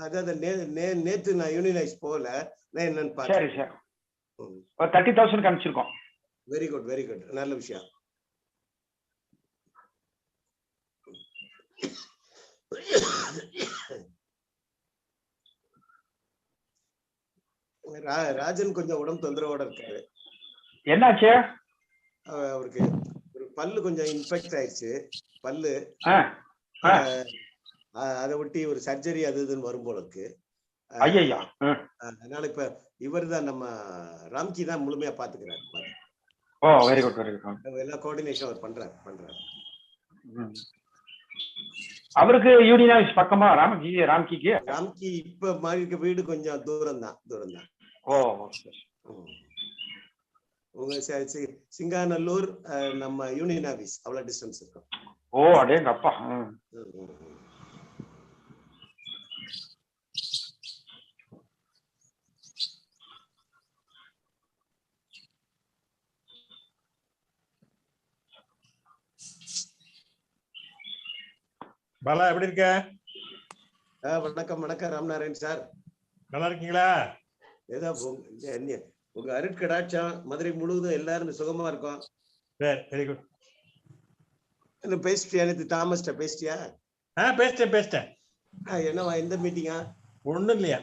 அதாவது நேத்து நான் யூனியனைஸ் போகல, நான் என்னன்னு பார்த்தேன். சரி சார், 30,000 காமிச்சிருக்கோம். வெரி குட் வெரி குட், நல்ல விஷயம். ராஜன் கொஞ்சம் உடம்பு தொந்தரவோட இருக்காரு. என்னாச்சு? அவருக்கு ஒரு பல்லு கொஞ்சம் இன்ஃபெக்ட் ஆயிடுச்சு. பல்லு அதை ஒட்டி ஒரு சர்ஜரி அது இதுன்னு வரும் போல இருக்கு. அதனால இப்ப இவர் தான் நம்ம ராம்கி தான் முழுமையா பாத்துக்கிறாரு. Very good very good. எல்லா கோஆர்டினேஷன் அவர் பண்றாரு. அவருக்கு யூனியனைஸ் பக்கமா ராம்கிக்கு இப்ப மாதிரி இருக்க வீடு கொஞ்சம் தூரம் தான். உங்க சிங்காநல்லூர் நம்ம யூனியன் ஆபீஸ் அவ்வளவு டிஸ்டன்ஸ் இருக்கும். அடேங்கப்பா. பாலா எப்படி இருக்க? வணக்கம் வணக்கம் ராமநாராயண் சார், நல்லா இருக்கீங்களா? ஏதோ உங்க அருட்கடாட்சம் மதுரை முழுவதும் எல்லாரும் சுகமா இருக்கும். Very good. என்ன பேசிட்டியா? தாமஸ்ட பேசிட்டியா? பேசிட்டேன். என்னவா, எந்த மீட்டிங்கா? ஒண்ணும் இல்லையா?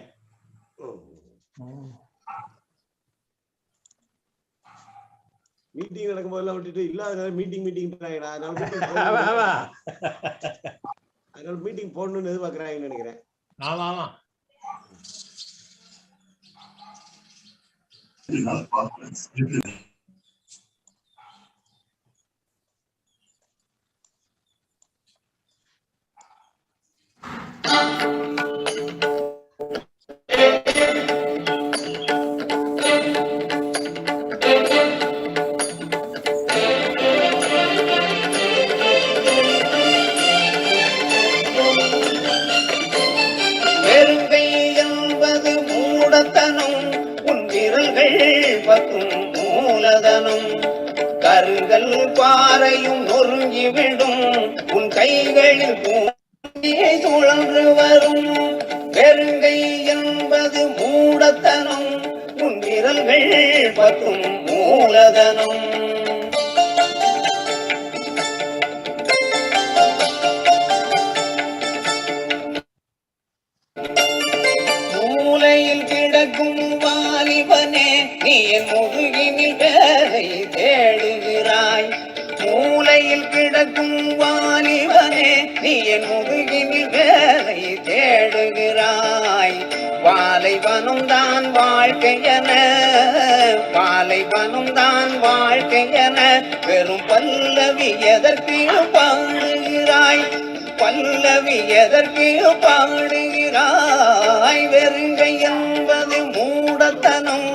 மீட்டிங் நடக்கும் போதெல்லாம் விட்டுட்டு இல்லாத மீட்டிங் அதனால மீட்டிங் போடணும்னு எதிர்பார்க்கறாங்கன்னு நினைக்கிறேன். ஆமா. கருங்கல் பாறையும் நொறுங்கிவிடும் உன் கைகளில் சுழன்று வரும். பெருங்கை என்பது மூடத்தனம், உன் விரல்கள் பற்றும் மூலதனம். மூலையில் கிடக்கும் வாலிபனே, நீ என் முதுகினில் வேலை தேடுகிறாய். மூலையில் கிடக்கும் வாலிபனே, நீ என் முதுகினில் வேலை தேடுகிறாய். பாலைவனம் தான் வாழ்க்கையென, பாலைவனம் தான் வாழ்க்கையென வெறும் பல்லவி எதற்கு பாடுகிறாய்? பல்லவி எதற்கு பாடுகிறாய்? வெறுங்கை என்பது மூடத்தனம்,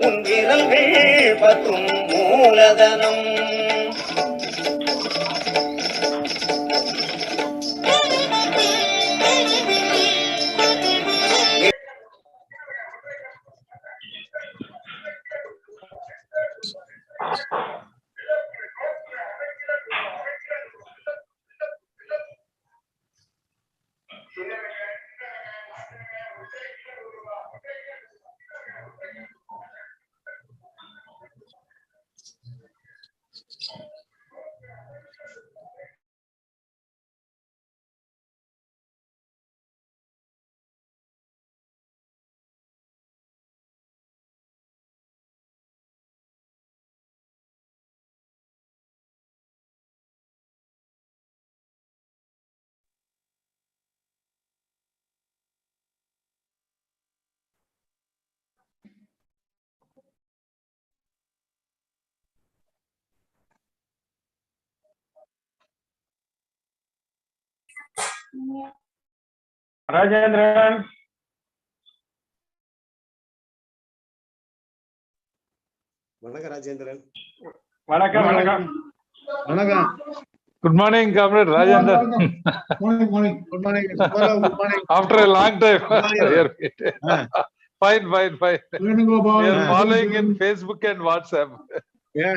உன் விரல்கள் பற்றும் மூலதனம். ராஜேந்திரன், வணக்கம் ராஜேந்திரன். வணக்கம். Good morning, Comrade Rajendra. Good morning. After a long time. Fine. We are following in Facebook and WhatsApp. Yeah.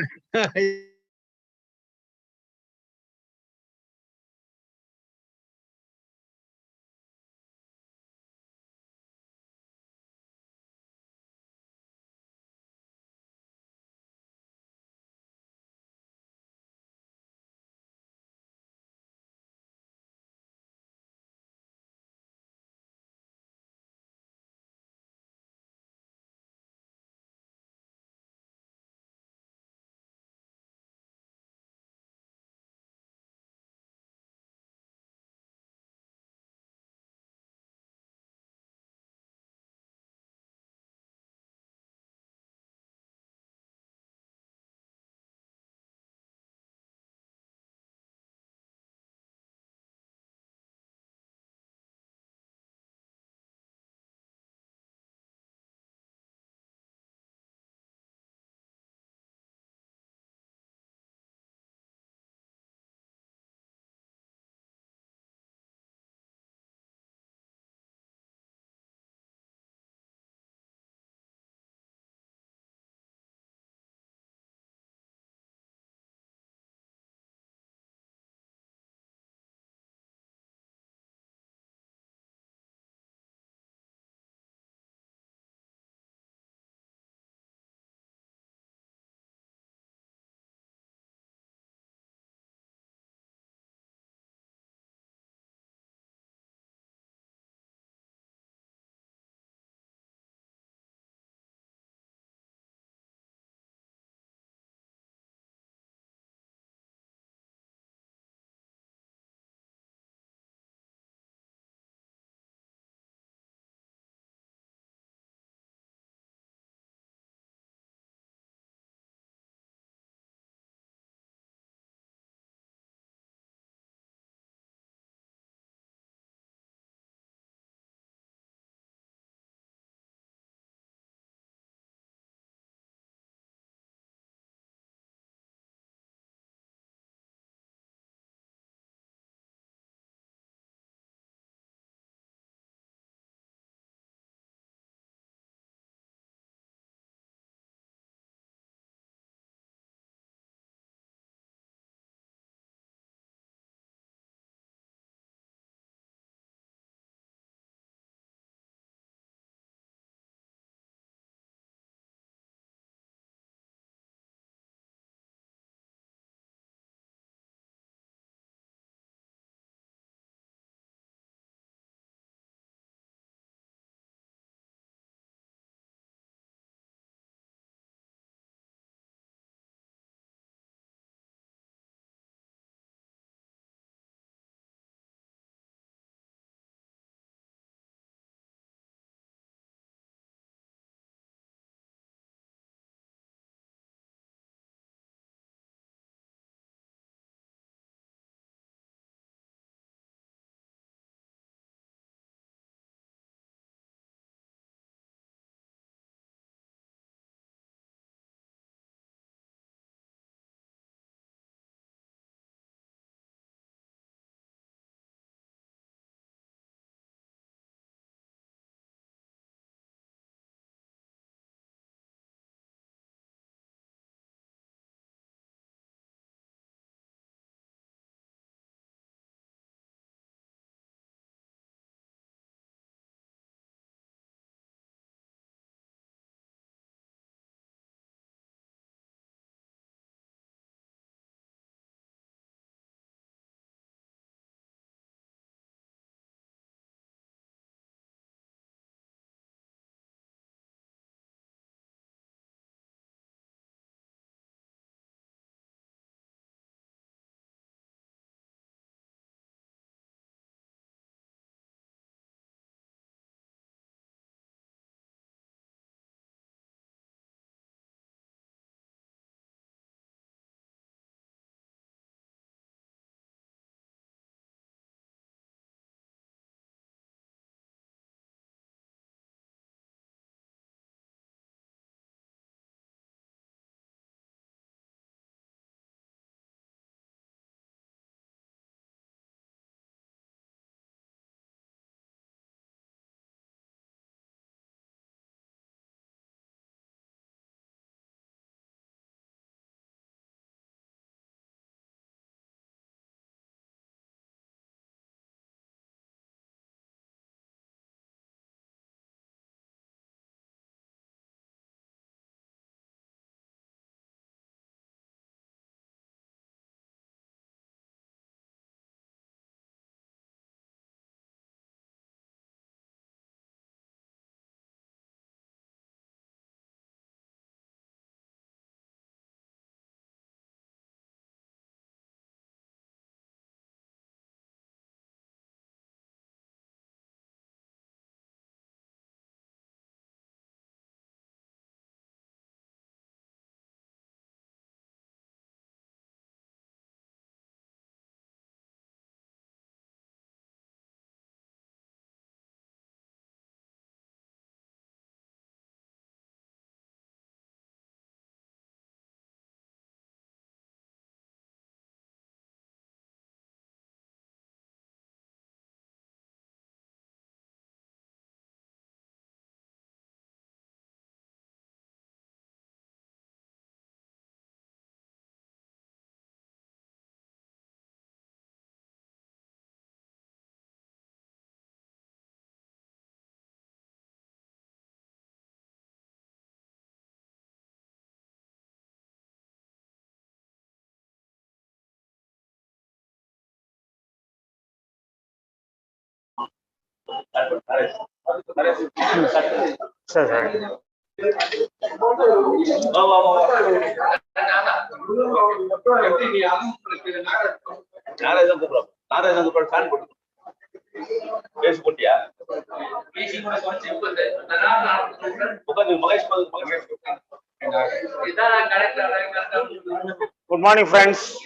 Good morning, friends.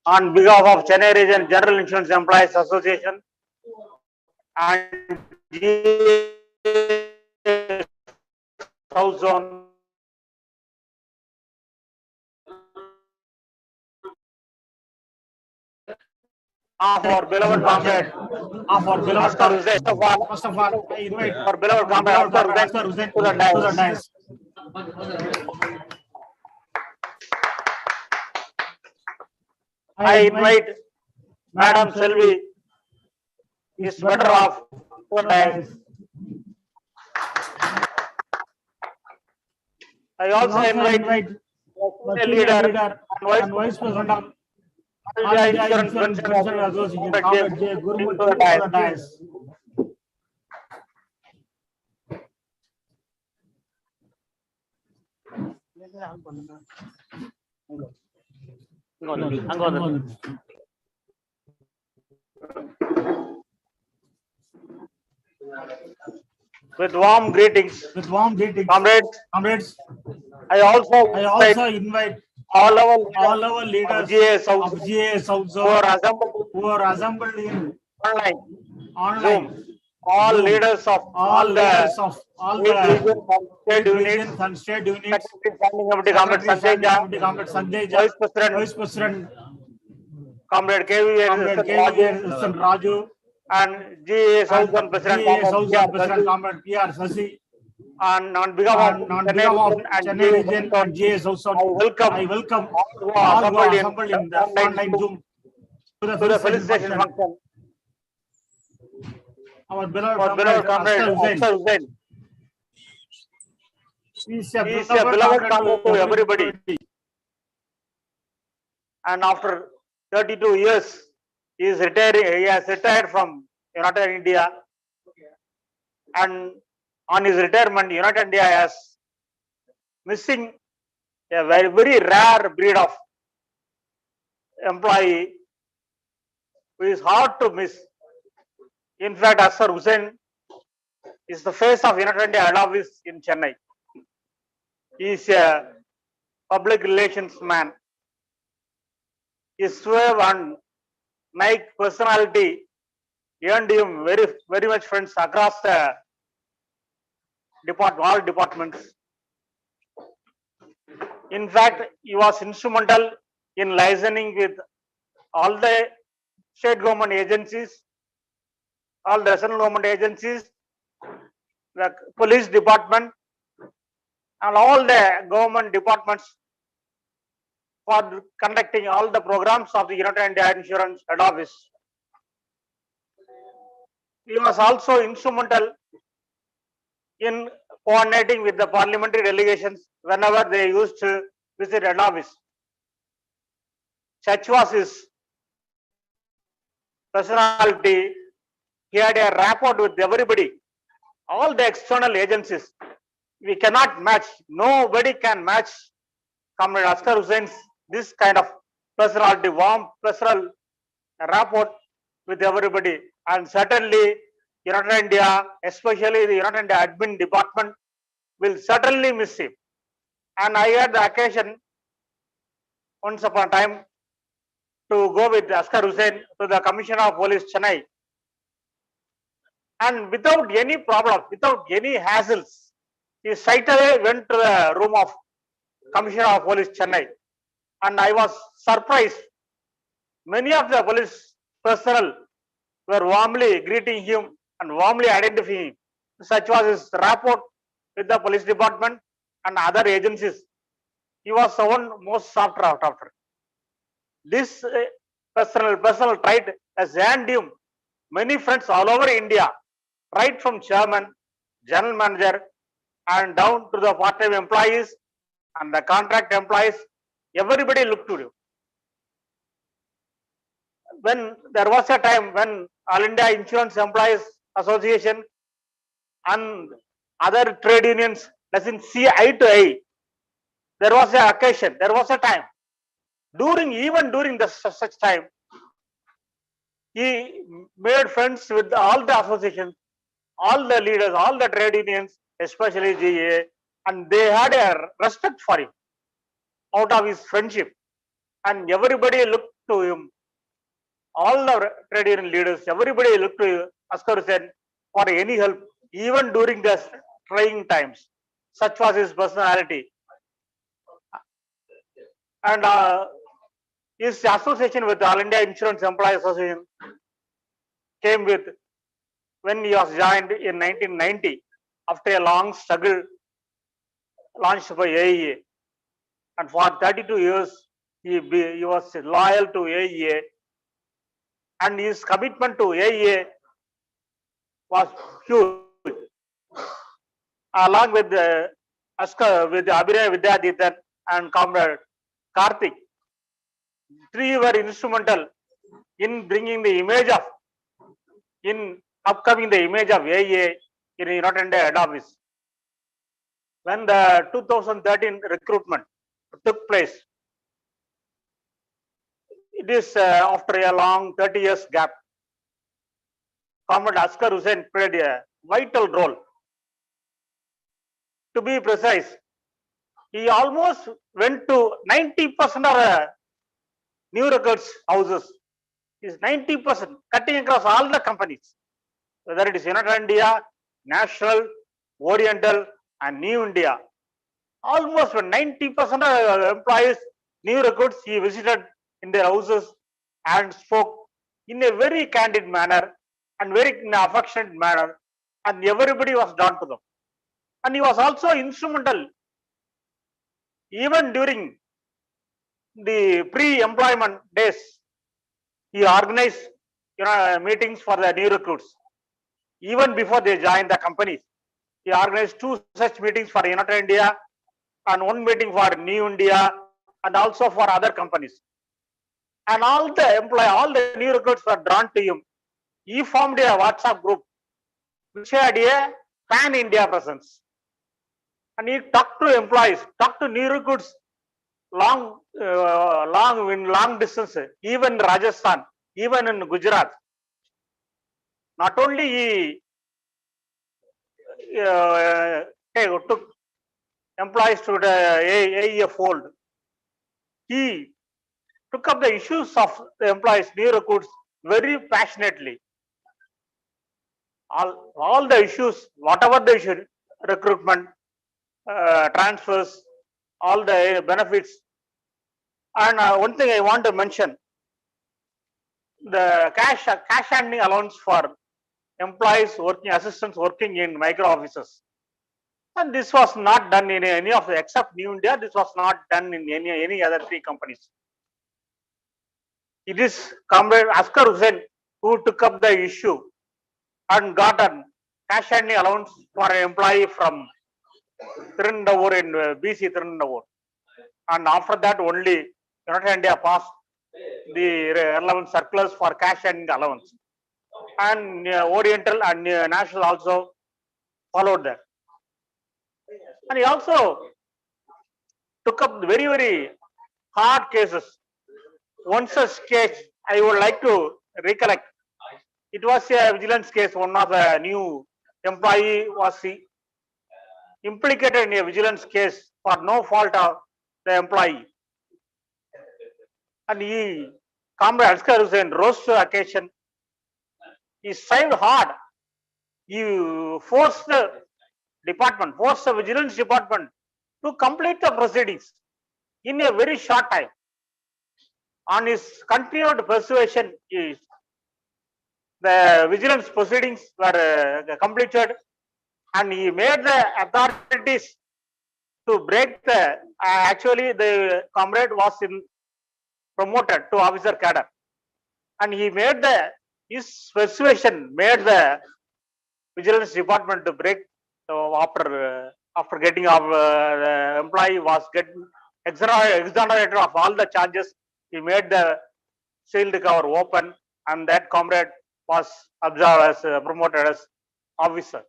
On behalf of Chennai Region General Insurance Employees Association and South Zone, of our beloved comrade, Ascar Hussain. First of all, I invite Our beloved comrade Ascar Hussain to the dais. I invite Madam Selvi is better off to the dais. I also invite a leader and vice president of All India Insurance Pension Association, Comrade J. Gurumurthy, to the dais. With warm greetings, comrades, I also invite all our leaders of GA South Zone who are assembled in online. All leaders of all the state units, Secretary Standing Committee, Comrade Sanjay Jha, Vice President Comrade KV Raju, and GA South Zone President Comrade PR Sasi. And on behalf of Chennai Region and GA South Zone, I welcome all who are assembled in the online Zoom to the felicitation function. Our beloved comrade Ascar Hussain. He is a beloved comrade to everybody. And after 32 years, he is retiring. He has retired from United India. And on his retirement, United India has missing a very rare breed of employee who is hard to miss. In fact, Ascar Hussain is the face of United India head office in Chennai. He is a public relations man. His suave and nice personality earned him very much friends across the all departments. In fact, he was instrumental in liaising with all the state government agencies, all the national government agencies, the police department, and all the government departments for conducting all the programs of the United India Insurance Head Office. He was also instrumental in coordinating with the parliamentary delegations whenever they used to visit head office. Such was his personality. He had a rapport with everybody, all the external agencies. We cannot match, nobody can match Comrade Ascar Hussain's this kind of personality, warm personal rapport with everybody. And certainly United India, especially the United India admin department, will certainly miss him. And I had the occasion once upon a time to go with Ascar Hussain to the Commissioner of Police Chennai. And without any problem, without any hassles, he straight away went to the room of Commissioner of Police Chennai. And I was surprised. Many of the police personnel were warmly greeting him and warmly identifying him. Such was his rapport with the police department and other agencies. He was the one most sought after. This personal trait has earned him many friends all over India, right from chairman, general manager, and down to the part-time employees and the contract employees. Everybody looked to him. When there was a time when All India Insurance Employees association and other trade unions doesn't see eye to eye. There was a occasion, there was a time. Even during such time, he made friends with all the associations, all the leaders, all the trade unions, especially GA, and they had a respect for him out of his friendship. And everybody looked to him, all the trade union leaders, everybody looked to Ascar Hussain for any help, even during the trying times. Such was his personality. And his association with All India Insurance Employees Association came with when he was joined in 1990 after a long struggle launched by AEA. And for 32 years, he was loyal to AEA, and his commitment to AEA was huge. Along with Ascar, with Abhinay Vidyadithan and comrade Karthik, three were instrumental in bringing the image of, in upcoming the image of AEA in United India head office. When the 2013 recruitment took place, it is after a long 30 years gap. Comrade Ascar Hussain played a vital role. To be precise, he almost went to 90% of new records houses. Is 90% cutting across all the companies, whether it is United India, National, Oriental, and New India. Almost 90% of employees, new recruits, he visited in their houses and spoke in a very candid manner and very affectionate manner, and everybody was drawn to them. And he was also instrumental even during the pre-employment days. He organized meetings for the new recruits. Even before they joined the companies, he organized 2 such meetings for United India and 1 meeting for New India and also for other companies. And all the new recruits were drawn to him. He formed a WhatsApp group which had a pan-India presence. And he talked to employees, talked to new recruits long distance, even in Rajasthan, even in Gujarat. Not only he took employees to the AEA fold, he took up the issues of the employees, new recruits, very passionately. All the issues, whatever the issue, recruitment, transfers, all the benefits. And one thing I want to mention, the cash handling allowance for employees working, assistants working in micro offices. And this was not done in any of the, except New India, this was not done in any other 3 companies. It is Comrade Ascar Hussain who took up the issue and got a cash handling allowance for an employee from Tirunelveli in BC Tirunelveli. And after that only United India passed the relevant circulars for cash handling allowance. And Oriental and National also followed that. And he also took up very, very hard cases. One such case I would like to recollect. It was a vigilance case. One of the new employee was implicated in a vigilance case for no fault of the employee. And Comrade Ascar Hussain rose to the occasion. He strived hard. He forced the vigilance department to complete the proceedings in a very short time. On his continued persuasion, the vigilance proceedings were completed, and he made the authorities to break the. Actually, the comrade was promoted to officer cadre, and he made his persuasion made the vigilance department to break. So after getting the employee was getting exonerated of all the charges, he made the sealed cover open, and that comrade was observed as promoted as officer.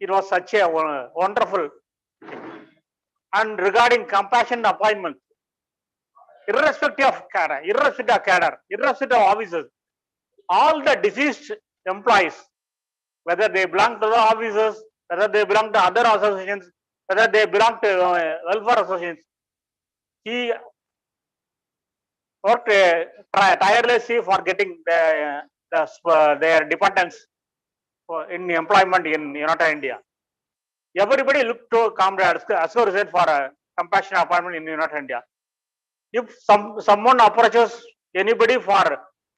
It was such a wonderful thing. And regarding compassion appointment, irrespective of cadre, irrespective of officers, all the deceased employees, whether they belong to the officers, whether they belong to other associations, whether they belong to welfare associations, he worked tirelessly for getting their dependents in employment in United India. Everybody looked to Comrade Ascar Hussain for a compassionate appointment in United India. If someone approaches anybody for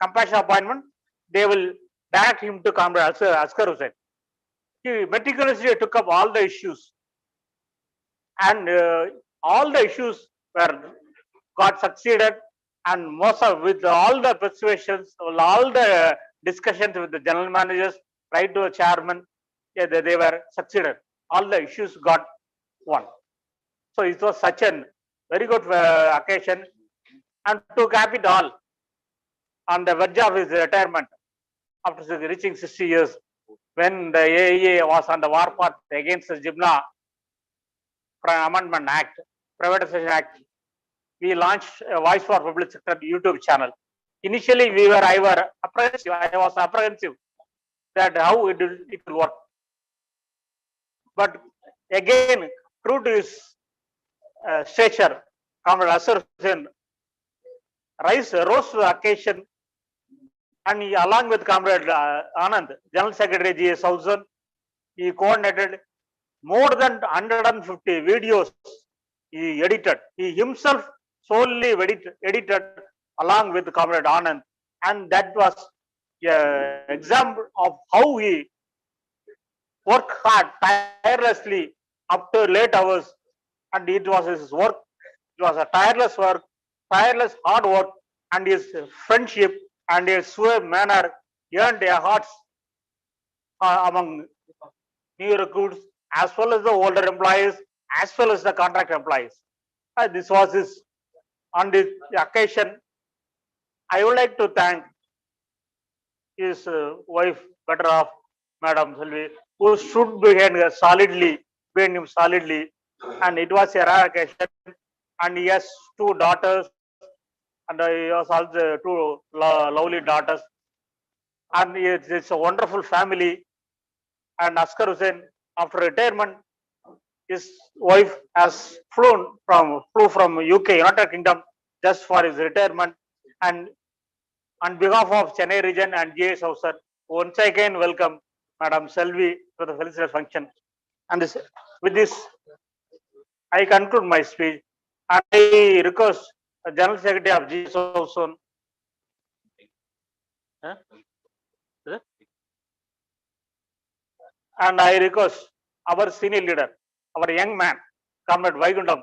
compassionate appointment, they will direct him to Comrade Ascar Hussain. He meticulously took up all the issues, and all the issues got succeeded, and most of with all the persuasions, all the discussions with the general managers, right to the chairman, they were succeeded. All the issues got won. So it was such a very good occasion, and to cap it all, on the verge of his retirement after reaching 60 years, when the AIA was on the war path against the Jibna Amendment Act, Privatization Act, we launched a Voice for Public Sector YouTube channel. Initially, I was apprehensive that how it will work. But again, true to his stature, Comrade Ascar Hussain rose to the occasion, and he, along with Comrade Anand, General Secretary G.A.1000, he coordinated more than 150 videos he edited. He himself solely edited along with Comrade Anand, and that was an example of how he worked hard, tirelessly, up to late hours, and it was his work. It was a tireless work, tireless hard work, and his friendship and his suave manner earned their hearts among new recruits, as well as the older employees, as well as the contract employees. This was his. On this occasion, I would like to thank his wife, better off, Madam Selvi, who stood behind him solidly, and it was a rare occasion. And he has 2 daughters, and he has also 2 lovely daughters, and it's a wonderful family. And Ascar Hussain, after retirement, his wife has flew from UK, United Kingdom, just for his retirement. And on behalf of Chennai region and G.A.1000, once again welcome Madam Selvi to the felicitation function. And with this, I conclude my speech, and I request the General Secretary of G.A.1000, and I request our senior leader, our young man, Comrade Vaikundam,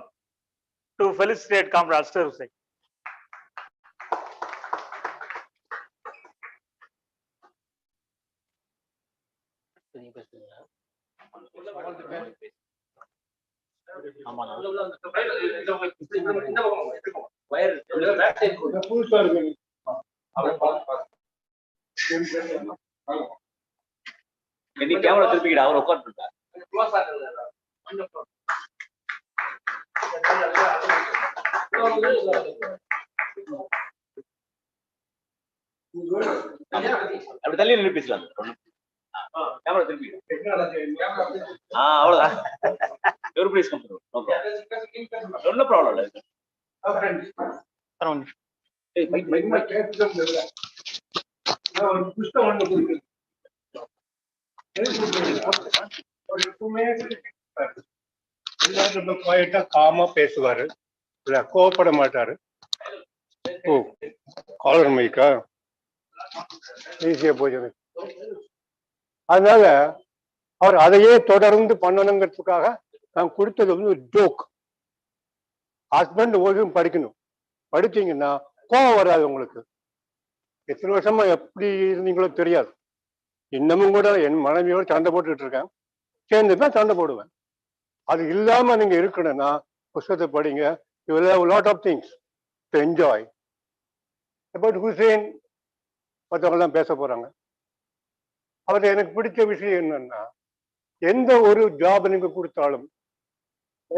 to felicitate Comrade Ascar Hussain. Camera திருப்பிக்கிட அவர் உட்காந்துருக்கார். அப்படி தள்ளி நின்று பேசலாம். Camera திருப்பிக்கிட. அவ்வளவுதான். Everybody's comfortable. Okay. No problem. Hey, mic. காமா பேசுவாரு, கோவப்பட மாட்டாரு. ஓ, காலர் மைக்கா ஈஸியா போச்சு. அதனால அவர் அதையே தொடர்ந்து பண்ணணுங்கிறதுக்காக நான் கொடுத்தது வந்து ஒரு ஜோக். ஹஸ்பண்ட் ஒய்ஃபும் படிக்கணும், படிச்சீங்கன்னா கோவம் வராது உங்களுக்கு. எத்தனை வருஷமா எப்படி இருந்தீங்களோ தெரியாது. இன்னமும் கூட என் மனைவியோட சண்டை போட்டுக்கிட்டு இருக்கேன், சேர்ந்து தான் சண்டை போடுவேன். அது இல்லாம நீங்க இருக்கணும்னா புத்தகத்தை படிங்க. You will have a lot of things to enjoy. About Hussain மற்றவங்கெல்லாம் பேச போறாங்க. அவர் எனக்கு பிடிச்ச விஷயம் என்னன்னா, எந்த ஒரு ஜாப் நீங்க கொடுத்தாலும்,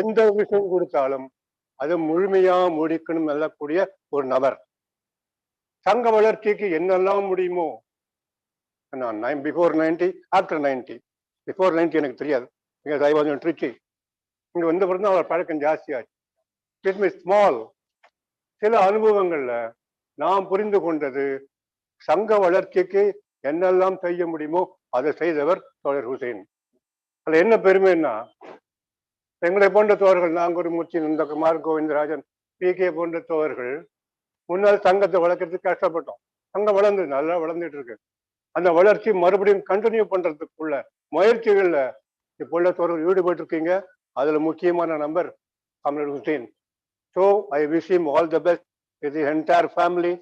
எந்த விஷயம் கொடுத்தாலும் அது முழுமையா முடிக்கணும் சொல்லக்கூடிய ஒரு நபர். சங்க வளர்ச்சிக்கு என்னெல்லாம் முடியுமோ, நான் பிஃபோர் 90, ஆஃப்டர் 90. பிஃபோர் 90 எனக்கு தெரியாது. I was in Trichy. இங்க வந்த பிறகு அவர் பழக்கம் ஜாஸ்தியாச்சு. It means small. சில அனுபவங்கள்ல நாம் புரிந்து கொண்டது, சங்க வளர்ச்சிக்கு என்னெல்லாம் செய்ய முடியுமோ அதை செய்தவர் தோழர் ஹுசைன். அதுல என்ன பெருமைன்னா, எங்களை போன்ற தோழர்கள், நாங்கூர்மூர்த்தி, நந்தகுமார், கோவிந்தராஜன், PK போன்ற தோழர்கள் முன்னால் சங்கத்தை வளர்க்கறதுக்கு கஷ்டப்பட்டோம். சங்கம் வளர்ந்து நல்லா வளர்ந்துட்டு இருக்கு. அந்த வளர்ச்சி மறுபடியும் கண்டினியூ பண்றதுக்குள்ள முயற்சிகள்ல இப்போ உள்ள தோழர்கள் ஈடுபட்டு இருக்கீங்க. அதுல முக்கியமான number comrade Hussain. So I wish him all the best with the entire family,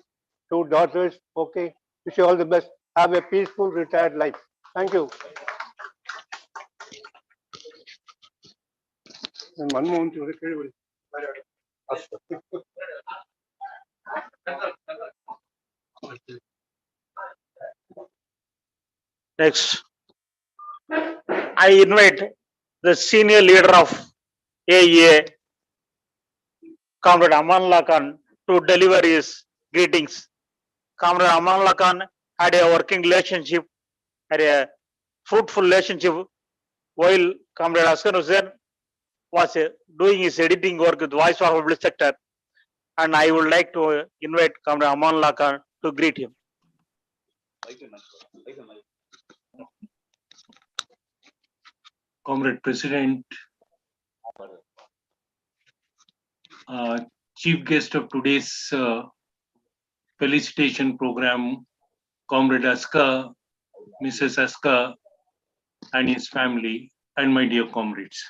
2 daughters. Okay, wish you all the best. Have a peaceful retired life. Thank you. மன்மோகன் கேள்வி. Next, I invite the senior leader of AEA, Comrade Amanullah Khan, to deliver his greetings. Comrade Amanullah Khan had a working relationship, had a fruitful relationship while Comrade Ascar Hussain was doing his editing work with Voice of Public Sector, and I would like to invite Comrade Amanullah Khan to greet him. Comrade President, Chief Guest of today's felicitation program, Comrade Ascar, Mrs. Ascar and his family, and my dear comrades.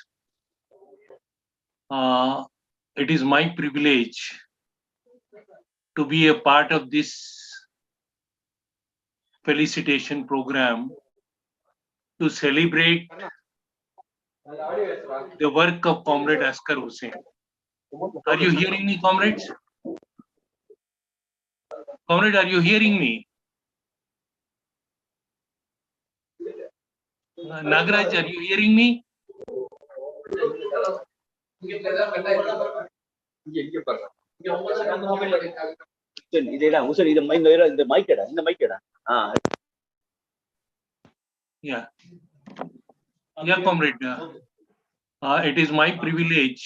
It is my privilege to be a part of this felicitation program to celebrate the work of Comrade Ascar Hussain. Are you hearing me, comrades? Comrade, are you hearing me? Nagaraj, are you hearing me? Yeah. Yeah, comrade. It is my privilege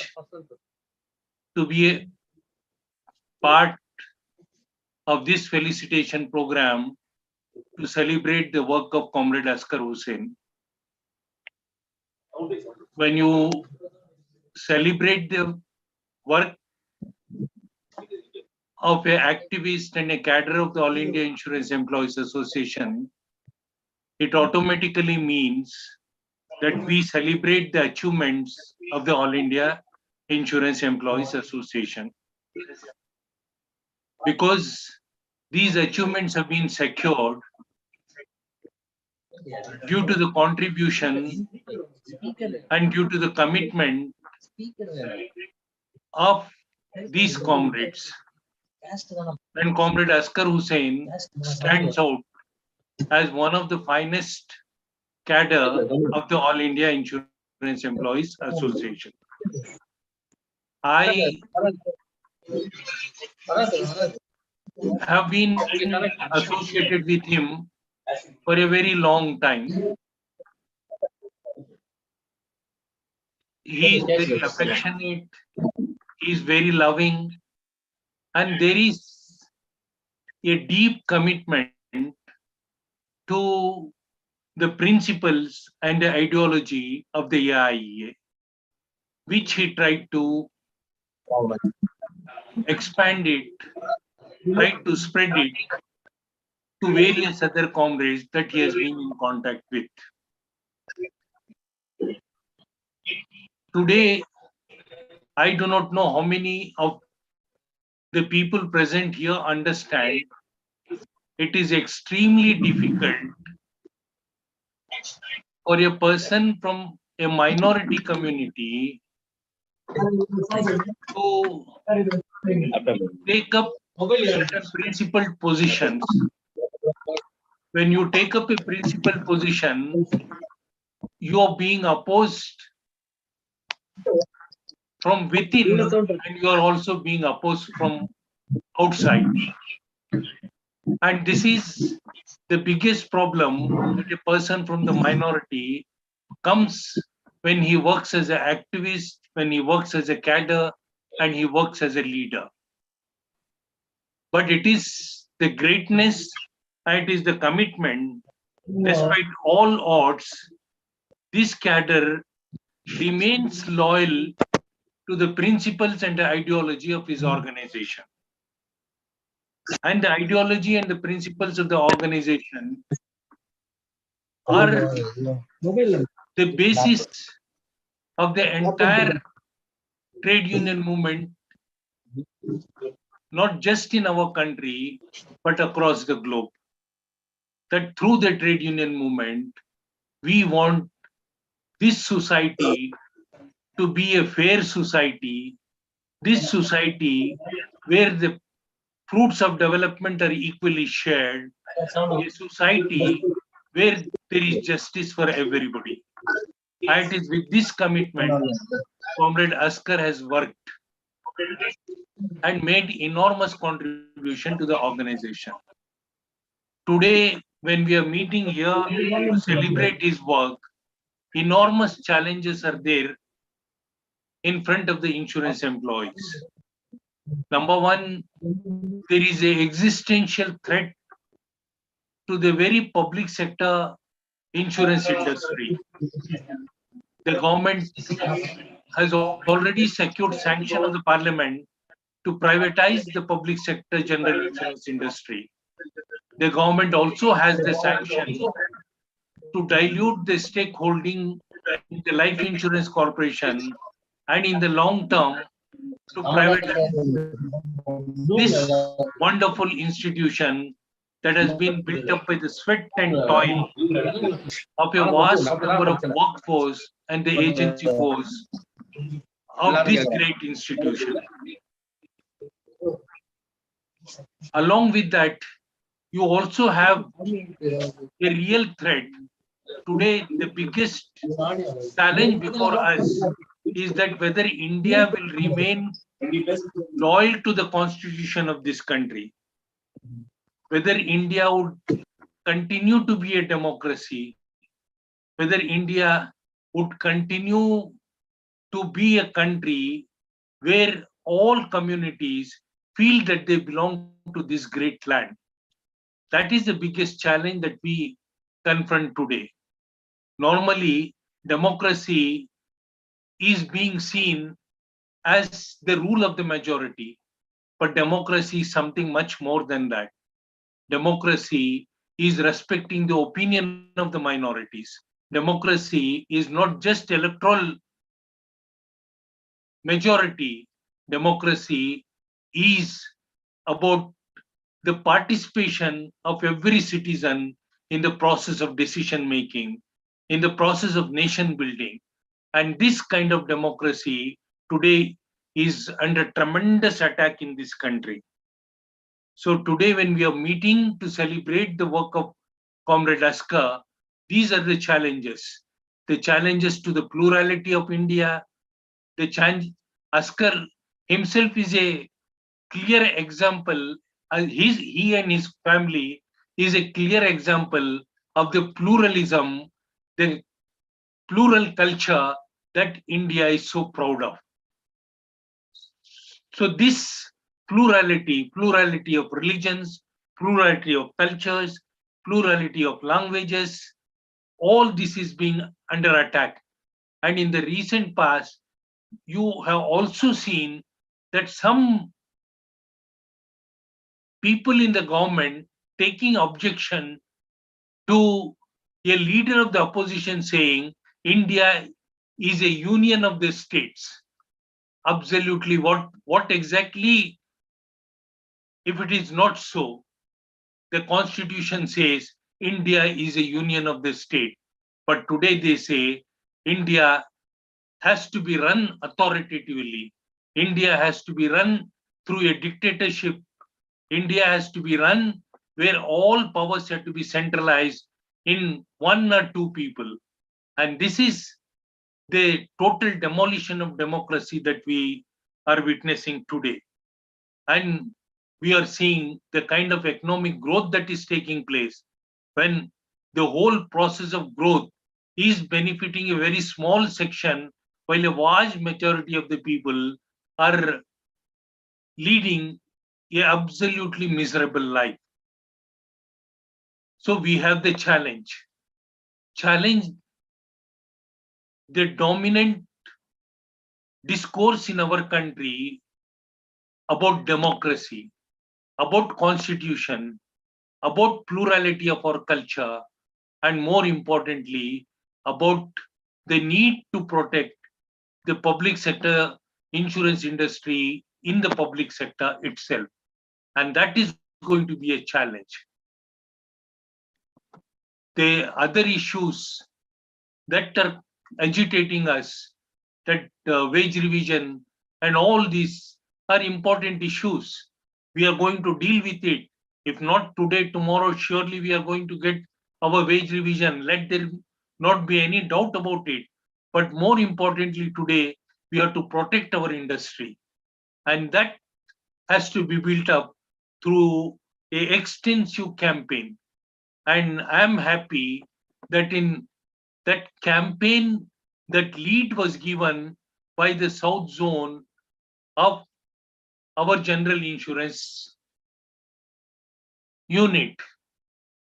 to be a part of this felicitation program to celebrate the work of Comrade Ascar Hussain. When you celebrate the work of an activist and a cadre of the All India Insurance Employees Association, it automatically means that we celebrate the achievements of the All India Insurance Employees Association. Because these achievements have been secured due to the contribution and due to the commitment of these comrades. And Comrade Ascar Hussain stands out as one of the finest cadre of the All India Insurance Employees Association. I have been associated with him for a very long time. He is very affectionate, he is very loving, and there is a deep commitment to the principles and the ideology of the AIEA, which he tried to expand it, tried to spread it to various other comrades that he has been in contact with. Today, I do not know how many of the people present here understand it is extremely difficult for a person from a minority community to take up certain principled positions when you take up a principal position, you are being opposed from within, and you are also being opposed from outside. And this is the biggest problem that a person from the minority comes when he works as an activist, when he works as a cadre, and he works as a leader. But it is the greatness and it is the commitment, despite all odds, this cadre remains loyal to the principles and the ideology of his organization. And the ideology and the principles of the organization are the basis of the entire trade union movement, not just in our country, but across the globe. That through the trade union movement, we want this society to be a fair society, this society where the fruits of development are equally shared, a society where there is justice for everybody. And it is with this commitment, Comrade Ascar has worked and made enormous contribution to the organization. Today, when we are meeting here to celebrate his work, enormous challenges are there in front of the insurance employees. Number one, there is an existential threat to the very public sector insurance industry. The government has already secured sanction of the parliament to privatize the public sector general insurance industry. The government also has the sanction to dilute the stakeholding in the life insurance corporation and in the long term to privatize this wonderful institution that has been built up by the sweat and toil of a vast number of workforce and the agency force of this great institution. Along with that, you also have a real threat. Today, the biggest challenge before us is that whether India will remain loyal to the constitution of this country, whether India would continue to be a democracy, whether India would continue to be a country where all communities feel that they belong to this great land. That is the biggest challenge that we confront today. Normally, democracy is being seen as the rule of the majority, but democracy is something much more than that. Democracy is respecting the opinion of the minorities. Democracy is not just electoral majority. Democracy is about the participation of every citizen in the process of decision making, in the process of nation building. And this kind of democracy today is under tremendous attack in this country. So today when we are meeting to celebrate the work of Comrade Ascar, these are the challenges. The challenges to the plurality of India. Ascar himself is a clear example. He and his family is a clear example of the pluralism, the plural culture that India is so proud of. So this plurality of religions, plurality of cultures, plurality of languages, all this is being under attack. And in the recent past, you have also seen that some people in the government taking objection to a leader of the opposition saying India is a union of the states. Absolutely, what exactly, if it is not so? The constitution says India is a union of the state, but today they say India has to be run authoritatively. India has to be run through a dictatorship. India has to be run where all powers had to be centralized in one or two people. And this is the total demolition of democracy that we are witnessing today. And we are seeing the kind of economic growth that is taking place when the whole process of growth is benefiting a very small section, while a large majority of the people are leading a absolutely miserable life. So we have the challenge the dominant discourse in our country about democracy, about constitution, about plurality of our culture, and more importantly, about the need to protect the public sector insurance industry in the public sector itself. And that is going to be a challenge. The other issues that are agitating us, that wage revision and all these are important issues. We are going to deal with it. If not today, tomorrow, surely we are going to get our wage revision. Let there not be any doubt about it. But more importantly, today, we have to protect our industry. And that has to be built up through an extensive campaign. And I'm happy that in that campaign, that lead was given by the South Zone of our general insurance unit,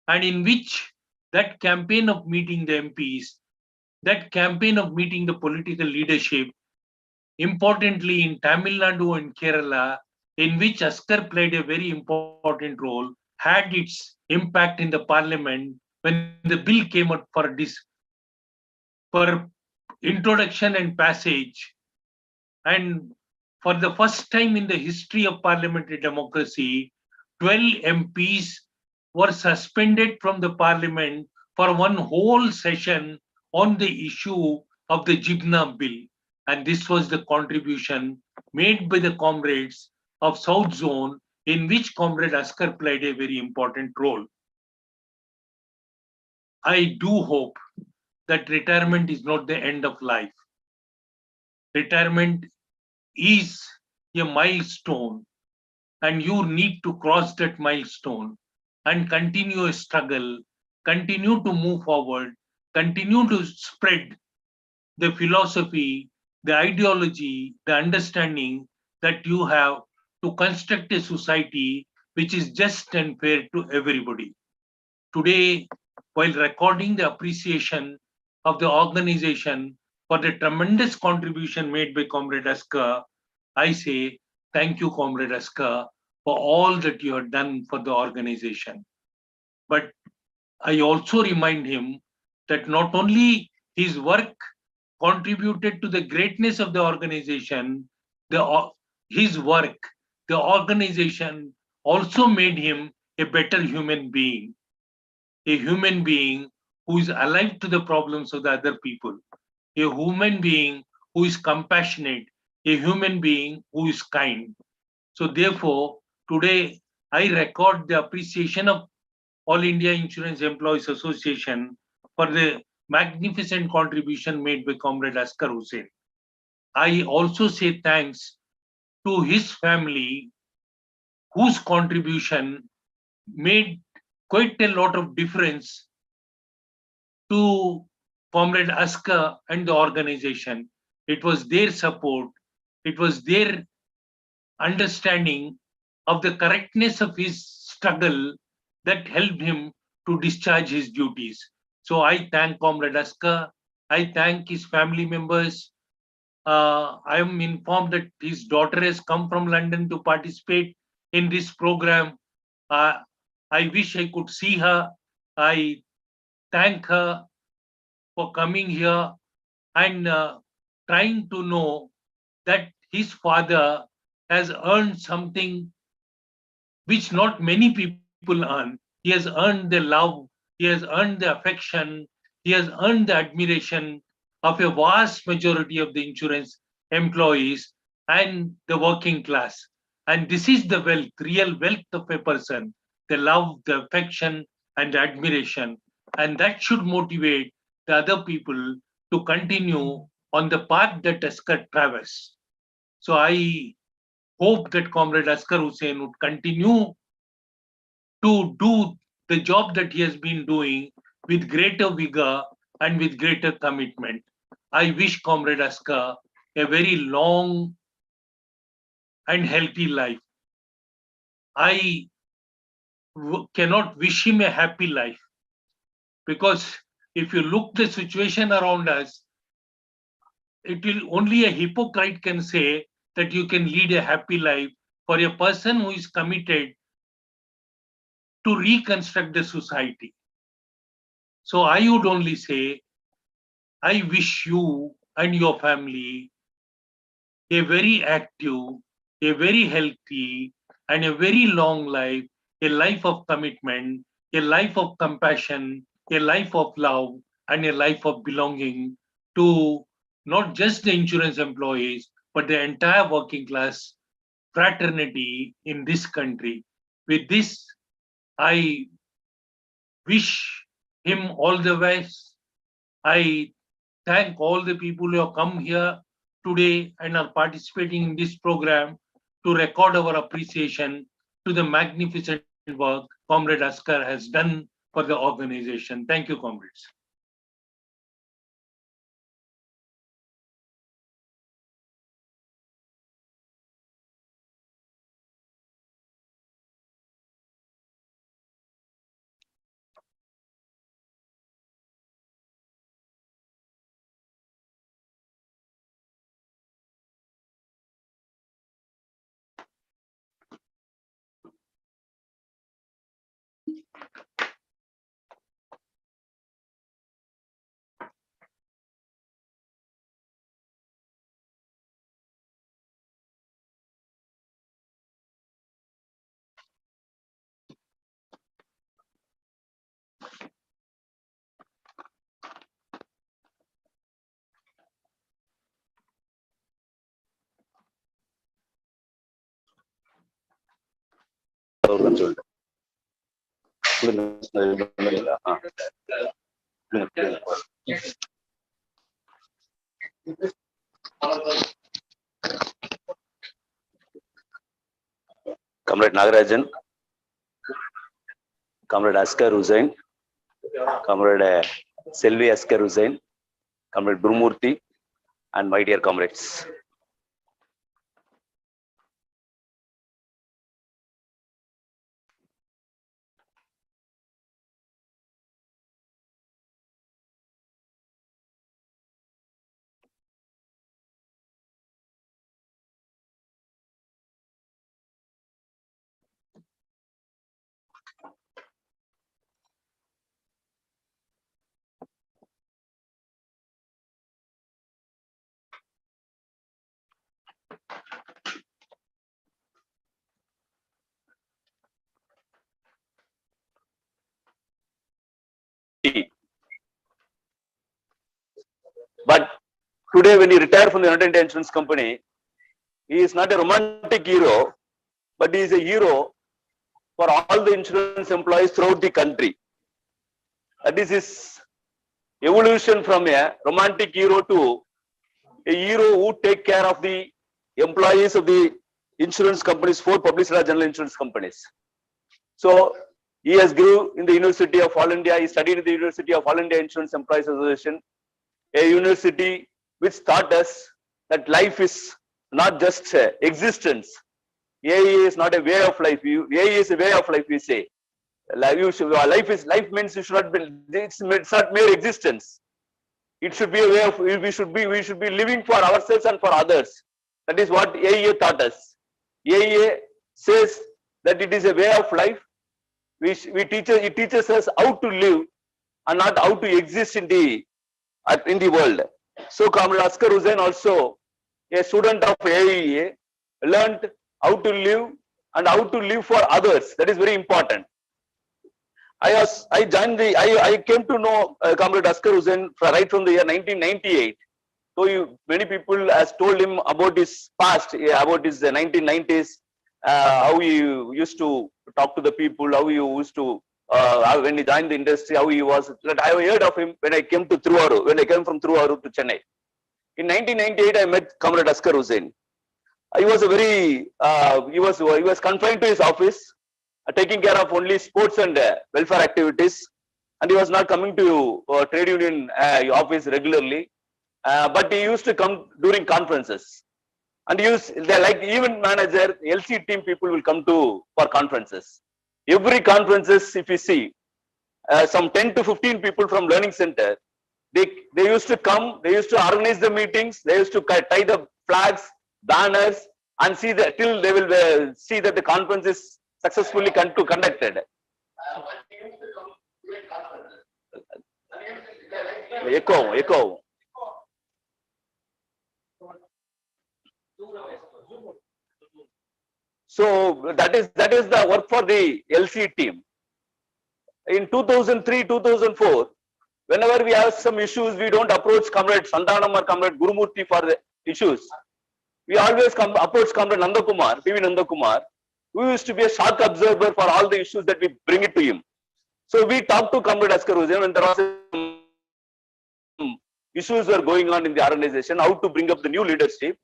and in which that campaign of meeting the MPs, that campaign of meeting the political leadership, importantly in Tamil Nadu and Kerala, in which Ascar played a very important role, had its impact in the parliament when the bill came out for introduction and passage. And for the first time in the history of parliamentary democracy, 12 MPs were suspended from the parliament for one whole session on the issue of the Jibna bill. And this was the contribution made by the comrades of South Zone, in which Comrade Ascar played a very important role. I do hope that retirement is not the end of life. Retirement is a milestone, and you need to cross that milestone and continue a struggle, continue to move forward, continue to spread the philosophy, the ideology, the understanding that you have to construct a society which is just and fair to everybody. Today, while recording the appreciation of the organization for the tremendous contribution made by Comrade Ascar, I say thank you, Comrade Ascar, for all that you have done for the organization. But I also remind him that not only his work contributed to the greatness of the organization, his work, the organization also made him a better human being, a human being who is alive to the problems of the other people, a human being who is compassionate, a human being who is kind. So therefore, today I record the appreciation of All India Insurance Employees Association for the magnificent contribution made by Comrade Ascar Hussain. I also say thanks to his family, whose contribution made quite a lot of difference to Comrade Ascar and the organization. It was their support, it was their understanding of the correctness of his struggle that helped him to discharge his duties. So I thank Comrade Ascar, I thank his family members. I am informed that his daughter has come from London to participate in this program. I wish I could see her. I thank her for coming here and trying to know that his father has earned something which not many people earn. He has earned the love, he has earned the affection, he has earned the admiration of a vast majority of the insurance employees and the working class. And this is the wealth, real wealth of a person. the love, the affection, and the admiration. And that should motivate the other people to continue on the path that Ascar traversed. So I hope that Comrade Ascar Hussain would continue to do the job that he has been doing with greater vigor and with greater commitment. I wish Comrade Ascar a very long and healthy life. I cannot wish him a happy life, because if you look the situation around us, it will only a hypocrite can say that you can lead a happy life for a person who is committed to reconstruct the society. So I would only say, I wish you and your family a very active, a very healthy, and a very long life, a life of commitment, a life of compassion, a life of love, and a life of belonging to not just the insurance employees, but the entire working class fraternity in this country. With this, I wish him all the best. I thank all the people who have come here today and are participating in this program to record our appreciation to the magnificent work Comrade Ascar has done for the organization. Thank you, comrades. Comrade Nagarajan, Comrade Ascar Hussain, Comrade Selvi Ascar Hussain, Comrade Brumurthy, and my dear comrades. But today, when he retired from the United India Insurance Company, he is not a romantic hero, but he is a hero for all the insurance employees throughout the country. That is his evolution from a romantic hero to a hero who take care of the employees of the insurance companies, 4 public sector general insurance companies. So he has grew in the University of All India. He studied in the University of All India Insurance Employees Association, a university which taught us that life is not just existence. AE is not a way of life. AE is a way of life, we say. Life means you should not be, it's not mere existence. It should be a way of, we should be living for ourselves and for others. That is what AEA taught us. AEA says that it is a way of life. It teaches us how to live and not how to exist in the world. So Comrade Ascar Hussain, also a student of AEA, learned how to live and how to live for others. That is very important. I came to know Comrade Ascar Hussain right from the year 1998. So many people has told him about his past, about his 1990s how he used to talk to the people, how he used to, when he joined the industry, how he was. I heard of him when I came to Thiruvarur, when I came from Thiruvarur to Chennai. In 1998, I met Comrade Ascar Hussain. He was a very, he was confined to his office, taking care of only sports and welfare activities, and he was not coming to trade union office regularly. But he used to come during conferences, and they like event manager, LC team people will come for conferences. Every conferences, if you see, some 10 to 15 people from learning center, they used to come, they used to organize the meetings, they used to tie the flags, banners, and see that till they will see that the conference is successfully conducted. Echo. So that is the work for the LC team. In 2003, 2004, whenever we have some issues, we don't approach Comrade Santanam or Comrade Gurumurthy for the issues. We always approach Comrade Nandakumar, PV Nandakumar, who used to be a sharp observer for all the issues that we bring it to him. So we talked to Comrade Ascar Hussain when there was some issues were going on in the organization, how to bring up the new leadership.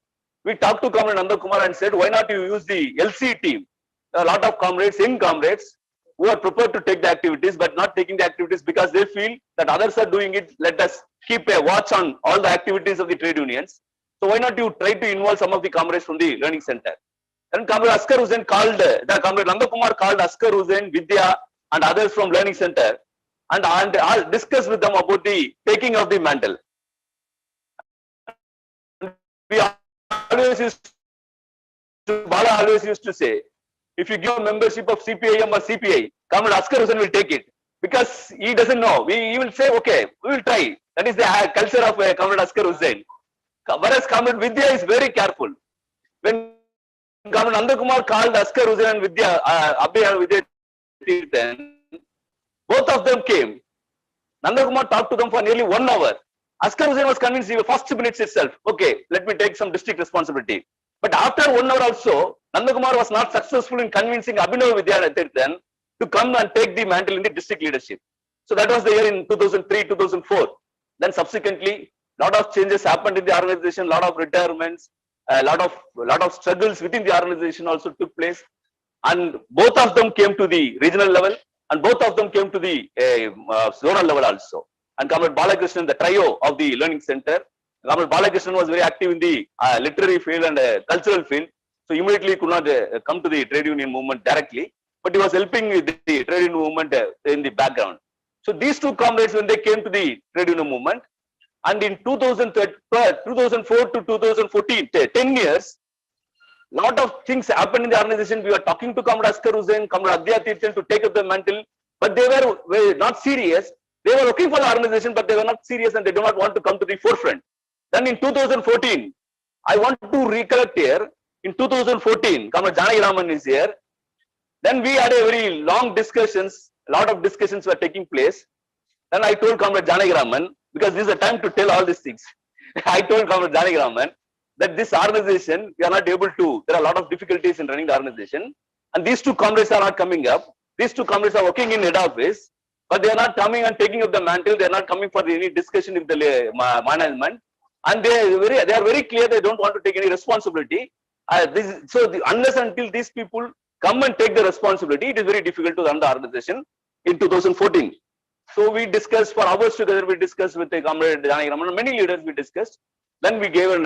We talked to Comrade Nandakumar and said, why not you use the LC team? A lot of comrades, young comrades, who are prepared to take the activities, but not taking the activities because they feel that others are doing it. Let us keep a watch on all the activities of the trade unions. So why not you try to involve some of the comrades from the learning center? And Comrade Ascar Hussain called, Comrade Nandakumar called Ascar Hussain, Vidya, and others from learning center, and discussed with them about the taking of the mantle. We always Bala always used to say, if you give a membership of CPIM or CPI, Comrade Ascar Hussain will take it because he doesn't know. He will say, okay, we will try. That is the culture of Comrade Ascar Hussain. Whereas Comrade Vidya is very careful. When Comrade Nandakumar called Ascar Hussain and Vidya, Abhay and Vidya Tirthan, both of them came. Nandakumar talked to them for nearly 1 hour. Ascar Hussain was convinced in the first minutes itself, okay, let me take some district responsibility. But after 1 hour also, Nandakumar was not successful in convincing Abhinav Vidyatirthan to come and take the mantle in the district leadership. So that was the year in 2003, 2004. Then subsequently, lot of changes happened in the organization, lot of retirements, a lot of struggles within the organization also took place. And both of them came to the regional level, and both of them came to the zonal level also. And Comrade Balakrishnan, the trio of the learning center, Comrade Balakrishnan was very active in the literary field and cultural field. So immediately could not come to the trade union movement directly, but he was helping the trade union movement in the background. So these two comrades, when they came to the trade union movement, and in 2004 to 2014, 10 years, lot of things happened in the organization. We were talking to Comrade Ascar Hussain, Comrade Abhay Tirthan to take up the mantle, but they were not serious. They were looking for the organization, but they were not serious and they do not want to come to the forefront. Then in 2014, I want to recollect here, in 2014, Comrade Janaki Raman is here. Then we had a very long discussions, a lot of discussions were taking place. Then I told Comrade Janaki Raman, because this is the time to tell all these things. I told Comrade Janaki Raman that this organization, we are not able to, there are a lot of difficulties in running the organization. And these two comrades are not coming up. These two comrades are working in head office, but they are not coming and taking up the mantle. They are not coming for any discussion with the management. And they are very clear they don't want to take any responsibility. Unless until these people come and take the responsibility, it is very difficult to run the organization in 2014. So we discussed for hours together. We discussed with the Comrade Janaki Raman, many leaders we discussed. Then we gave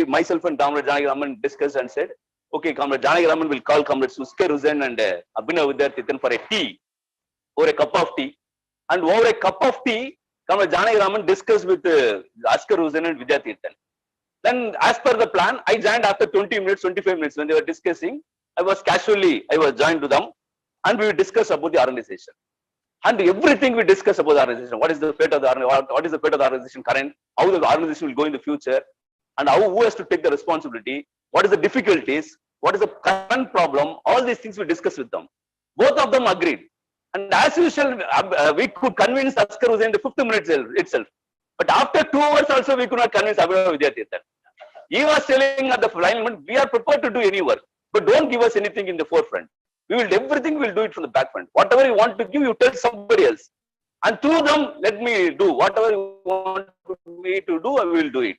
myself and Comrade Janaki Raman discussed and said, okay, Comrade Janaki Raman will call Comrade Ascar Hussain and Abhinav Vidyatirthan for a tea, or a cup of tea. And over a cup of tea, Comrade Janaki Raman discussed with Ascar Hussain and Vidyatirthan. Then as per the plan, I joined after 20 minutes, 25 minutes when they were discussing. I was joined to them, and we discussed about the organization. And everything we discuss about the organization, what is the fate of the organization, what is the fate of the organization current, how the organization will go in the future, and who has to take the responsibility, what is the difficulties, what is the current problem, all these things we discuss with them. Both of them agreed. And as usual, we could convince Ascar Hussain in the 5th minute itself. But after 2 hours also, we could not convince Abhinav Vidyatirthan. He was telling at the final moment, we are prepared to do any work. but don't give us anything in the forefront. We will everything we'll do it from the back front. Whatever you want to give, you tell somebody else. And through them, let me do whatever you want me to do, I will do it.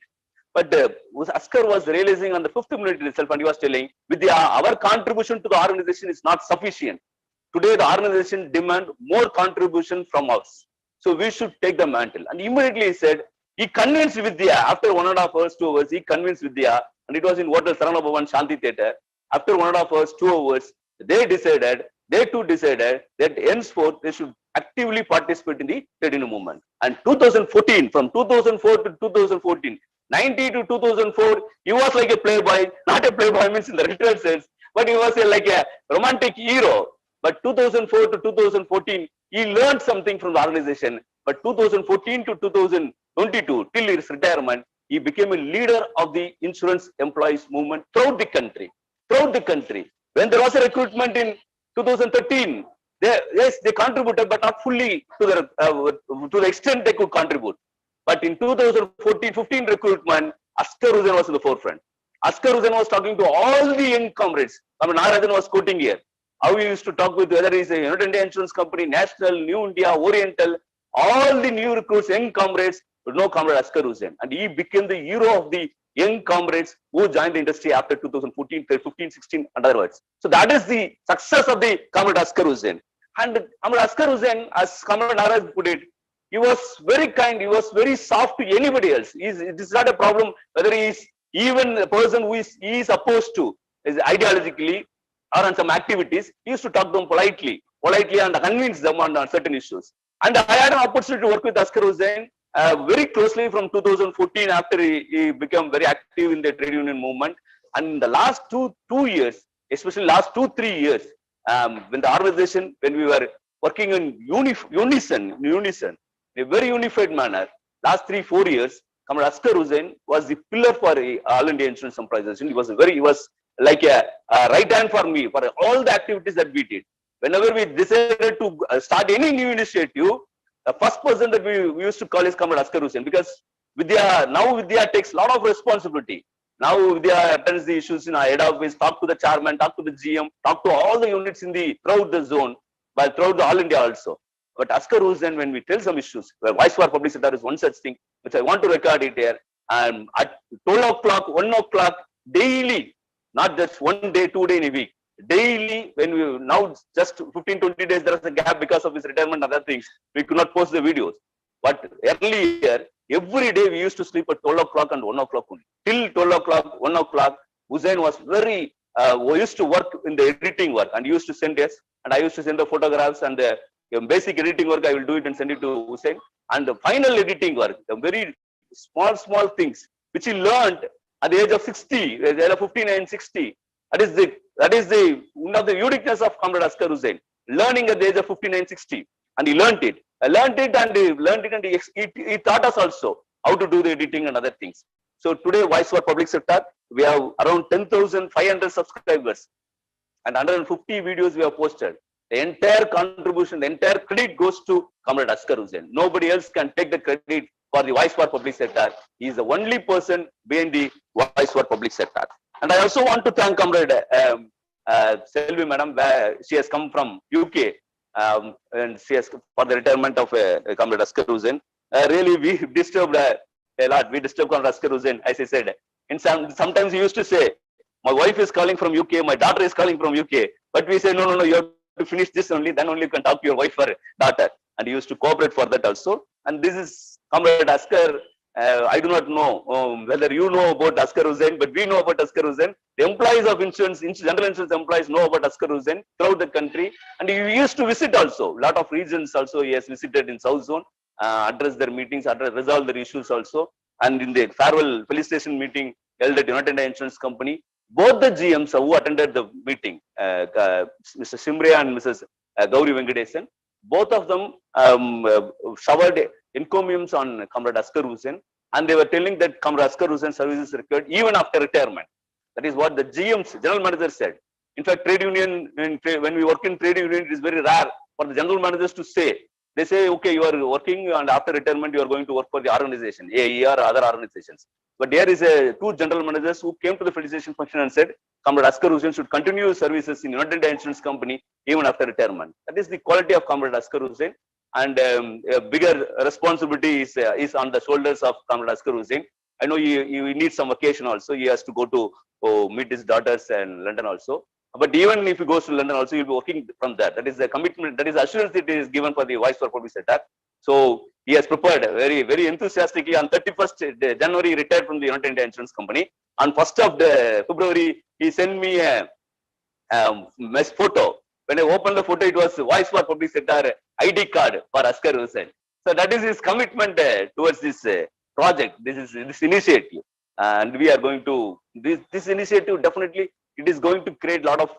But Ascar was realizing on the 5th minute itself, and he was telling, our contribution to the organization is not sufficient. Today, the organization demand more contribution from us. So we should take the mantle. And immediately he said, he convinced Vidya, after 1.5 hours, 2 hours, he convinced Vidya, and it was in Hotel Sarana Bhavan Shanti Theatre. After 1.5 hours, 2 hours, they too decided that henceforth they should actively participate in the trade union movement. And 2014, from 2004 to 2014, 90 to 2004, he was like a playboy, not a playboy means in the literal sense, but he was like a romantic hero. But 2004 to 2014, he learned something from the organization. But 2014 to 2022, till his retirement, he became a leader of the insurance employees movement throughout the country. When there was a recruitment in 2013, they contributed, but not fully to the extent they could contribute. But in 2014-15 recruitment, Ascar Hussain was in the forefront. Ascar Hussain was talking to all the young comrades. I mean, Narayan was quoting here. How he used to talk with whether he's a United India Insurance Company, National, New India, Oriental, all the new recruits, young comrades would know Comrade Ascar Hussain. And he became the hero of the young comrades who joined the industry after 2014, 15, 16, and otherwise. So that is the success of the Comrade Ascar Hussain. And Comrade Ascar Hussain, as Comrade Narayan put it, he was very kind, he was very soft to anybody else. It is not a problem whether he is even a person who he is opposed to, is ideologically or on some activities. He used to talk to them politely and convince them on certain issues. And I had an opportunity to work with Ascar Hussain very closely from 2014 after he became very active in the trade union movement. And in the last two years, especially last 2-3 years, when the organization, when we were working in unison, in a very unified manner, last 3-4 years, Comrade Ascar Hussain was the pillar for All India Insurance Employees. He was like a right hand for me for all the activities that we did. Whenever we decided to start any new initiative, the first person that we used to call is Comrade Ascar Hussain, because Vidya takes a lot of responsibility. Now Vidya attends the issues in our head office, talk to the chairman, talk to the GM, talk to all the units throughout the zone, but throughout the All India also. But Ascar Hussain, when we tell some issues, where Voice for Public Sector is one such thing, which I want to record it here, and at 12 o'clock, 1 o'clock, daily, not just 1 day, 2 days in a week, daily, when we now just 15-20 days, there was a gap because of his retirement and other things, we could not post the videos. But earlier, every day we used to sleep at 12 o'clock and 1 o'clock only. Till 12 o'clock, 1 o'clock, Hussain was very, we used to work in the editing work, and he used to send us, and I used to send the photographs and the basic editing work, I will do it and send it to Hussain. And the final editing work, the very small things, which he learned at the age of 60, at the age of 59 and 60. That is the one of the uniqueness of Comrade Ascar Hussain, learning at the age of 59, 60. And he learned it. And he taught us also how to do the editing and other things. So today, Voice for Public Sector, we have around 10,500 subscribers and 150 videos we have posted. The entire contribution, the entire credit goes to Comrade Ascar Hussain. Nobody else can take the credit for the Voice for Public Sector. He is the only person behind the Voice for Public Sector. And I also want to thank Comrade Selvi Madam. She has come from UK and she has for the retirement of Comrade Ascar Hussain. Really, we disturbed a lot. We disturbed Comrade Ascar Hussain, as I said. And sometimes he used to say, my wife is calling from UK, my daughter is calling from UK. But we say, no, you have to finish this only, then only you can talk to your wife or daughter. And he used to cooperate for that also. And this is Comrade Ascar. I do not know whether you know about Ascar Hussain, but we know about Ascar Hussain. The employees of insurance, general insurance employees know about Ascar Hussain throughout the country. And he used to visit also. A lot of regions also he has visited in South Zone, address their meetings, resolve their issues also. And in the farewell felicitation meeting held at United India Insurance Company, both the GMs who attended the meeting, Mr. Simria and Mrs. Gauri Venkatesan, both of them showered encomiums on Comrade Ascar Hussain, and they were telling that Comrade Ascar Hussain services required even after retirement. That is what the GMs, general manager said. In fact, trade union, when we work in trade union, it is very rare for the general managers to say. They say, okay, you are working and after retirement, you are going to work for the organization, AE or other organizations. But there is two general managers who came to the felicitation function and said, Comrade Ascar Hussain should continue his services in United Insurance Company even after retirement. That is the quality of Comrade Ascar Hussain. And a bigger responsibility is on the shoulders of Comrade Ascar Hussain. I know he needs some vacation also. He has to go to meet his daughters in London also. But even if he goes to London also, he'll be working from that. That is a commitment, that is assurance that is given for the Voice for Public Sector. So he has prepared very, very enthusiastically. On 31st January, he retired from the United India Insurance Company. On 1st of February, he sent me a photo. When I opened the photo, it was Voice for Public Sector ID card for Ascar Hussain. So that is his commitment towards this project, this initiative. And we are going to, this initiative definitely, it is going to create a lot of,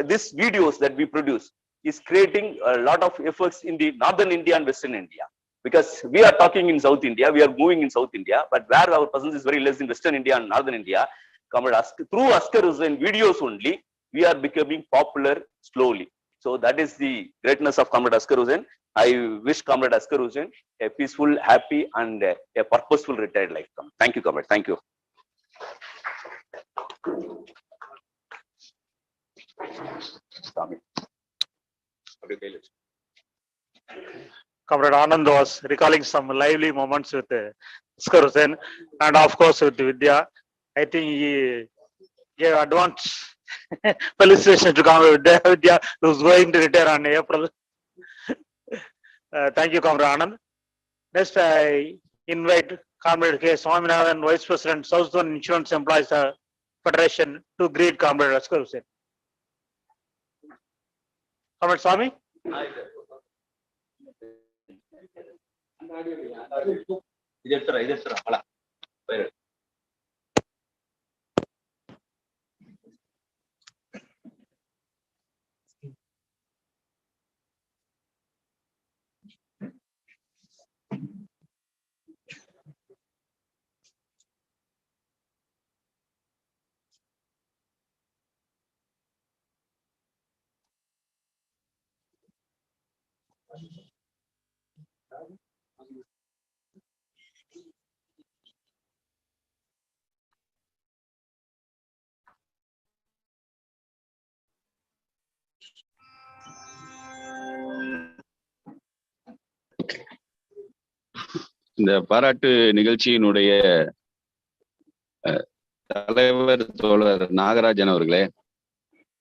these videos that we produce is creating a lot of efforts in the Northern India and Western India. Because we are talking in South India, we are moving in South India, but where our presence is very less in Western India and Northern India, through Ascar Hussain videos only, we are becoming popular slowly. So that is the greatness of Comrade Ascar Hussain. I wish Comrade Ascar Hussain a peaceful, happy, and a purposeful retired life. Thank you, Comrade. Thank you. Comrade Anand was recalling some lively moments with Ascar Hussain and of course with Vidya. I think he gave advance felicitation to Comrade Vidya, who is going to retire on April. Thank you, Comrade Anand. Next, I invite Comrade K. Swaminathan, Vice President, South Zone Insurance Employees Federation, to greet Comrade Ascar Hussain. Comrade Swami. இந்த பாராட்டு நிகழ்ச்சியினுடைய தலைவர் தோழர் நாகராஜன் அவர்களே,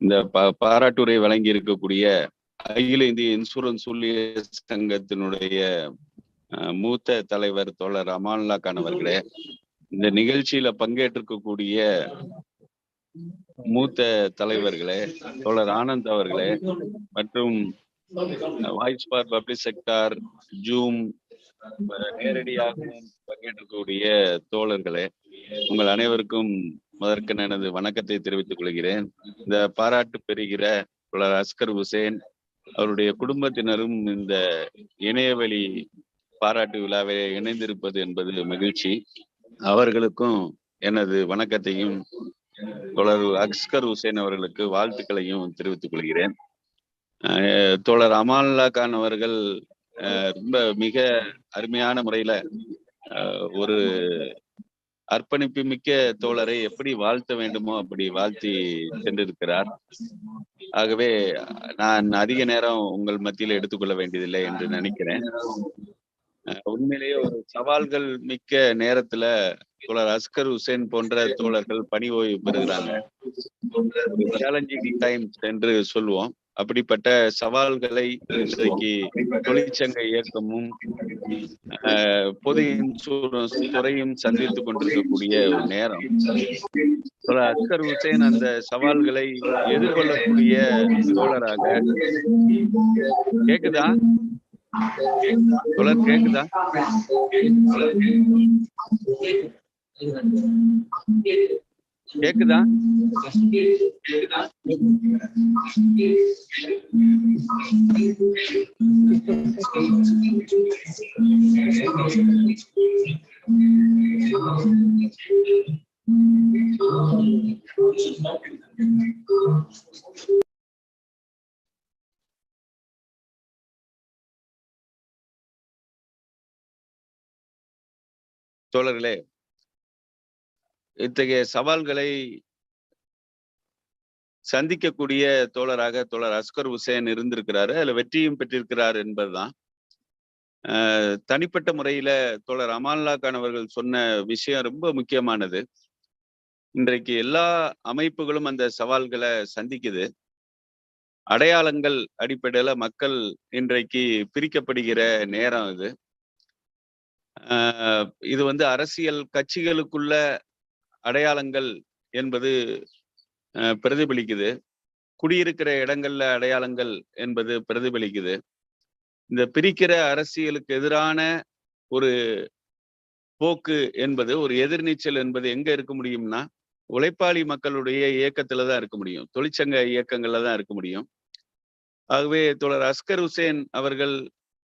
இந்த பாராட்டுரை வழங்கி இருக்கக்கூடிய அகில இந்திய இன்சூரன்ஸ் ஊழியர் சங்கத்தினுடைய மூத்த தலைவர் தோழர் அமானுல்லா கான் அவர்களே, இந்த நிகழ்ச்சியில பங்கேற்றிருக்கக்கூடிய மூத்த தலைவர்களே, தோழர் ஆனந்த் அவர்களே, மற்றும் voice for public sector zoom நேரடியாகவும் பங்கேற்றக்கூடிய தோழர்களே, உங்கள் அனைவருக்கும் முதற்க எனது வணக்கத்தை தெரிவித்துக் கொள்கிறேன். இந்த பாராட்டு பெறுகிற தோழர் அஸ்கர் ஹுசேன் அவருடைய குடும்பத்தினரும் இந்த இணையவழி பாராட்டு விழாவை இணைந்திருப்பது என்பது மகிழ்ச்சி. அவர்களுக்கும் எனது வணக்கத்தையும் தோழர் அஸ்கர் ஹுசேன் அவர்களுக்கு வாழ்த்துக்களையும் தெரிவித்துக் கொள்கிறேன். தோழர் அமானுல்லா கான் அவர்கள் ரொம்ப மிக அருமையான முறையில ஒரு அர்ப்பணிப்பு மிக்க தோழரை எப்படி வாழ்த்த வேண்டுமோ அப்படி வாழ்த்தி சென்றிருக்கிறார். ஆகவே நான் அதிக நேரம் உங்கள் மத்தியில் எடுத்துக்கொள்ள வேண்டியதில்லை என்று நினைக்கிறேன். உண்மையிலேயே ஒரு சவால்கள் மிக்க நேரத்துல தோழர் அஸ்கர் ஹுசேன் போன்ற தோழர்கள் பணி ஓய்வு பெறுகிறாங்க. சேலஞ்சிங் டைம்ஸ் என்று சொல்லுவோம். அப்படிப்பட்ட சவால்களை இன்றைக்கு தொழிற்சங்க இயக்கமும் பொது இன்சூரன்ஸ் துறையும் சந்தித்துக் கொண்டிருக்கக்கூடிய ஒரு நேரம். அஸ்கர் ஹுசேன் அந்த சவால்களை எதிர்கொள்ளக்கூடிய தோழராக கேக்குதா தோழர், கேக்குதா? கேக்குதா? தோழர்களே, இத்தகைய சவால்களை சந்திக்கக்கூடிய தோழராக தோழர் அஸ்கர் ஹுசைன் இருந்திருக்கிறாரு. அதுல வெற்றியும் பெற்றிருக்கிறார் என்பதுதான். தனிப்பட்ட முறையில தோழர் அமானுல்லா கான் அவர்கள் சொன்ன விஷயம் ரொம்ப முக்கியமானது. இன்றைக்கு எல்லா அமைப்புகளும் அந்த சவால்களை சந்திக்குது. அடையாளங்கள் அடிப்படையில மக்கள் இன்றைக்கு பிரிக்கப்படுகிற நேரம் இது. இது அரசியல் கட்சிகளுக்குள்ள அடையாளங்கள் என்பது பிரதிபலிக்குது. குடியிருக்கிற இடங்கள்ல அடையாளங்கள் என்பது பிரதிபலிக்குது. இந்த பிரிக்கிற அரசியலுக்கு எதிரான ஒரு போக்கு என்பது, ஒரு எதிர்நீச்சல் என்பது எங்க இருக்க முடியும்னா, உழைப்பாளி மக்களுடைய இயக்கத்துல தான் இருக்க முடியும், தொழிற்சங்க இயக்கங்கள்ல தான் இருக்க முடியும். ஆகவே தோழர் அஸ்கர் ஹுசைன் அவர்கள்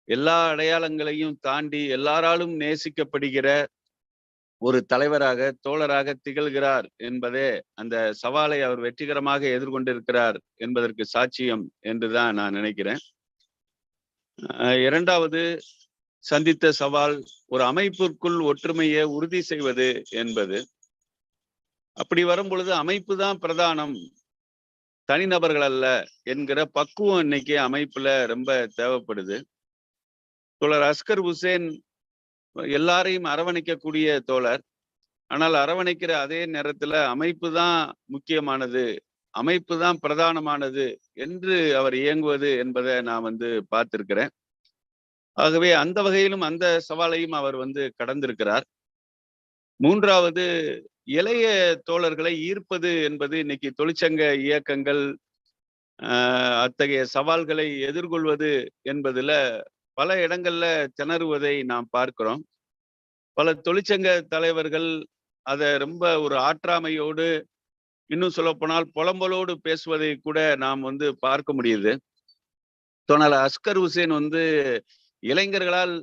எல்லா அடையாளங்களையும் தாண்டி எல்லாராலும் நேசிக்கப்படுகிற ஒரு தலைவராக, தோழராக திகழ்கிறார் என்பதே அந்த சவாலை அவர் வெற்றிகரமாக எதிர்கொண்டிருக்கிறார் என்பதற்கு சாட்சியம் என்றுதான் நான் நினைக்கிறேன். இரண்டாவது சந்தித்த சவால் ஒரு அமைப்பிற்குள் ஒற்றுமையை உறுதி செய்வது என்பது. அப்படி வரும் பொழுது அமைப்பு தான் பிரதானம், தனிநபர்கள் அல்ல என்கிற பக்குவம் இன்னைக்கு அமைப்புல ரொம்ப தேவைப்படுது. தோழர் அஸ்கர் ஹுசைன் எல்லாரையும் அரவணைக்கக்கூடிய தோழர். ஆனால் அரவணைக்கிற அதே நேரத்துல அமைப்பு தான் முக்கியமானது, அமைப்பு தான் பிரதானமானது என்று அவர் இயங்குவது என்பதை நான் பார்த்திருக்கிறேன். ஆகவே அந்த வகையிலும் அந்த சவாலையும் அவர் கடந்திருக்கிறார். மூன்றாவது, இளைய தோழர்களை ஈர்ப்பது என்பது இன்னைக்கு தொழிற்சங்க இயக்கங்கள் அத்தகைய சவால்களை எதிர்கொள்வது என்பதுல பல இடங்கள்ல திணறுவதை நாம் பார்க்கிறோம். பல தொழிற்சங்க தலைவர்கள் அதை ரொம்ப ஒரு ஆற்றாமையோடு, இன்னும் சொல்ல போனால் புலம்பலோடு பேசுவதை கூட நாம் பார்க்க முடியுது. தோழர் அஸ்கர் ஹுசைன் இளைஞர்களால்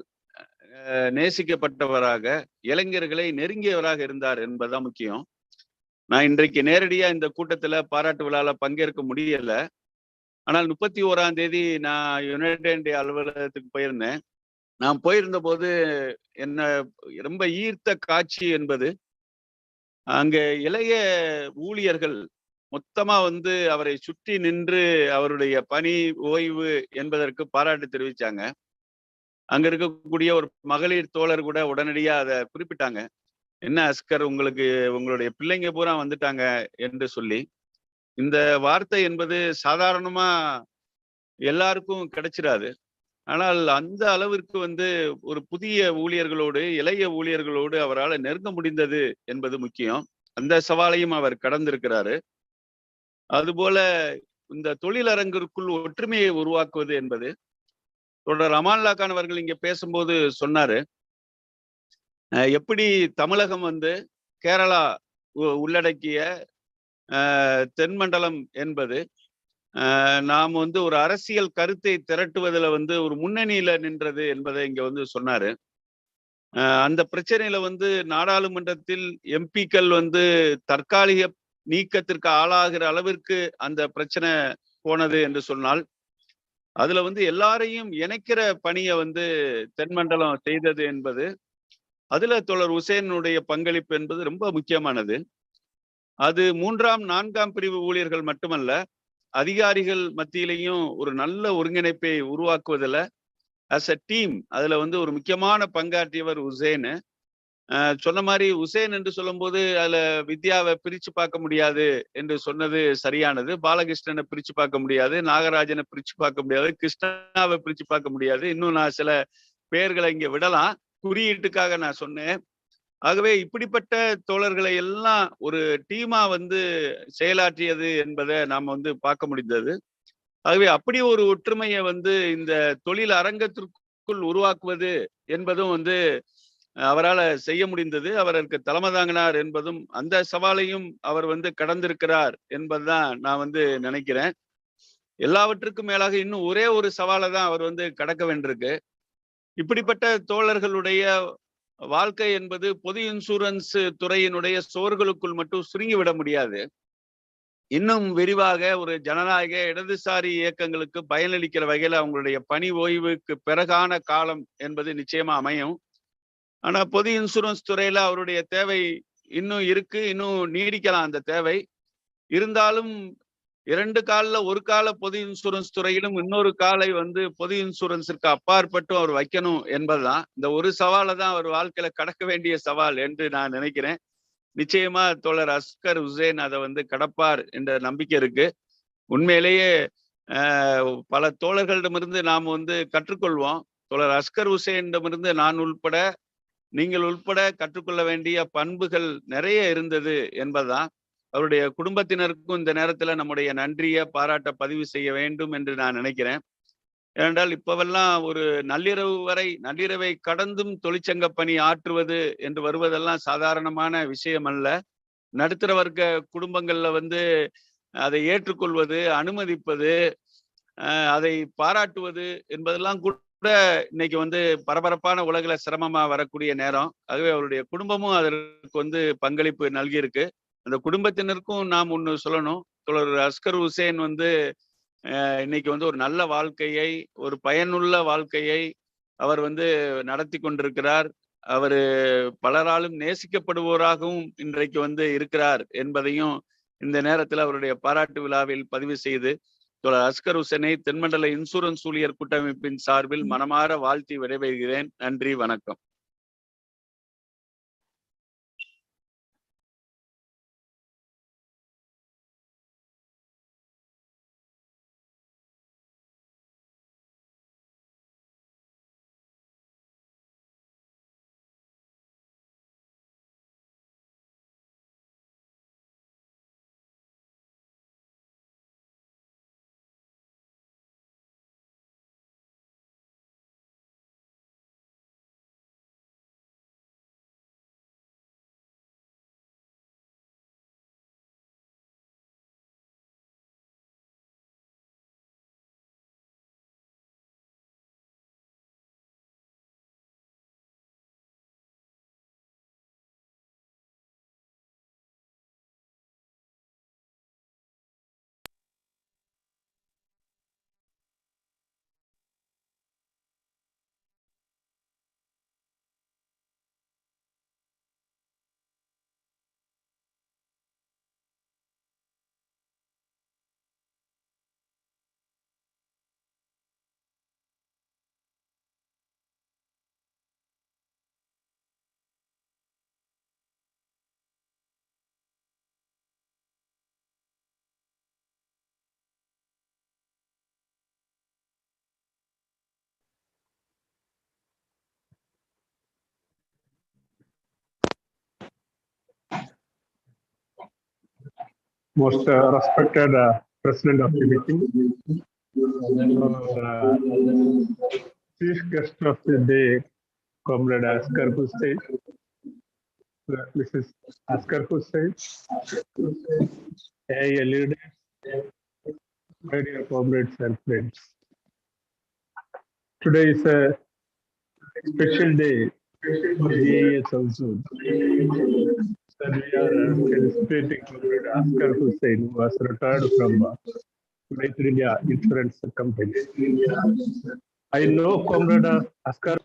நேசிக்கப்பட்டவராக, இளைஞர்களை நெருங்கியவராக இருந்தார் என்பதுதான் முக்கியம். நான் இன்றைக்கு நேரடியா இந்த கூட்டத்துல பாராட்டு விழால பங்கேற்க முடியல. ஆனால் 31ஆம் தேதி நான் யுனைடெட் அலுவலகத்துக்கு போயிருந்தேன். நான் போயிருந்த போது என்ன ரொம்ப ஈர்த்த காட்சி என்பது, அங்க இளைய ஊழியர்கள் மொத்தமா அவரை சுற்றி நின்று அவருடைய பணி ஓய்வு என்பதற்கு பாராட்டு தெரிவிச்சாங்க. அங்க இருக்கக்கூடிய ஒரு மகளிர் தோழர் கூட உடனடியா அதை குறிப்பிட்டாங்க. என்ன அஸ்கர், உங்களுக்கு உங்களுடைய பிள்ளைங்க பூரா வந்துட்டாங்க என்று சொல்லி. இந்த வார்த்தை என்பது சாதாரணமா எல்லாருக்கும் கிடைச்சிடாது. ஆனால் அந்த அளவிற்கு ஒரு புதிய ஊழியர்களோடு, இளைய ஊழியர்களோடு அவரால் நெருங்க முடிந்தது என்பது முக்கியம். அந்த சவாலையும் அவர் கடந்திருக்கிறாரு. அதுபோல இந்த தொழிலரங்கிற்குள் ஒற்றுமையை உருவாக்குவது என்பது, தொடர் அமானுல்லா கான் அவர்கள் இங்க பேசும்போது சொன்னாரு, எப்படி தமிழகம் கேரளா உள்ளடக்கிய தென்மண்டலம் என்பது நாம் ஒரு அரசியல் கருத்தை திரட்டுவதில் ஒரு முன்னணியில நின்றது என்பதை இங்க சொன்னாரு. அந்த பிரச்சனையில நாடாளுமன்றத்தில் எம்பிக்கள் தற்காலிக நீக்கத்திற்கு ஆளாகிற அளவிற்கு அந்த பிரச்சனை போனது என்று சொன்னால், அதுல எல்லாரையும் இணைக்கிற பணியை தென்மண்டலம் செய்தது என்பது, அதுல தோழர் ஹுசைனுடைய பங்களிப்பு என்பது ரொம்ப முக்கியமானது. அது 3ஆம் 4ஆம் பிரிவு ஊழியர்கள் மட்டுமல்ல, அதிகாரிகள் மத்தியிலையும் ஒரு நல்ல ஒருங்கிணைப்பை உருவாக்குவதில் as a டீம் அதுல ஒரு முக்கியமான பங்காற்றியவர் ஹுசைன். சொன்ன மாதிரி ஹுசைன் என்று சொல்லும் போது அதுல வித்யாவை பிரிச்சு பார்க்க முடியாது என்று சொன்னது சரியானது. பாலகிருஷ்ணனை பிரிச்சு பார்க்க முடியாது, நாகராஜனை பிரிச்சு பார்க்க முடியாது, கிருஷ்ணாவை பிரிச்சு பார்க்க முடியாது. இன்னும் நான் சில பெயர்களை இங்க விடலாம், குறியீட்டுக்காக நான் சொன்னேன். ஆகவே இப்படிப்பட்ட தோழர்களை எல்லாம் ஒரு டீமா செயலாற்றியது என்பதை நாம் பார்க்க முடிந்தது. ஆகவே அப்படி ஒரு ஒற்றுமையை இந்த தொழில் அரங்கத்திற்குள் உருவாக்குவது என்பதும் அவரால் செய்ய முடிந்தது. அவருக்கு தலைமை தாங்கினார் என்பதும், அந்த சவாலையும் அவர் கடந்திருக்கிறார் என்பதுதான் நான் நினைக்கிறேன். எல்லாவற்றுக்கும் மேலாக இன்னும் ஒரே ஒரு சவாலை தான் அவர் கடக்க வேண்டியிருக்கு. இப்படிப்பட்ட தோழர்களுடைய வாழ்க்கை என்பது பொது இன்சூரன்ஸ் துறையினுடைய சோர்களுக்குள் மட்டும் சுருங்கிவிட முடியாது. இன்னும் விரிவாக ஒரு ஜனநாயக இடதுசாரி இயக்கங்களுக்கு பயனளிக்கிற வகையில் அவங்களுடைய பணி ஓய்வுக்கு பிறகான காலம் என்பது நிச்சயமா அமையும். ஆனா பொது இன்சூரன்ஸ் துறையில அவருடைய தேவை இன்னும் இருக்கு, இன்னும் நீடிக்கலாம் அந்த தேவை. இருந்தாலும் 2 கால்ல ஒரு கால பொது இன்சூரன்ஸ் துறையிலும் இன்னொரு காலை பொது இன்சூரன்ஸிற்கு அப்பாற்பட்டும் அவர் வைக்கணும் என்பதுதான். இந்த ஒரு சவாலை தான் அவர் வாழ்க்கையில கடக்க வேண்டிய சவால் என்று நான் நினைக்கிறேன். நிச்சயமா தோழர் அஸ்கர் ஹுசைன் அதை கடப்பார் என்ற நம்பிக்கை இருக்கு. உண்மையிலேயே பல தோழர்களிடமிருந்து நாம் கற்றுக்கொள்வோம். தோழர் அஸ்கர் ஹுசைனிடமிருந்து நான் உள்பட, நீங்கள் உள்பட கற்றுக்கொள்ள வேண்டிய பண்புகள் நிறைய இருந்தது என்பதுதான். அவருடைய குடும்பத்தினருக்கும் இந்த நேரத்துல நம்முடைய நன்றிய பாராட்ட பதிவு செய்ய வேண்டும் என்று நான் நினைக்கிறேன். ஏனென்றால் இப்பவெல்லாம் ஒரு நள்ளிரவை கடந்தும் தொழிற்சங்க பணி ஆற்றுவது என்று வருவதெல்லாம் சாதாரணமான விஷயம் அல்ல. நடுத்தர வர்க்க குடும்பங்கள்ல அதை ஏற்றுக்கொள்வது, அனுமதிப்பது, அதை பாராட்டுவது என்பதெல்லாம் கூட இன்னைக்கு பரபரப்பான உலகில சிரமமா வரக்கூடிய நேரம். ஆகவே அவருடைய குடும்பமும் அதற்கு பங்களிப்பு நல்கியிருக்கு. அந்த குடும்பத்தினருக்கும் நாம் ஒண்ணு சொல்லணும். தோழர் அஸ்கர் ஹுசைன் இன்னைக்கு ஒரு நல்ல வாழ்க்கையை, ஒரு பயனுள்ள வாழ்க்கையை அவர் நடத்தி கொண்டிருக்கிறார். அவரு பலராலும் நேசிக்கப்படுவோராகவும் இன்றைக்கு இருக்கிறார் என்பதையும் இந்த நேரத்தில் அவருடைய பாராட்டு விழாவில் பதிவு செய்து, தோழர் அஸ்கர் ஹுசைனை தென்மண்டல இன்சூரன்ஸ் ஊழியர் கூட்டமைப்பின் சார்பில் மனமாற வாழ்த்தி விடைபெறுகிறேன். நன்றி, வணக்கம். Most respected President of the meeting, Chief Guest of the day, Comrade Ascar Hussain, Mrs. Ascar Hussain, AA leaders, my dear comrades and friends. Today is a special day for the AAS household. That we are felicitating Comrade Ascar Hussain, who was retired from United India Insurance Company. I know Comrade Ascar.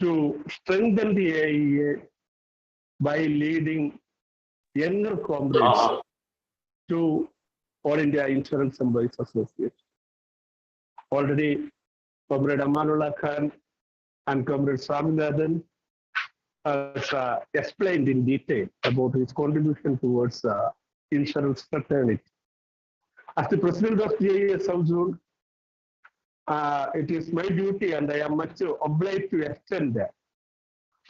to strengthen the AIA by leading younger comrades to All India Insurance Employees Association. Already, Comrade Amanullah Khan and Comrade Swaminathan has explained in detail about his contribution towards insurance fraternity. As the president of the AIA South Zone, it is my duty and I am much obliged to extend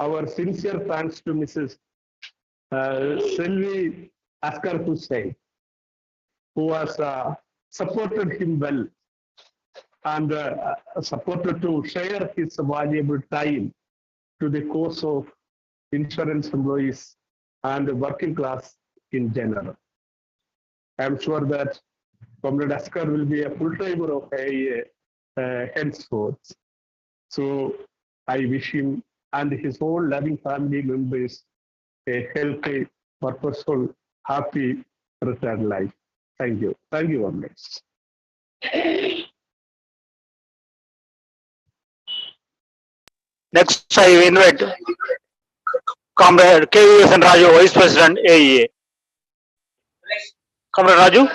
our sincere thanks to Mrs. Selvi Ascar Hussain, who has supported him well and supported to share his valuable time to the cause of insurance employees and the working class in general. I am sure that Comrade Ascar will be a full-timer of AIA henceforth. So I wish him and his whole loving family members a healthy, purposeful, happy, retired life. Thank you. Thank you very much. Next, I invite Comrade KVS and Raju, Vice President AEA. Comrade Raju.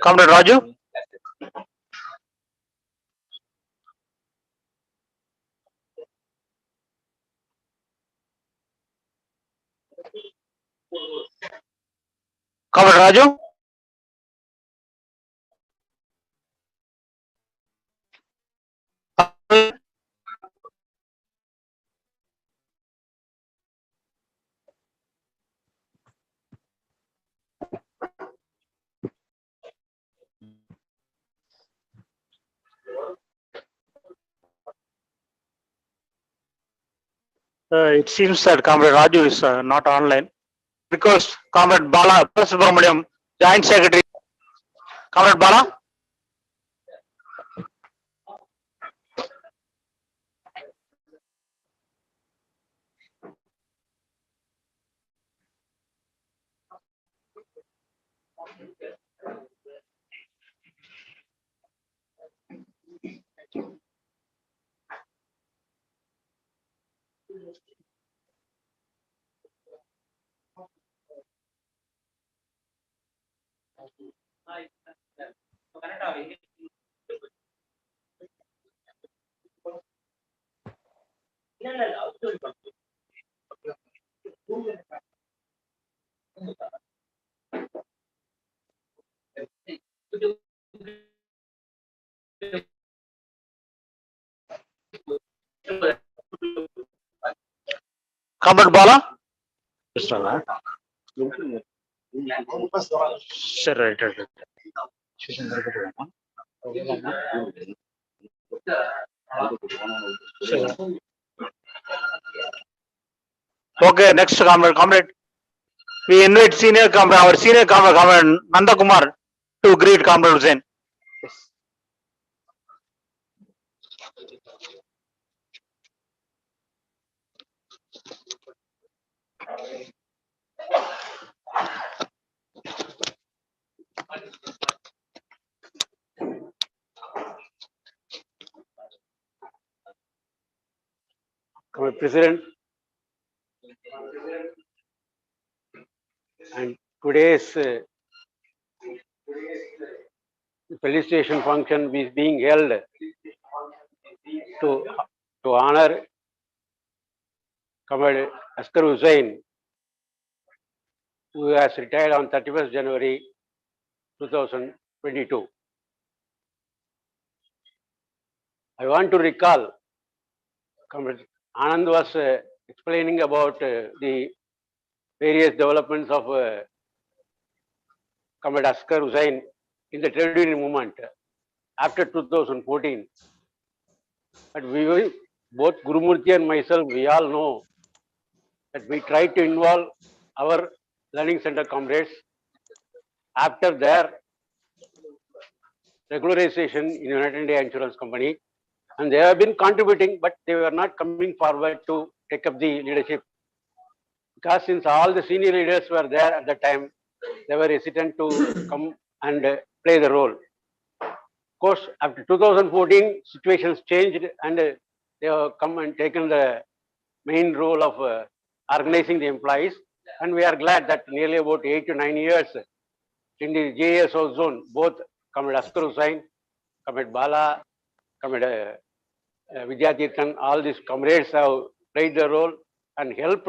Comrade Raju. Comrade Raju. It seems that Comrade Raju is not online. Request Comrade Bala Subramaniam, Joint Secretary. Comrade Bala. Comrade Bala. Sure, right. Okay, next comrade. We invite our senior comrade Nanda Kumar to greet Comrade Hussain. Comrade President, and today's felicitation function is being held to honor Comrade Ascar Hussain, who has retired on 31st January 2022. I want to recall, Comrade Anand was explaining about the various developments of Comrade Ascar Hussain in the trade union movement after 2014. But we, both Gurumurthy and myself, we all know that we tried to involve our learning center comrades after their regularization in United India Insurance Company, and they have been contributing, but they were not coming forward to take up the leadership. Because since all the senior leaders were there at the time, they were hesitant to come and play the role. Of course, after 2014, situations changed and they have come and taken the main role of organizing the employees. And we are glad that nearly about 8 to 9 years in the JA South Zone, both Comrade Ascar Hussain, Comrade Bala, Comrade Vidyatirthan, all these comrades have played the role and helped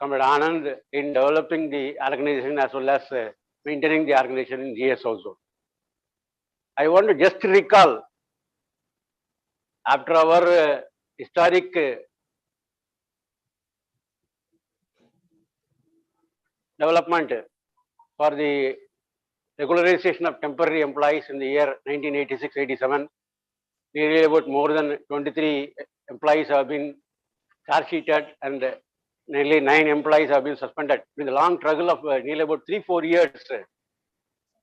Comrade Anand in developing the organization as well as maintaining the organization in GS also. I want to just recall, after our historic development for the regularization of temporary employees in the year 1986-87, nearly about more than 23 employees have been charge sheeted and nearly 9 employees have been suspended. With a long struggle of nearly about 3-4 years,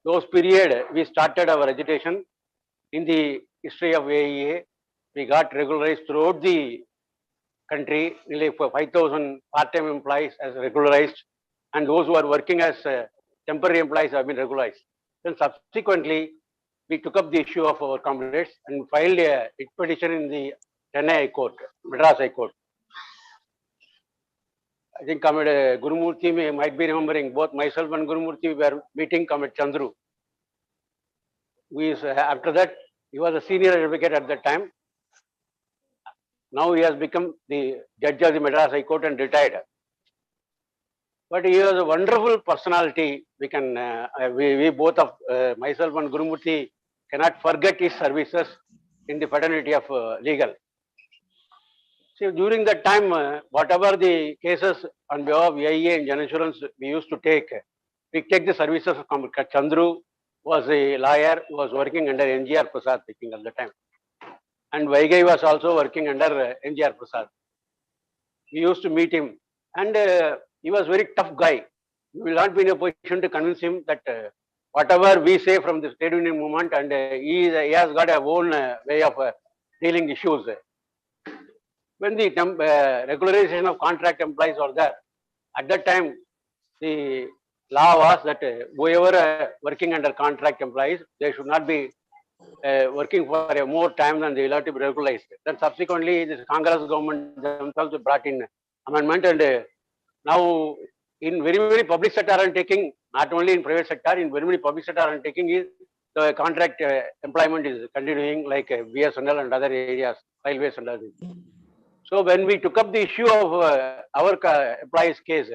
those period we started our agitation in the history of AEA. We got regularized throughout the country, nearly 5,000 part-time employees as regularized, and those who are working as temporary employees have been regularized. Then subsequently, we took up the issue of our comrades and filed a writ petition in the Chennai High Court, Madras High Court. I think Comrade Gurumurthy might be remembering, both myself and Gurumurthy were meeting Comrade Chandru. After that, he was a senior advocate at that time. Now he has become the judge of the Madras High Court and retired. But he was a wonderful personality. We can, we both of myself and Gurumurthy cannot forget his services in the fraternity of legal. So during that time, whatever the cases on behalf of AIA and General Insurance we used to take, we take the services of Chandru, was a lawyer who was working under NGR Prasad speaking at the time. And Vaigai was also working under NGR Prasad. We used to meet him, and he was a very tough guy. We will not be in a position to convince him that whatever we say from the trade union movement, and he has got a own way of dealing issues. When the regularization of contract employees were there, at that time, the law was that whoever working under contract employees, they should not be working for a more time than they will have to be regularized. Then subsequently, this Congress government themselves brought in amendment, and now in very many public sector are taking, not only in private sector, in very many public sector are taking is the contract employment is continuing, like BSNL and other areas, railways and others. So when we took up the issue of our employees case,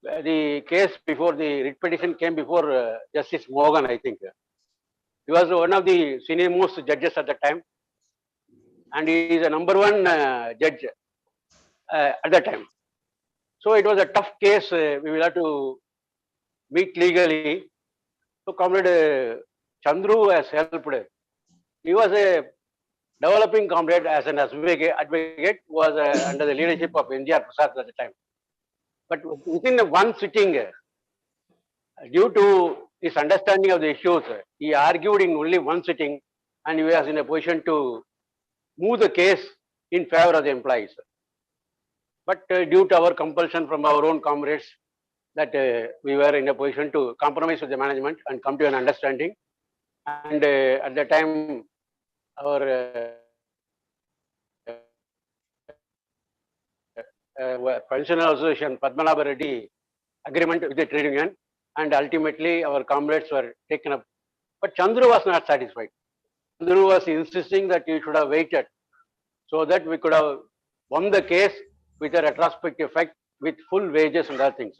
the case before the writ petition came before Justice Morgan, I think. He was one of the senior most judges at the time, and he is a #1 judge at that time. So it was a tough case. We will have to meet legally. So Comrade Chandru has helped. He was a developing comrade as an advocate, was under the leadership of NGR Prasad at the time. But within one sitting, due to his understanding of the issues, he argued in only one sitting, and he was in a position to move the case in favor of the employees. But due to our compulsion from our own comrades, that we were in a position to compromise with the management and come to an understanding. And at the time, our pensional association, Padmanabha Reddy, agreement with the trade union, and ultimately our comrades were taken up. But Chandru was not satisfied. Chandru was insisting that we should have waited so that we could have won the case with a retrospective effect with full wages and other things.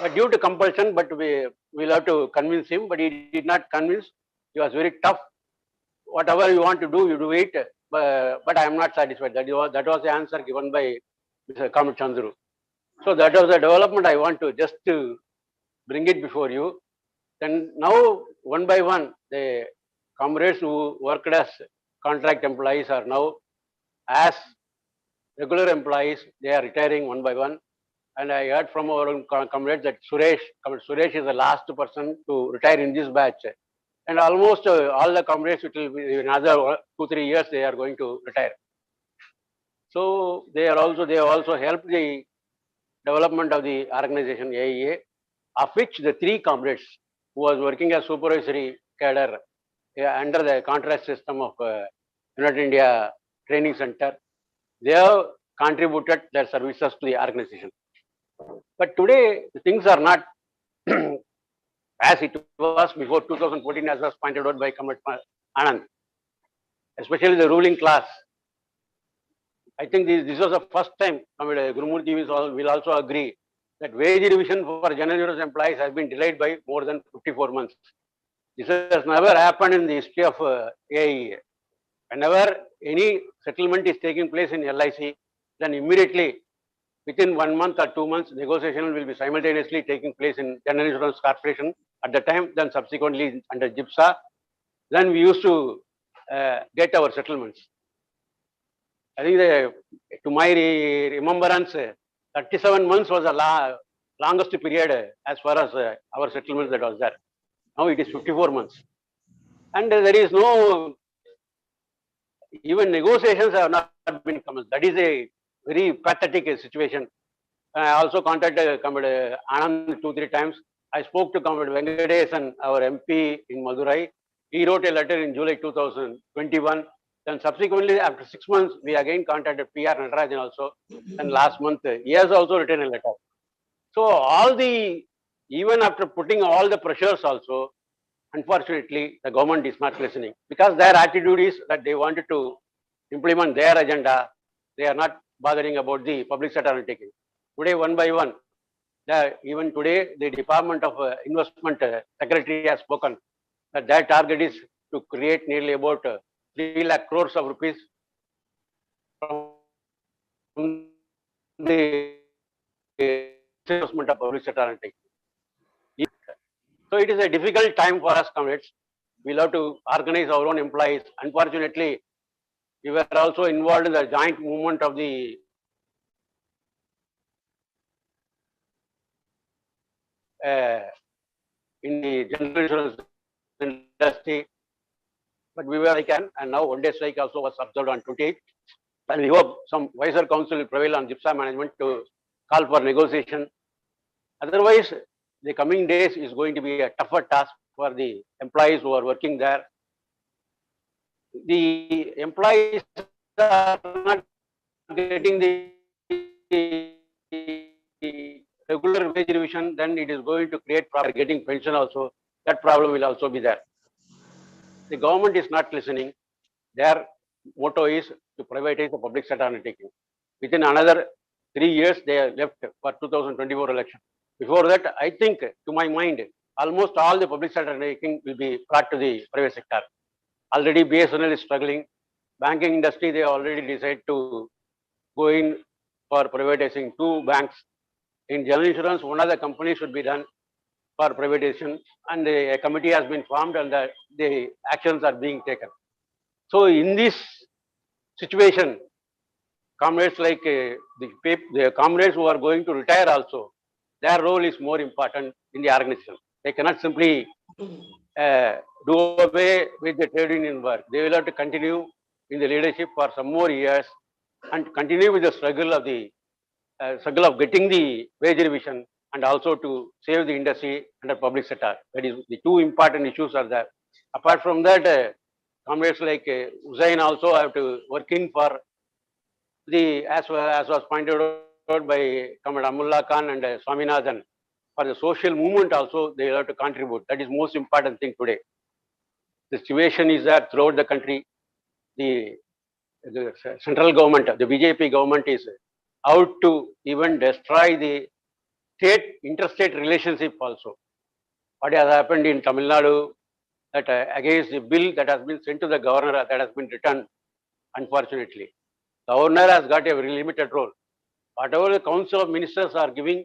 But due to compulsion, but we will have to convince him, but he did not convince. He was very tough. Whatever you want to do, you do it, but I am not satisfied. That was the answer given by Mr. Comrade Chandru. So that was the development I want to just to bring it before you. Then now, one by one, the comrades who worked as contract employees are now as regular employees. They are retiring one by one. And I heard from our own comrades that Comrade Suresh is the last person to retire in this batch. And almost all the comrades, it will be another 2-3 years, they are going to retire. So they have also helped the development of the organization AIA. of which the 3 comrades who was working as supervisory cadre under the contract system of United India Training Center, they have contributed their services to the organization. But today, things are not as it was before 2014, as was pointed out by Comrade Anand, especially the ruling class. I think this was the first time, Comrade Gurumurthy will also agree, that wage revision for general insurance employees has been delayed by more than 54 months. This has never happened in the history of AIA. Whenever any settlement is taking place in LIC, then immediately within 1 month or 2 months, negotiation will be simultaneously taking place in General Insurance Corporation at the time, then subsequently under GIPSA. Then we used to get our settlements. I think to my remembrance, 37 months was the longest period as far as our settlements that was there. Now it is 54 months. And there is no, even negotiations have not been commenced. That is a very pathetic situation. I also contacted Comrade Anand 2-3 times. I spoke to Comrade Venkatesan, our MP in Madurai. He wrote a letter in July 2021. Then subsequently, after 6 months, we again contacted PR Natarajan also. And last month, he has also written a letter. So even after putting all the pressures also, unfortunately, the government is not listening, because their attitude is that they wanted to implement their agenda. They are not bothering about the public sector undertaking. Today, one by one, even today, the Department of Investment Secretary has spoken that their target is to create nearly about 3 lakh crores of rupees from the investment of public sector undertaking. So it is a difficult time for us, comrades. We'll have to organize our own employees. Unfortunately, we were also involved in the joint movement of the in the general insurance industry, but we were striking, and now one day strike also was observed on 28th. And we hope some wiser council will prevail on GIPSA management to call for negotiation. Otherwise, the coming days is going to be a tougher task for the employees who are working there. The employees are not getting the regular wage revision, then it is going to create problem. Getting pension also, that problem will also be there. The government is not listening. Their motto is to privatize the public sector undertaking. Within another 3 years, they are left for 2024 election. Before that, I think, to my mind, almost all the public sector undertaking will be brought to the private sector. Already BSNL is struggling. Banking industry, they already decided to go in for privatizing 2 banks. In general insurance, one of the companies should be done for privatization, and a committee has been formed, and the actions are being taken. So in this situation, comrades like the comrades who are going to retire also, their role is more important in the organization. They cannot simply do away with the trade union work. They will have to continue in the leadership for some more years and continue with the struggle of getting the wage revision, and also to save the industry under public sector. That is, the 2 important issues are there. Apart from that, comrades like Hussain also have to working for the, as was pointed out by Comrade Amullah Khan and Swaminathan, for the social movement also they have to contribute. That is most important thing today. The situation is that throughout the country, the central government, the BJP government is out to even destroy the interstate relationship also. What has happened in Tamil Nadu, that against the bill that has been sent to the governor, that has been returned, unfortunately. The governor has got a very limited role. Whatever the council of ministers are giving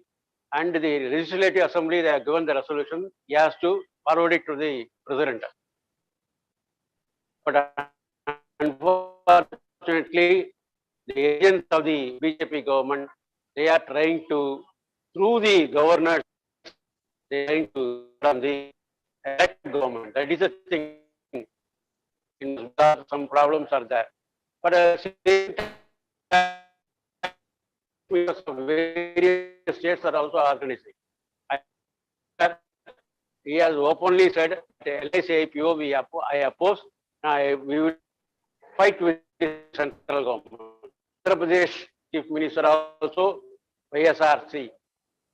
and the legislative assembly, they have given the resolution, he has to forward it to the president. But unfortunately, the agents of the BJP government, they are trying to, through the governors, they are trying to run the elected government. That is a thing. Some problems are there. But various states are also organizing. he has openly said LIC-IPO I oppose. We will fight with the central government. Uttar Pradesh Chief Minister also YSRC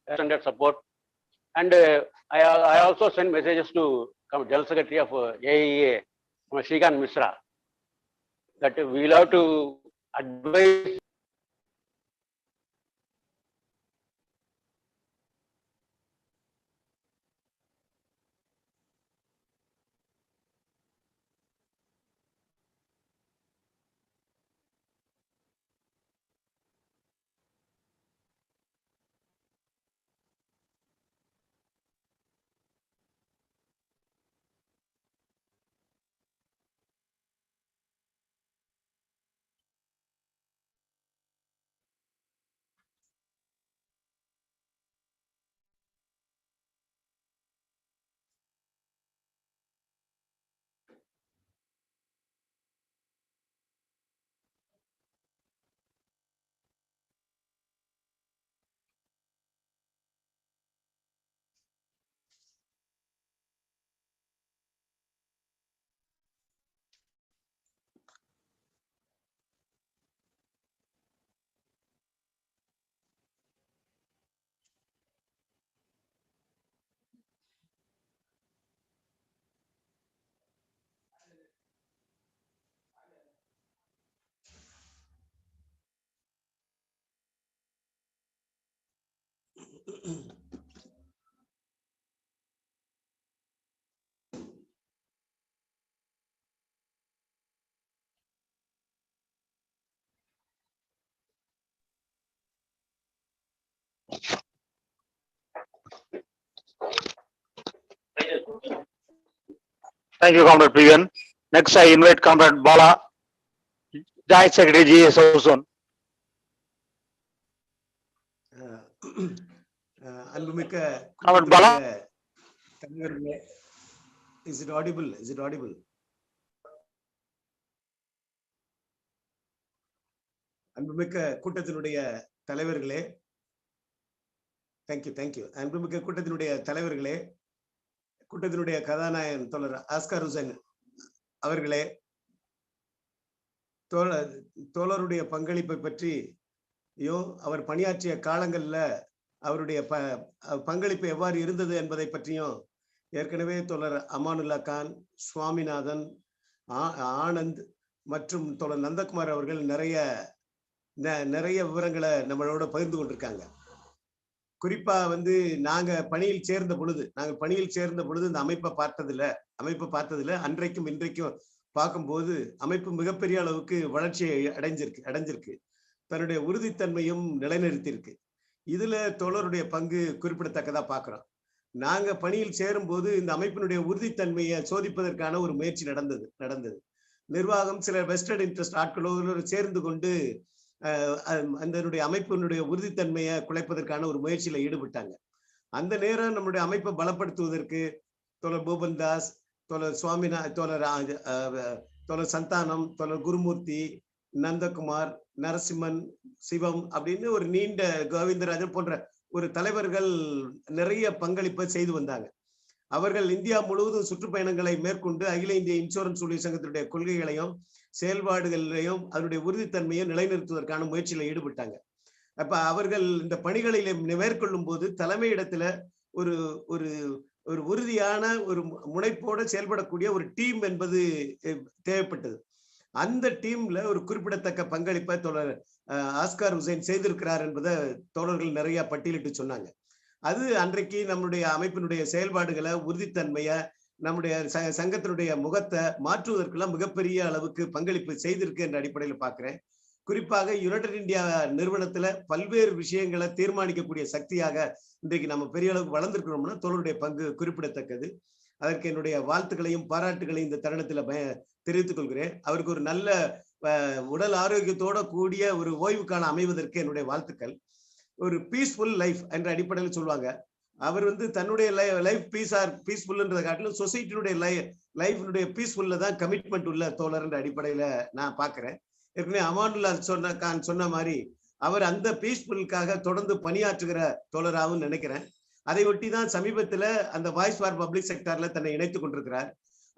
extended support. And I also sent messages to General Secretary of AIA, Srikanth Mishra, that we will have to advise. Thank you, Comrade Priyan. Next, I invite Comrade Bala, Joint Secretary GA South Zone. அன்புமிக்க Comrade Bala. தலைவர்களே, is it audible? Is it audible? அன்புமிக்க கூட்டத்தினுடைய தலைவர்களே, thank you. அன்புமிக்க கூட்டத்தினுடைய தலைவர்களே, கூட்டத்தினுடைய கதாநாயகன் தோழர் ஆஸ்கார் ஹுசைன் அவர்களே, தோழருடைய பங்களிப்பை பற்றியோ அவர் பணியாற்றிய காலங்கள்ல அவருடைய பங்களிப்பு எவ்வாறு இருந்தது என்பதை பற்றியும் ஏற்கனவே தோழர் அமானுல்லா கான், சுவாமிநாதன், ஆனந்த் மற்றும் தோழர் நந்தகுமார் அவர்கள் நிறைய விவரங்களை நம்மளோட பகிர்ந்து கொண்டிருக்காங்க. குறிப்பா நாங்கள் பணியில் சேர்ந்த பொழுது இந்த அமைப்பை பார்த்ததில்ல அன்றைக்கும் இன்றைக்கும் பார்க்கும்போது அமைப்பு மிகப்பெரிய அளவுக்கு வளர்ச்சியை அடைஞ்சிருக்கு, தன்னுடைய உறுதித்தன்மையும் நிலைநிறுத்தியிருக்கு. இதுல தோழருடைய பங்கு குறிப்பிடத்தக்கதா பார்க்கிறோம். நாங்க பணியில் சேரும் போது இந்த அமைப்பினுடைய உறுதித்தன்மையை சோதிப்பதற்கான ஒரு முயற்சி நடந்தது. நிர்வாகம் சில வெஸ்டர்ன் இன்ட்ரெஸ்ட் ஆட்களோடு சேர்ந்து கொண்டு அந்த அமைப்பினுடைய உறுதித்தன்மையை குலைப்பதற்கான ஒரு முயற்சியில ஈடுபட்டாங்க. அந்த நேரம் நம்முடைய அமைப்பை பலப்படுத்துவதற்கு தோழர் பூபன் தாஸ், தோழர் தோழர் சந்தானம், தோழர் குருமூர்த்தி, நந்தகுமார், நரசிம்மன், சிவம் அப்படின்னு ஒரு நீண்ட கோவிந்தராஜன் போன்ற ஒரு தலைவர்கள் நிறைய பங்களிப்பை செய்து வந்தாங்க. அவர்கள் இந்தியா முழுவதும் சுற்றுப்பயணங்களை மேற்கொண்டு அகில இந்திய இன்சூரன்ஸ் ஊழியர் சங்கத்தினுடைய கொள்கைகளையும் செயல்பாடுகளையும் அதனுடைய உறுதித்தன்மையை நிலைநிறுத்துவதற்கான முயற்சியில ஈடுபட்டாங்க. அப்ப அவர்கள் இந்த பணிகளை மேற்கொள்ளும் போது தலைமையிடத்துல ஒரு ஒரு ஒரு உறுதியான ஒரு முனைப்போடு செயல்படக்கூடிய ஒரு டீம் என்பது தேவைப்பட்டது. அந்த டீம்ல ஒரு குறிப்பிடத்தக்க பங்களிப்பை தோழர் ஆஸ்கார் ஹுசைன் செய்திருக்கிறார் என்பதை தோழர்கள் நிறைய பட்டியலிட்டு சொன்னாங்க. அது அன்றைக்கு நம்முடைய அமைப்பினுடைய செயல்பாடுகளை, உறுதித்தன்மையை, நம்முடைய சங்கத்தினுடைய முகத்தை மாற்றுவதற்கெல்லாம் மிகப்பெரிய அளவுக்கு பங்களிப்பு செய்திருக்கு என்ற அடிப்படையில் பார்க்கிறேன். குறிப்பாக யுனைடெட் இந்தியா நிறுவனத்துல பல்வேறு விஷயங்களை தீர்மானிக்கக்கூடிய சக்தியாக இன்றைக்கு நம்ம பெரிய அளவுக்கு வளர்ந்திருக்கிறோம்னா தோழருடைய பங்கு குறிப்பிடத்தக்கது. அதற்கு என்னுடைய வாழ்த்துக்களையும் பாராட்டுகளையும் இந்த தருணத்துல தெரிவித்துக் கொள்கிறேன். அவருக்கு ஒரு நல்ல உடல் ஆரோக்கியத்தோட கூடிய ஒரு ஓய்வுக்கான அமைவதற்கு என்னுடைய வாழ்த்துக்கள். ஒரு பீஸ்ஃபுல் லைஃப் என்ற அடிப்படையில் சொல்லுவாங்க. அவர் தன்னுடைய லைஃப் பீஸ்ஃபுல்ன்றதை காட்டிலும் சொசைட்டியுடைய லைஃபினுடைய பீஸ்ஃபுல்ல தான் கமிட்மெண்ட் உள்ள தோழர் என்ற அடிப்படையில நான் பாக்குறேன். ஏற்கனவே அமானுல்லா சொன்ன மாதிரி அவர் அந்த பீஸ்ஃபுல்லுக்காக தொடர்ந்து பணியாற்றுகிற தோழராகவும் நினைக்கிறேன். அதை ஒட்டி தான் சமீபத்துல அந்த வாய்ஸ் ஃபார் பப்ளிக் செக்டார்ல தன்னை இணைத்துக் கொண்டிருக்கிறார்.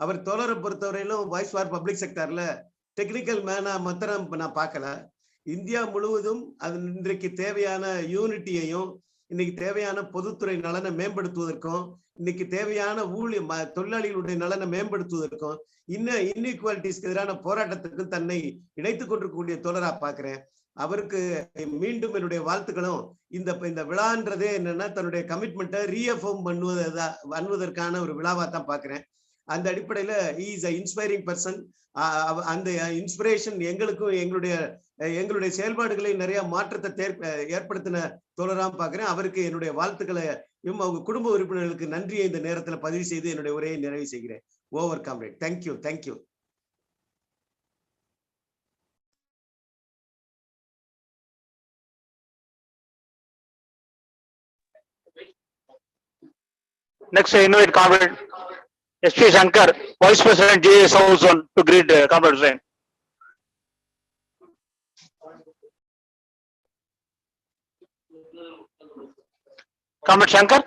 அவர் தோழரை பொறுத்தவரையிலும் வாய்ஸ் ஃபார் பப்ளிக் செக்டார்ல டெக்னிக்கல் மேனா மாத்திரம் நான் பார்க்கல. இந்தியா முழுவதும் அது இன்றைக்கு தேவையான யூனிட்டியையும் இன்னைக்கு தேவையான பொதுத்துறை நலனை மேம்படுத்துவதற்கும் இன்னைக்கு தேவையான தொழிலாளிகளுடைய நலனை மேம்படுத்துவதற்கும் இன்இக்வாலிட்டிஸ்க்கு எதிரான போராட்டத்துக்கும் தன்னை இணைத்துக் கொண்டிருக்கக்கூடிய தோழரா பார்க்கிறேன். அவருக்கு மீண்டும் என்னுடைய வாழ்த்துக்களும். இந்த விழான்றதே என்னன்னா தன்னுடைய கமிட்மெண்ட்டை ரீஅஃபர்ம் பண்ணுவதற்கான ஒரு விழாவா தான் பார்க்கிறேன். அந்த அடிப்படையில இஸ் அ இன்ஸ்பைரிங் பர்சன். அந்த இன்ஸ்பிரேஷன் எங்களுக்கும் எங்களுடைய செயல்பாடுகளை நிறைய மாற்றத்தை ஏற்படுத்தின தோழராக பார்க்கிறேன். அவருக்கு என்னுடைய வாழ்த்துக்களையும் அவங்க குடும்ப உறுப்பினர்களுக்கு நன்றியை இந்த நேரத்தில் பதிவு செய்து என்னுடைய உரையை நிறைவு செய்கிறேன். Over comrade. Thank you. Thank you. Next, I invite Comrade S.P. Shankar, Vice President J.A. South Zone, to greet Comrade Hussain. Comrade Shankar.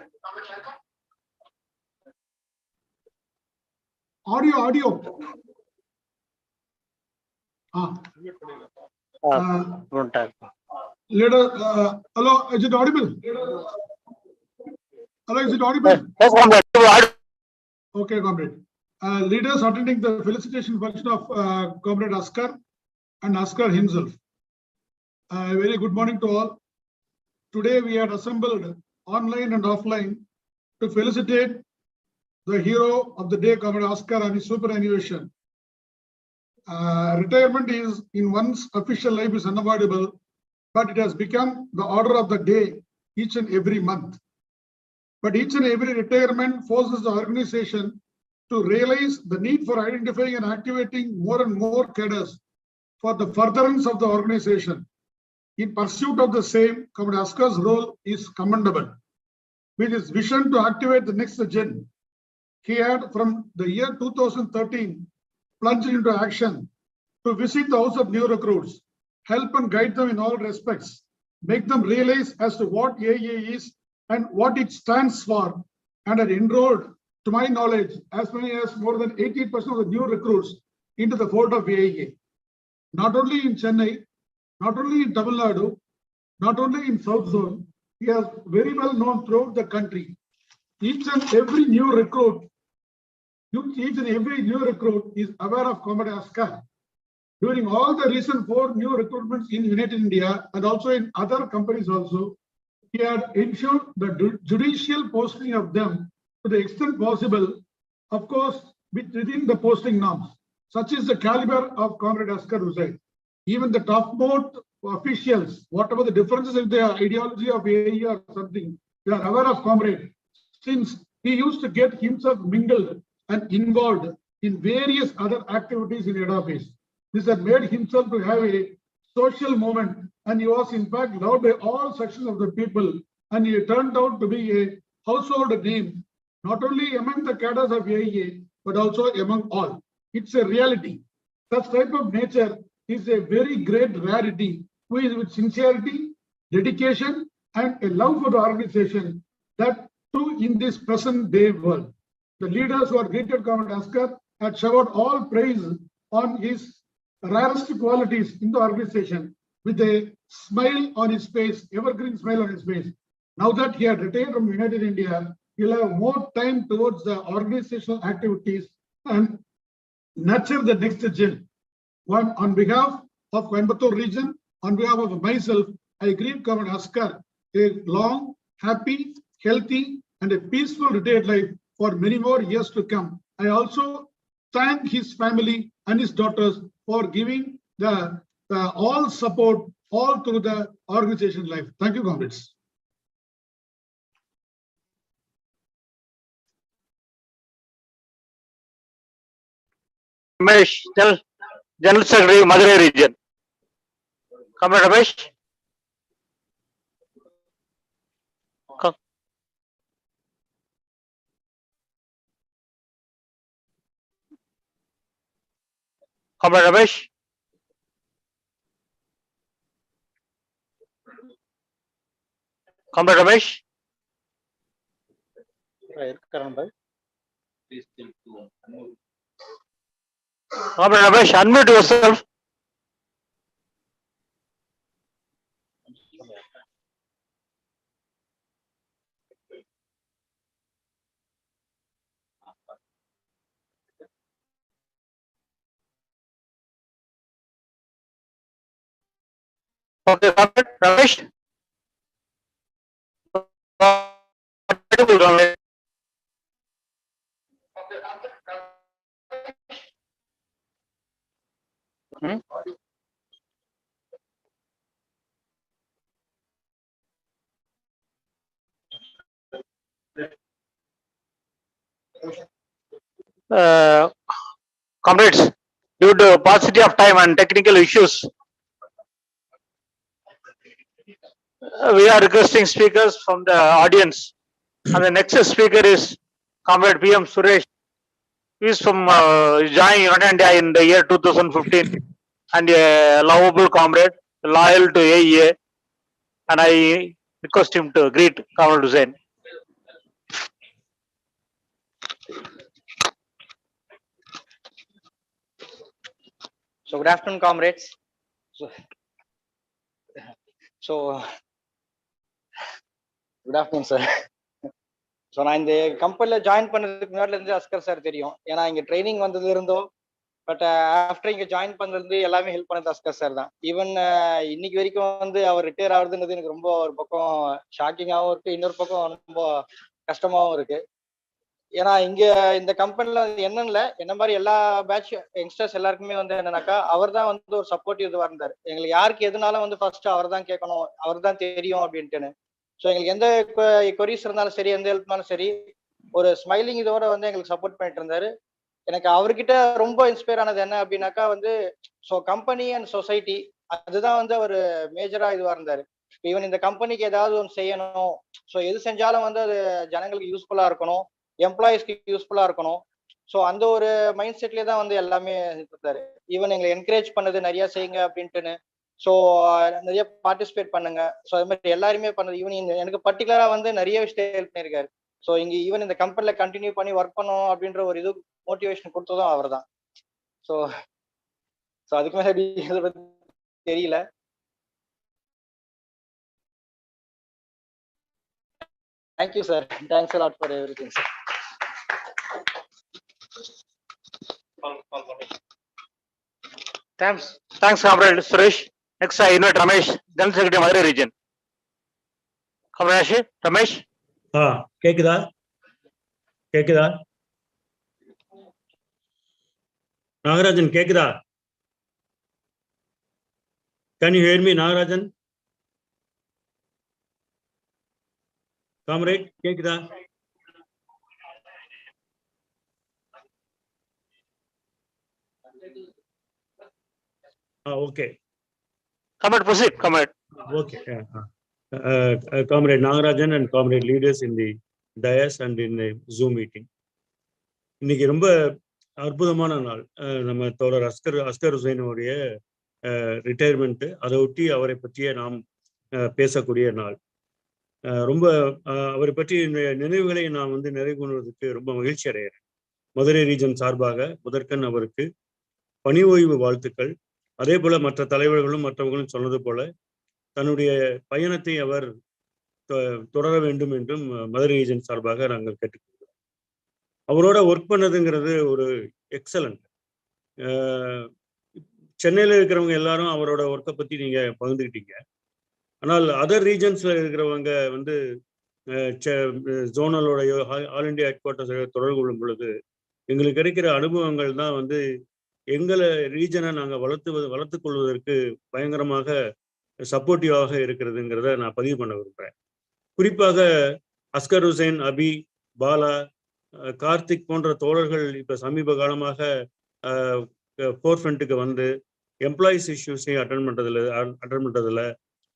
Audio. Leader, hello, is it audible? Hello, is it audible? Yes, Comrade. Okay, Comrade. Leaders attending the felicitation function of Comrade Ascar and Ascar himself. Very good morning to all. Today we had assembled online and offline to felicitate the hero of the day, Comrade Ascar, on his superannuation. Retirement is in one's official life is unavoidable, but it has become the order of the day each and every month. But each and every retirement forces the organization to realize the need for identifying and activating more and more cadres for the furtherance of the organization. In pursuit of the same, Comrade Ascar's role is commendable. With his vision to activate the next gen, he had from the year 2013 plunged into action to visit the house of new recruits, help and guide them in all respects, make them realize as to what AA is and what it stands for, and had enrolled, to my knowledge, as many as more than 80% of the new recruits into the fold of AA. Not only in Chennai, not only in Tamil Nadu, not only in South Zone, he is very well known throughout the country. Each and every new recruit is aware of Comrade Ascar. During all the recent 4 new recruitments in United India and also in other companies also, he had ensured the judicial posting of them to the extent possible, of course, within the posting norms. Such is the caliber of Comrade Ascar Hussain. Even the topmost officials, whatever the differences in their ideology of AE or something, they are aware of Comrade, since he used to get himself mingled and involved in various other activities in head office. This had made himself to have a social moment, and he was in fact loved by all sections of the people, and he turned out to be a household name, not only among the cadres of AEA, but also among all. It's a reality. Such type of nature is a very great rarity, who is with sincerity, dedication, and a love for the organization, that too in this present day world. The leaders who are greeted Comrade Ascar had showered all praise on his rarest qualities in the organization, with a smile on his face, evergreen smile on his face. Now that he had retired from United India, he'll have more time towards the organizational activities and nurture the next gen. On behalf of Coimbatore region, on behalf of myself, I greet Comrade Ascar a long, happy, healthy, and a peaceful retired life for many more years to come. I also thank his family and his daughters for giving the all support all through the organization life. Thank you, comrades. Ramesh, General Secretary, Madurai Region. Comrade Ramesh. Comrade Ramesh. Comrade Ramesh. Comrade Ramesh, unmute yourself. Okay, Comrade Ramesh. Comrades, due to paucity of time and technical issues, we are requesting speakers from the audience. And the next speaker is Comrade PM Suresh. He is from joining United India in the year 2015 and a lovable comrade, loyal to AEA. And I request him to greet Comrade Hussain. So good afternoon, comrades. So good afternoon, sir. So நான் இந்த கம்பெனியில் join பண்ணதுக்கு முன்னாடிலேருந்து Asghar sir தெரியும். ஏன்னா இங்கே training வந்தது இருந்தோம். But after இங்கே ஜாயின் பண்ணதுலேருந்து எல்லாமே ஹெல்ப் பண்ணது அஸ்கர் சார் தான். ஈவன் இன்னைக்கு வரைக்கும் வந்து அவர் ரிட்டையர் ஆகுதுன்றது எனக்கு ரொம்ப ஒரு பக்கம் ஷாக்கிங்காகவும் இருக்கு, இன்னொரு பக்கம் ரொம்ப கஷ்டமாகவும் இருக்கு. ஏன்னா இங்க இந்த கம்பெனில என்னன்னு என்ன மாதிரி எல்லா பேட்ச் யங்ஸ்டர்ஸ் எல்லாருக்குமே வந்து என்னன்னாக்கா அவர் தான் வந்து ஒரு சப்போர்ட்டிவ் இதுவா இருந்தார். எங்களுக்கு யாருக்கு எதுனாலும் வந்து ஃபர்ஸ்ட் அவர் தான் கேட்கணும், அவர் தான் தெரியும் அப்படின்ட்டுன்னு. ஸோ எங்களுக்கு எந்த கொரிஸ் இருந்தாலும் சரி, எந்த ஹெல்ப்னாலும் சரி, ஒரு ஸ்மைலிங் இதோட வந்து எங்களுக்கு சப்போர்ட் பண்ணிட்டு இருந்தாரு. எனக்கு அவர்கிட்ட ரொம்ப இன்ஸ்பயர் ஆனது என்ன அப்படின்னாக்கா வந்து ஸோ கம்பெனி அண்ட் சொசைட்டி அதுதான் வந்து ஒரு மேஜரா இதுவா இருந்தாரு. ஈவன் இந்த கம்பெனிக்கு ஏதாவது ஒன்று செய்யணும், ஸோ எது செஞ்சாலும் வந்து அது ஜனங்களுக்கு யூஸ்ஃபுல்லா இருக்கணும், எம்ப்ளாயிஸ்க்கு யூஸ்ஃபுல்லா இருக்கணும். ஸோ அந்த ஒரு மைண்ட் செட்லேயே தான் வந்து எல்லாமே இருந்தாரு. ஈவன் எங்களை என்கரேஜ் பண்ணது நிறைய செய்யுங்க அப்படின்ட்டுன்னு. ஸோ நிறைய பார்ட்டிசிபேட் பண்ணுங்க. ஸோ அது மாதிரி எல்லாருமே பண்ணது. ஈவன் எனக்கு பர்டிகுலரா வந்து நிறைய விஷயம் ஹெல்ப் பண்ணியிருக்காரு. ஸோ இங்க ஈவன் இந்த கம்பெனில கண்டினியூ பண்ணி ஒர்க் பண்ணணும் அப்படின்ற ஒரு இது மோட்டிவேஷன் கொடுத்ததும் அவர் தான். ஸோ ஸோ அதுக்கு மேலே தெரியல. Thank you sir. Thanks a lot for everything, sir. Thanks, Comrade Suresh. Next, I invite Ramesh, General Secretary, Madurai Region. Comrade Ramesh. கேக்குதா? நாகராஜன் கேக்குதா? Can you hear me, Nagarajan? Comrade, கேக்குதா? Okay. Comrade, proceed, Comrade. Okay. Comrade Nagarajan and comrade leaders in the dais and in the Zoom meeting. இன்னைக்கு ரொம்ப அற்புதமான நாள். நம்ம தோழர் Asghar ஹுசைனுடைய retirement, அதை ஒட்டி அவரை பற்றிய நாம் பேசக்கூடிய நாள். ரொம்ப அவரை பற்றி நினைவுகளை நான் வந்து நிறைவு கொள்வதற்கு ரொம்ப மகிழ்ச்சி அடைகிறேன். மதுரை ரீஜன் சார்பாக முதற்கண் அவருக்கு பணி ஓய்வு வாழ்த்துக்கள். அதே போல மற்ற தலைவர்களும் மற்றவர்களும் சொன்னது போல தன்னுடைய பயணத்தை அவர் தொடர வேண்டும் என்றும் மதுரை ரீஜன் சார்பாக நாங்கள் கேட்டுக்கொள்கிறோம். அவரோட ஒர்க் பண்ணதுங்கிறது ஒரு எக்ஸலண்ட். சென்னையில் இருக்கிறவங்க எல்லாரும் அவரோட ஒர்க்கை பற்றி நீங்கள் பகிர்ந்துக்கிட்டீங்க. ஆனால் அதர் ரீஜன்ஸில் இருக்கிறவங்க வந்து ஜோனலோடையோ ஆல் இண்டியா ஹெட் குவார்ட்டர்ஸையோ தொடர்பு கொள்ளும் பொழுது எங்களுக்கு கிடைக்கிற அனுபவங்கள் தான் வந்து எங்களை ரீஜனை நாங்கள் வளர்த்து கொள்வதற்கு பயங்கரமாக சப்போர்ட்டிவாக இருக்கிறதுங்கிறத நான் பதிவு பண்ண விரும்புகிறேன். குறிப்பாக அஸ்கர் ஹுசைன், அபி, பாலா, கார்த்திக் போன்ற தோழர்கள் இப்போ சமீப காலமாக ஃபோர்ஃப்ரண்ட்டுக்கு வந்து எம்ப்ளாயிஸ் இஷ்யூஸையும் அட்டன் பண்ணுறதில்ல,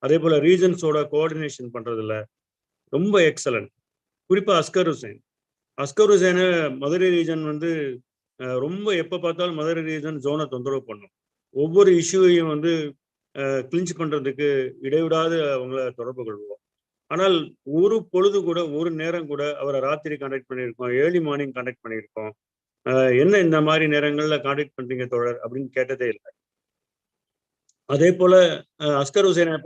அதே போல் ரீஜன்ஸோட கோஆர்டினேஷன் பண்ணுறதில்ல, ரொம்ப எக்ஸலண்ட். குறிப்பாக அஸ்கர் ஹுசைனை மதுரை ரீஜன் வந்து ரொம்ப எப்போ பார்த்தாலும் மதுரை ரீஜன் ஜோனை தொந்தரவு பண்ணும். ஒவ்வொரு இஷ்யூவையும் வந்து கிளின்ச் பண்ணுறதுக்கு இடைவிடாது அவங்கள தொடர்பு கொள்வோம். ஆனால் ஒரு பொழுது கூட ஒரு நேரம் கூட அவரை ராத்திரி கான்டாக்ட் பண்ணியிருக்கோம், ஏர்லி மார்னிங் கான்டாக்ட் பண்ணியிருக்கோம். என்ன இந்த மாதிரி நேரங்கள்ல கான்டாக்ட் பண்றீங்க தோழர் அப்படின்னு கேட்டதே இல்லை. அதே போல அஸ்கர் ஹுசைனை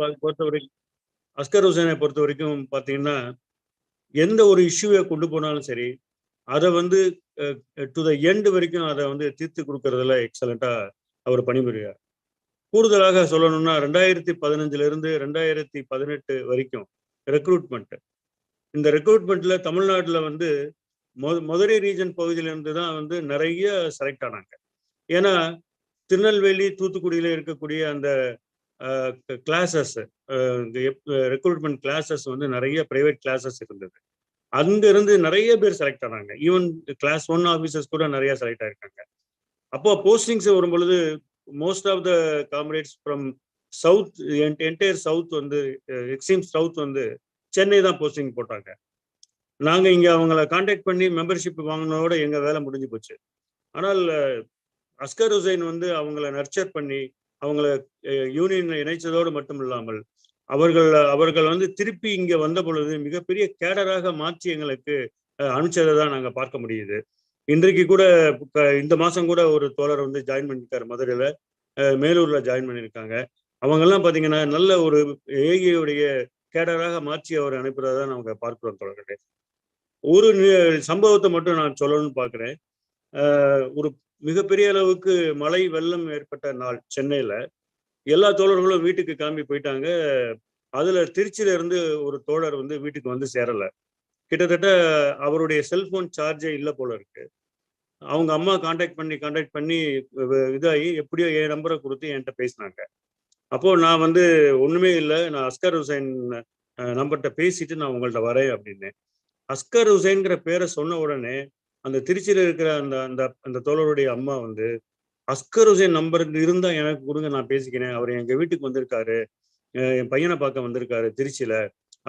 பொறுத்த வரைக்கும் பாத்தீங்கன்னா எந்த ஒரு இஷ்யூவை கொண்டு போனாலும் சரி அதை வந்து டு த எண்ட் வரைக்கும் அதை வந்து தீர்த்து கொடுக்கறதுல எக்ஸலண்டா அவர் பணிபுரியார். கூடுதலாக சொல்லணும்னா 2015 இருந்து 2018 வரைக்கும் ரெக்ரூட்மெண்ட், இந்த ரெக்ரூட்மெண்ட்ல தமிழ்நாட்டுல வந்து மதுரை ரீஜன் பகுதியிலிருந்து தான் வந்து நிறைய செலக்ட் ஆனாங்க. ஏன்னா திருநெல்வேலி தூத்துக்குடியில இருக்கக்கூடிய அந்த கிளாஸஸ், ரெக்ரூட்மெண்ட் கிளாஸஸ் வந்து நிறைய பிரைவேட் கிளாஸஸ் இருந்தது. அங்க இருந்து நிறைய பேர் செலக்ட் ஆனாங்க. ஈவன் கிளாஸ் 1 ஆபீசர்ஸ் கூட நிறைய செலக்ட் ஆயிருக்காங்க. அப்போ போஸ்டிங்ஸ் வரும் பொழுது most of the comrades from south, entire south வந்து எக்ஸ்ட்ரீம் சவுத் வந்து சென்னை தான் போஸ்டிங் போட்டாங்க. நாங்க இங்க அவங்கள கான்டாக்ட் பண்ணி மெம்பர்ஷிப் வாங்கினதோட எங்க வேலை முடிஞ்சு போச்சு. ஆனால் அஸ்கர் ஹுசைன் வந்து அவங்கள நர்ச்சர் பண்ணி அவங்கள யூனியன்ல இணைச்சதோடு மட்டும் இல்லாமல் அவர்கள் வந்து திருப்பி இங்க வந்த பொழுது மிகப்பெரிய கேடராக மாற்றி எங்களுக்கு அனுப்பிச்சதை தான் நாங்க பார்க்க முடியுது. இன்றைக்கு கூட இந்த மாசம் கூட ஒரு தோழர் வந்து ஜாயின் பண்ணிருக்காரு மதுரையில, மேலூர்ல ஜாயின் பண்ணியிருக்காங்க. அவங்க எல்லாம் பாத்தீங்கன்னா நல்ல ஒரு ஏஐயுடைய கேடராக மாற்றி அவர் அனுப்புறதா நாங்க பார்க்கிறோம் தோழர்களே. ஒரு சம்பவத்தை மட்டும் நான் சொல்லணும்னு பாக்குறேன். ஒரு மிகப்பெரிய அளவுக்கு மழை வெள்ளம் ஏற்பட்ட நாள் சென்னையில எல்லா தோழர்களும் வீட்டுக்கு கிளம்பி போயிட்டாங்க. அதுல திருச்சியில இருந்து ஒரு தோழர் வந்து வீட்டுக்கு வந்து சேரல. கிட்டத்தட்ட அவருடைய செல்போன் சார்ஜே இல்லை போல இருக்கு. அவங்க அம்மா கான்டாக்ட் பண்ணி இதாகி எப்படியோ என் நம்பரை கொடுத்து என்கிட்ட பேசினாங்க. அப்போ நான் வந்து ஒண்ணுமே இல்லை, நான் அஸ்கர் ஹுசைன் நம்பர்கிட்ட பேசிட்டு நான் உங்கள்ட்ட வரேன் அப்படின்னு. அஸ்கர் ஹுசைன்கிற பேரை சொன்ன உடனே அந்த திருச்சியில இருக்கிற அந்த அந்த அந்த தோழருடைய அம்மா வந்து அஸ்கர் ஹுசைன் நம்பர் இருந்தா எனக்கு கொடுங்க, நான் பேசிக்கிறேன், அவர் எங்க வீட்டுக்கு வந்திருக்காரு, என் பையனை பார்க்க வந்திருக்காரு திருச்சியில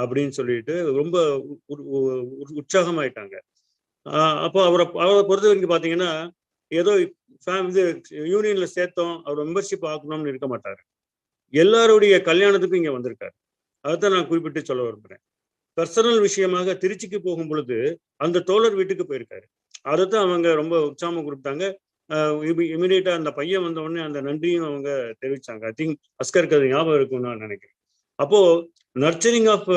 அப்படின்னு சொல்லிட்டு ரொம்ப உற்சாகமாயிட்டாங்க. அப்போ அவரை பொறுத்த வரைக்கும் பாத்தீங்கன்னா ஏதோ இது யூனியன்ல சேர்த்தோம் அவர் மெம்பர்ஷிப் ஆக்கணும்னு இருக்க மாட்டாரு. எல்லாருடைய கல்யாணத்துக்கும் இங்க வந்திருக்காரு. அதைத்தான் நான் குறிப்பிட்டு சொல்ல விரும்புறேன். பர்சனல் விஷயமாக திருச்சிக்கு போகும் பொழுது அந்த தோழர் வீட்டுக்கு போயிருக்காரு. அதைத்தான் அவங்க ரொம்ப உற்சாகம் கொடுத்தாங்க. இமீடியட்டா அந்த பையன் வந்த உடனே அந்த நன்றியும் அவங்க தெரிவிச்சாங்க. ஐ திங்க் அஸ்கருக்கு அது ஞாபகம் இருக்கும்னு நான் நினைக்கிறேன். அப்போ nurturing of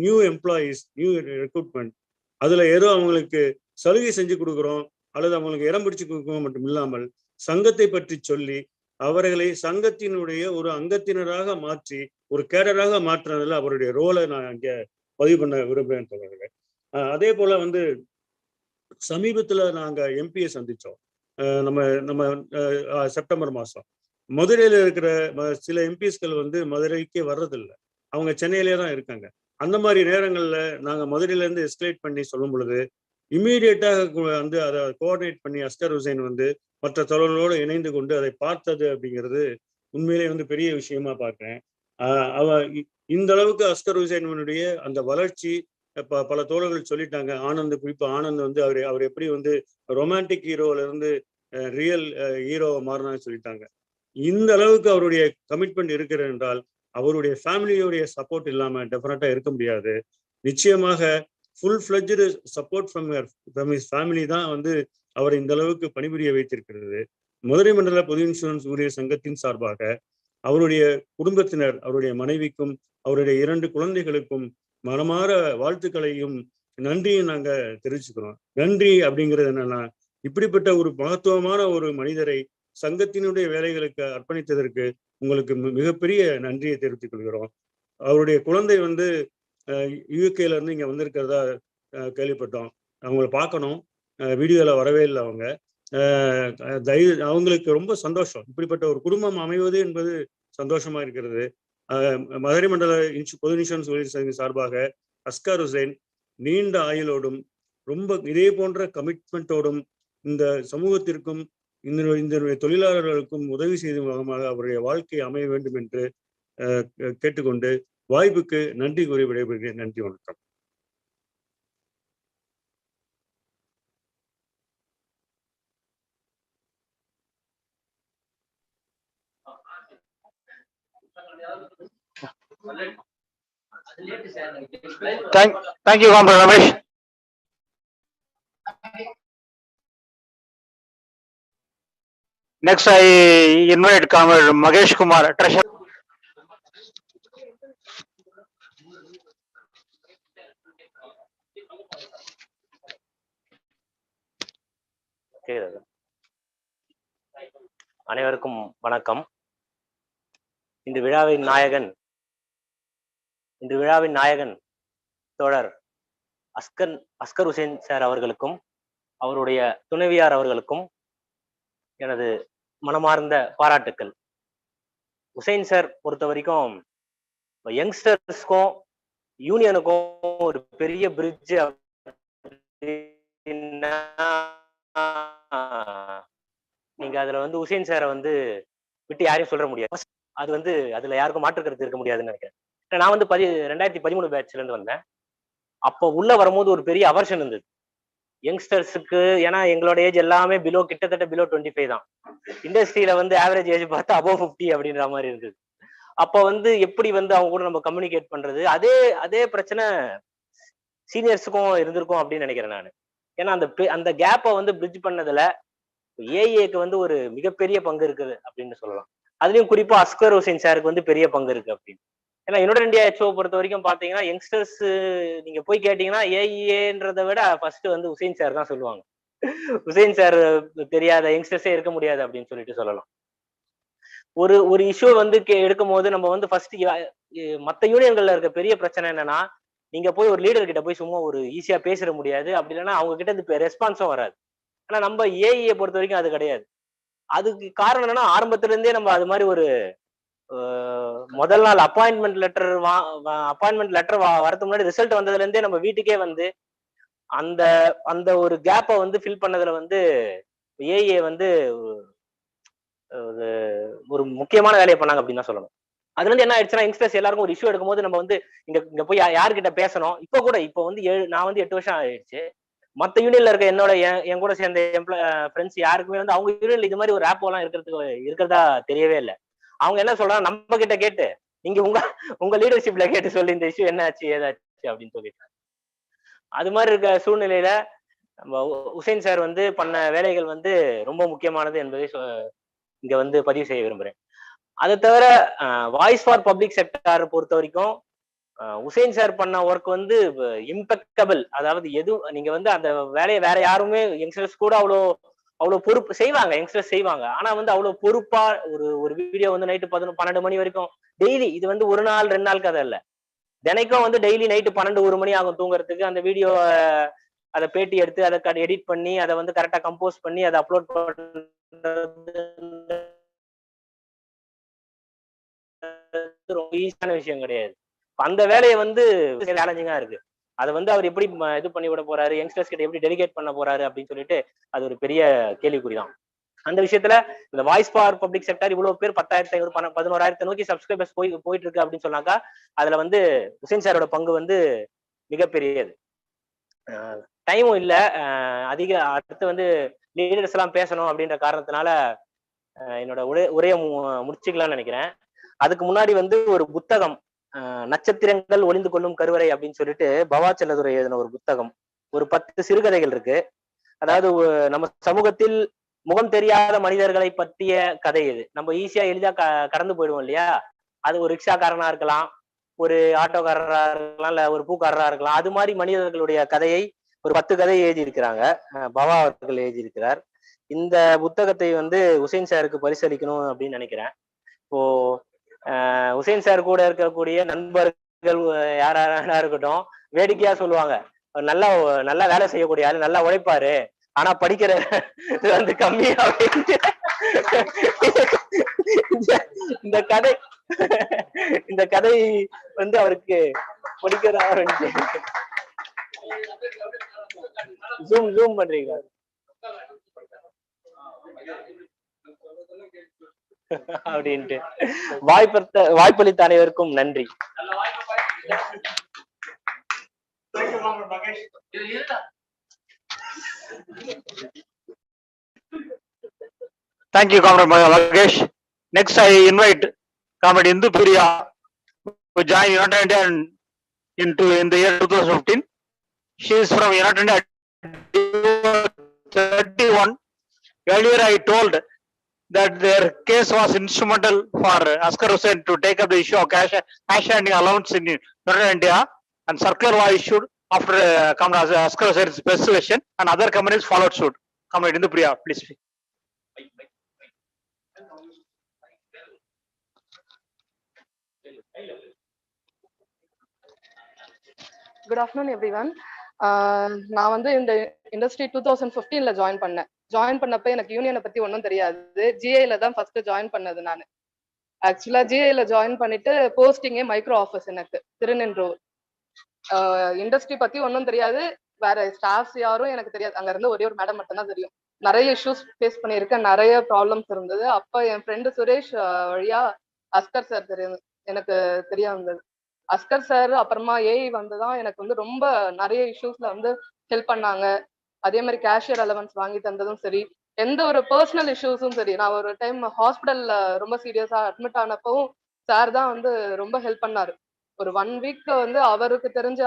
new employees, new recruitment, அதுல ஏதோ அவங்களுக்கு சலுகை செஞ்சு கொடுக்குறோம் அல்லது அவங்களுக்கு இடம் பிடிச்சு கொடுக்கணும் மட்டும் இல்லாமல் சங்கத்தை பற்றி சொல்லி அவர்களை சங்கத்தினுடைய ஒரு அங்கத்தினராக மாற்றி ஒரு கேடராக மாற்றுறதுல அவருடைய ரோலை நான் இங்க பதிவு பண்ண விரும்புகிறேன் தோழர்களே. அதே போல வந்து சமீபத்துல நாங்க எம்பியை சந்திச்சோம். நம்ம நம்ம செப்டம்பர் மாசம் மதுரையில இருக்கிற சில எம்பிஸ்கள் வந்து மதுரைக்கே வர்றதில்லை, அவங்க சென்னையிலே தான் இருக்காங்க. அந்த மாதிரி நேரங்கள்ல நாங்க மதுரையில இருந்து எஸ்கலேட் பண்ணி சொல்லும் பொழுது இம்மீடியட்டாக வந்து அதை கோஆர்டினேட் பண்ணி அஸ்கர் ஹுசைன் வந்து மற்ற தோழர்களோடு இணைந்து கொண்டு அதை பார்த்தது அப்படிங்கிறது உண்மையிலே வந்து பெரிய விஷயமா பார்க்கிறேன். இந்த அளவுக்கு அஸ்கர் ஹுசைனுடைய அந்த வளர்ச்சி பல தோழர்கள் சொல்லிட்டாங்க. ஆனந்த், குறிப்பா ஆனந்த் வந்து அவர் எப்படி வந்து ரொமான்டிக் ஹீரோல இருந்து ரியல் ஹீரோவை மாறினான்னு சொல்லிட்டாங்க. இந்த அளவுக்கு அவருடைய கமிட்மெண்ட் இருக்கிறது என்றால் அவருடைய ஃபேமிலியோடைய சப்போர்ட் இல்லாம டெஃபினட்டா இருக்க முடியாது. நிச்சயமாக full fledged support from his family தான் வந்து அவர் இந்த அளவுக்கு பணிபுரிய வைத்திருக்கிறது. மதுரை மண்டல பொது இன்சூரன்ஸ் ஊழியர் சங்கத்தின் சார்பாக அவருடைய குடும்பத்தினர், அவருடைய மனைவிக்கும் அவருடைய 2 குழந்தைகளுக்கும் மனமாற வாழ்த்துக்களையும் நன்றியும் நாங்க தெரிவிச்சுக்கிறோம். நன்றி அப்படிங்கிறது என்னன்னா, இப்படிப்பட்ட ஒரு மகத்துவமான ஒரு மனிதரை சங்கத்தினுடைய வேலைகளுக்கு அர்ப்பணித்ததற்கு உங்களுக்கு மிகப்பெரிய நன்றியை தெரிவித்துக் கொள்கிறோம். அவருடைய குழந்தை வந்து யூகேல இருந்து இங்க வந்திருக்கிறதா கேள்விப்பட்டோம். அவங்கள பார்க்கணும், வீடியோல வரவே இல்லை அவங்க. அவங்களுக்கு ரொம்ப சந்தோஷம். இப்படிப்பட்ட ஒரு குடும்பம் அமைவது என்பது சந்தோஷமா இருக்கிறது. மதுரை மண்டல பொது இன்சூரன்ஸ் ஊழியர் சங்க சார்பாக அஸ்கர் ஹுசைன் நீண்ட ஆயுளோடும் ரொம்ப இதே போன்ற கமிட்மெண்ட்டோடும் இந்த சமூகத்திற்கும் இந்த தொழிலாளர்களுக்கும் உதவி செய்த முகமாக அவருடைய வாழ்க்கை அமைய வேண்டும் என்று கேட்டுக்கொண்டு வாய்ப்புக்கு நன்றி கூறி விடைபெறுகிறேன். நன்றி, வணக்கம். Thank you, Comrade Ramesh. Next, I invite Comrade Magesh Kumar, Treasurer. அனைவருக்கும் வணக்கம். இந்த விழாவின் நாயகன் தோழர் அஸ்கர் ஹுசைன் சார் அவர்களுக்கும் அவருடைய துணைவியார் அவர்களுக்கும் எனது மனமார்ந்த பாராட்டுக்கள். ஹுசைன் சார் பொறுத்த வரைக்கும் யங்ஸ்டர்ஸ்க்கும் யூனியனுக்கும் ஒரு பெரிய பிரிட்ஜ் நீங்க அதுல வந்து ஹுசைன் சாரை வந்து விட்டு யாரையும் சொல்ல முடியாது. அது வந்து அதுல யாருக்கும் மாற்று கருத்து இருக்க முடியாதுன்னு நினைக்கிறேன். நான் வந்து 2013 பேட்ச்ல இருந்து வந்தேன். அப்போ உள்ள வரும்போது ஒரு பெரிய அவர்ஷன் இருந்தது யங்ஸ்டர்ஸுக்கு. ஏன்னா எங்களோட ஏஜ் எல்லாமே கிட்டத்தட்ட பிலோ 25 தான். இண்டஸ்ட்ரியில வந்து ஆவரேஜ் ஏஜ் பார்த்தா அபோவ் 50 அப்படின்ற மாதிரி இருந்தது. அப்ப வந்து எப்படி வந்து அவங்க கூட நம்ம கம்யூனிகேட் பண்றது, அதே பிரச்சனை சீனியர்ஸுக்கும் இருந்திருக்கும் அப்படின்னு நினைக்கிறேன் நான். ஏன்னா அந்த கேப்பை வந்து பிரிட்ஜ் பண்ணதுல ஏஏக்கு வந்து ஒரு மிகப்பெரிய பங்கு இருக்குது அப்படின்னு சொல்லலாம். அதுலயும் குறிப்பா அஸ்கர் ஹுசைன் சாருக்கு வந்து பெரிய பங்கு இருக்கு அப்படின்னு. ஏன்னா யுனைடெட் இந்தியா ஹெச்ஓ பொறுத்த வரைக்கும் பாத்தீங்கன்னா யங்ஸ்டர்ஸ் நீங்க போய் கேட்டீங்கன்னா ஏஇஏன்றதை விட ஃபர்ஸ்ட் வந்து ஹுசைன் சார் தான் சொல்லுவாங்க. ஹுசைன் சார் தெரியாத யங்ஸ்டர்ஸே இருக்க முடியாது அப்படின்னு சொல்லிட்டு சொல்லலாம். ஒரு இஷ்யூ வந்து எடுக்கும் போது நம்ம வந்து ஃபர்ஸ்ட் மத்த யூனியன்கள்ல இருக்க பெரிய பிரச்சனை என்னன்னா, நீங்க போய் ஒரு லீடர் கிட்ட போய் சும்மா ஒரு ஈஸியா பேசிட முடியாது. அப்படி இல்லைன்னா அவங்க கிட்ட இருந்து ரெஸ்பான்ஸும் வராது. ஆனா நம்ம ஏஇஏ பொறுத்த வரைக்கும் அது கிடையாது. அதுக்கு காரணம் என்னன்னா, ஆரம்பத்துல இருந்தே நம்ம அது மாதிரி ஒரு முதல் நாள் அப்பாயின்மெண்ட் லெட்டர் வரதுக்கு முன்னாடி ரிசல்ட் வந்ததுல இருந்தே நம்ம வீட்டுக்கே வந்து அந்த ஒரு கேப்பை வந்து ஃபில் பண்ணதுல வந்து ஏஏ வந்து ஒரு முக்கியமான வேலையை பண்ணாங்க அப்படின்னு தான் சொல்லணும். அதுல இருந்து என்ன ஆயிடுச்சுன்னா, யங்ஸ்டர்ஸ் எல்லாருக்கும் ஒரு இஷ்யூ எடுக்கும் போது நம்ம வந்து இங்க போய் யாருக்கிட்ட பேசணும். இப்போ வந்து நான் வந்து 8 வருஷம் ஆயிடுச்சு. மத்த யூனியன்ல இருக்க என் கூட சேர்ந்த ஃப்ரெண்ட்ஸ் யாருக்குமே வந்து அவங்க யூனியன்ல இது மாதிரி ஒரு ஆப்போ எல்லாம் இருக்கிறதா தெரியவே இல்லை. அவங்க என்ன சொல்றாங்க, நம்ம கிட்ட கேட்டு நீங்க உங்க லீடர்ஷிப்ல கேட்டு சொல்லி இந்த இஷ்யூ என்ன ஆச்சு ஏதாச்சு அப்படின்னு சொல்லிட்டு. அது மாதிரி இருக்க சூழ்நிலையில நம்ம ஹுசைன் சார் வந்து பண்ண வேலைகள் வந்து ரொம்ப முக்கியமானது என்பதை இங்க வந்து பதிவு செய்ய விரும்புறேன். அதை தவிர வாய்ஸ் ஃபார் பப்ளிக் செக்டார் பொறுத்த வரைக்கும் ஹுசைன் சார் பண்ண ஒர்க் வந்து இம்பெக்கபிள். அதாவது நீங்க வந்து அந்த வேலையை வேற யாருமே யங்ஸ்டர்ஸ் கூட அவ்வளவு பொறுப்பு செய்வாங்க, யங்ஸ்டர்ஸ் செய்வாங்க. ஆனா வந்து அவ்வளவு பொறுப்பா ஒரு வீடியோ வந்து நைட்டு 12 மணி வரைக்கும் டெய்லி, இது வந்து ஒரு நாள் 2 நாள் கதை இல்ல, தினைக்கும் வந்து டெய்லி நைட்டு 12 1 மணி ஆகும் தூங்குறதுக்கு. அந்த வீடியோ அதை பேட்டி எடுத்து அதை எடிட் பண்ணி அதை வந்து கரெக்டா கம்போஸ் பண்ணி அதை அப்லோட் பண்றது ரொம்ப ஈஸியான விஷயம் கிடையாது. அந்த வேலையை வந்து சேலஞ்சிங்கா இருக்கு. அதை வந்து அவர் எப்படி இது பண்ணி விட போறாரு, யங்ஸ்டர்ஸ் கிட்ட எப்படி டெலிகேட் பண்ண போறாரு அப்படின்னு சொல்லிட்டு அது ஒரு பெரிய கேள்விக்குறிதான். அந்த விஷயத்துல இந்த வாய்ஸ் ஃபார் பப்ளிக் செக்டார் இவ்வளவு பேர் 10,500 11,000 நோக்கி சப்ஸ்கிரைபர்ஸ் போயிட்டு இருக்கு அப்படின்னு சொன்னாக்கா அதுல வந்து ஹுசைன் சாரோட பங்கு வந்து மிகப்பெரியது. டைமும் இல்ல அதிக, அடுத்து வந்து லீடர்ஸ் எல்லாம் பேசணும் அப்படின்ற காரணத்தினால என்னோட உரையை முடிச்சுக்கலாம்னு நினைக்கிறேன். அதுக்கு முன்னாடி வந்து ஒரு புத்தகம், நட்சத்திரங்கள் ஒளிந்து கொள்ளும் கருவறை அப்படின்னு சொல்லிட்டு பவா செல்லதுரை எழுதின ஒரு புத்தகம், ஒரு 10 சிறுகதைகள் இருக்கு. அதாவது நம்ம சமூகத்தில் முகம் தெரியாத மனிதர்களை பற்றிய கதை இது. நம்ம ஈஸியா எளிதா கடந்து போயிடுவோம் இல்லையா. அது ஒரு ரிக்ஷாக்காரனா இருக்கலாம், ஒரு ஆட்டோக்காரரா இருக்கலாம், இல்ல ஒரு பூக்காரரா இருக்கலாம். அது மாதிரி மனிதர்களுடைய கதையை ஒரு 10 கதை எழுதி இருக்கிறாங்க, பவா அவர்கள் எழுதி இருக்கிறார். இந்த புத்தகத்தை வந்து ஹுசைன் சாருக்கு பரிசளிக்கணும் அப்படின்னு நினைக்கிறேன். இப்போ ஹுசைன் சார் கூட இருக்கக்கூடிய நண்பர்கள் யாரா இருக்கட்டும் வேடிக்கையா சொல்லுவாங்க, நல்லா வேலை செய்யக்கூடிய ஆளு, நல்லா உழைப்பாரு, ஆனா படிக்கிற வந்து கம்மி அப்படின்னு. இந்த கதை வந்து அவருக்கு படிக்கிற ஜூம் பண்றீங்களா அப்படின்ட்டு. வாய்ப்பளித்த அனைவருக்கும் நன்றி. Thank you, Comrade Magesh. Next, I invite Comrade Indu Priya to join United Indian in the year 2015. She is from United India. 31. Earlier I told that their case was instrumental for Ascar Hussain to take up the issue of cash handing allowance in United India, and circular was issued after Ascar Hussain's specification, and other companies followed suit. Comrade Indupriya, please speak. Good afternoon, everyone. நான் வந்து இந்த industry 2015ல join பண்ணேன். Join பண்ணப்ப எனக்கு யூனியனை பத்தி ஒன்றும் தெரியாது. ஜிஐல தான் ஃபர்ஸ்ட் ஜாயின் பண்ணது நான். ஆக்சுவலா ஜிஐல ஜாயின் பண்ணிட்டு போஸ்டிங்கே மைக்ரோ ஆஃபீஸ் எனக்கு திருநின்றூர். இண்டஸ்ட்ரி பத்தி ஒன்றும் தெரியாது, வேற ஸ்டாஃப்ஸ் யாரும் எனக்கு தெரியாது. அங்க இருந்து ஒரே ஒரு மேடம் மட்டும் தான் தெரியும். நிறைய இஷ்யூஸ் ஃபேஸ் பண்ணியிருக்கேன், நிறைய ப்ராப்ளம்ஸ் இருந்தது. அப்ப என் ஃப்ரெண்டு சுரேஷ் வழியா அஸ்கர் சார் எனக்கு தெரிய வந்தது. அஸ்கர் சார் அப்புறமா ஏஐ வந்துதான் எனக்கு வந்து ரொம்ப நிறைய இஷ்யூஸ்ல வந்து ஹெல்ப் பண்ணாங்க. அதே மாதிரி கேஷியர் அலவன்ஸ் வாங்கி தந்ததும் சரி, எந்த ஒரு பர்சனல் இஷ்யூஸும் சரி. நான் ஒரு டைம் ஹாஸ்பிட்டல்ல ரொம்ப சீரியஸா அட்மிட் ஆனப்பவும் சார் தான் வந்து ரொம்ப ஹெல்ப் பண்ணாரு. ஒரு 1 வீக் வந்து அவருக்கு தெரிஞ்ச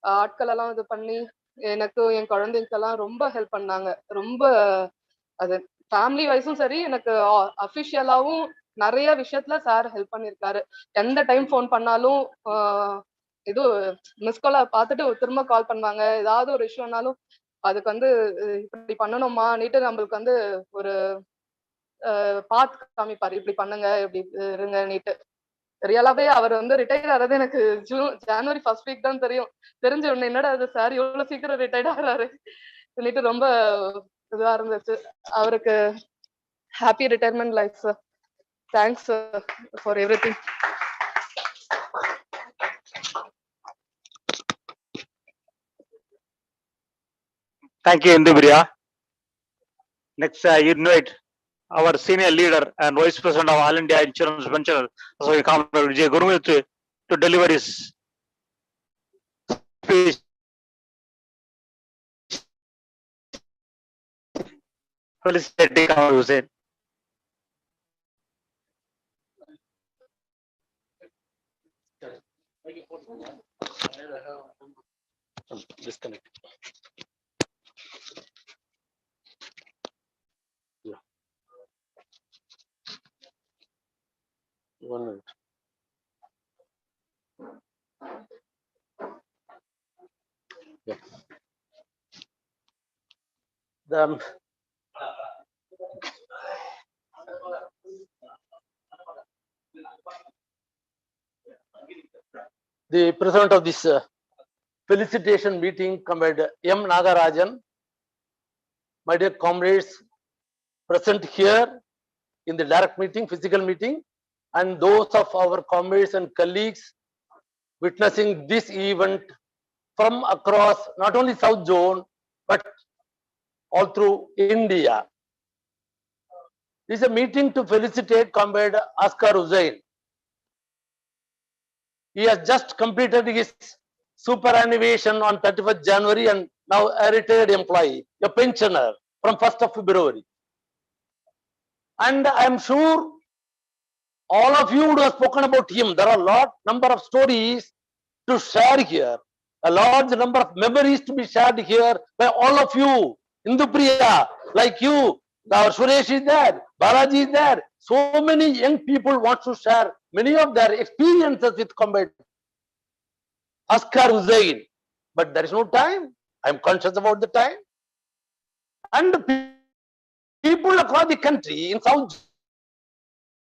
ஆட்கள் எல்லாம் இது பண்ணி எனக்கு என் குழந்தைக்கெல்லாம் ரொம்ப ஹெல்ப் பண்ணாங்க. ரொம்ப அது ஃபேமிலி வைஸும் சரி, எனக்கு அஃபிஷியலாவும் நிறைய விஷயத்துல சார் ஹெல்ப் பண்ணிருக்காரு. எந்த டைம் ஃபோன் பண்ணாலும் இது மிஸ்கால பார்த்துட்டு திரும்ப கால் பண்ணுவாங்க. ஏதாவது ஒரு இஷ்யூனாலும் அதுக்கு வந்து இப்படி பண்ணணுமா நீட்டு நம்மளுக்கு வந்து ஒரு பார்த்து காமிப்பாரு, இப்படி பண்ணுங்க இப்படி இருங்க நீட்டு. ரியலாவே அவர் வந்து ரிட்டையர் ஆறது எனக்கு ஜனவரி 1st வீக் தான் தெரியும். தெரிஞ்ச உடனே என்னடா அது சார் இவ்வளவு சீக்கிரம் ரிட்டையர்ட் ஆகிறாரு சொல்லிட்டு ரொம்ப இதுவா இருந்துச்சு. அவருக்கு happy retirement life sir. Thanks for everything. Thank you, Indupriya. Next, I invite our senior leader and Vice President of All India Insurance Venture, Comrade Vijay Gurumurthy, to deliver his speech. Felicitate Comrade Hussain. Disconnect. Yeah. 1 minute. Yeah. The president of this felicitation meeting, Comrade M. Nagarajan, my dear comrades present here in the direct meeting, physical meeting, and those of our comrades and colleagues witnessing this event from across not only South Zone, but all through India. This is a meeting to felicitate Comrade Ascar Hussain. He has just completed his superannuation on 31st January and now a retired employee, a pensioner from 1st of February. And I am sure all of you would have spoken about him. There are a number of stories to share here, a large number of memories to be shared here by all of you. Indupriya, like you, our Suresh is there, Balaji is there. So many young people want to share many of their experiences with Comrade Ascar Hussain, but there is no time. I am conscious about the time. And people across the country in South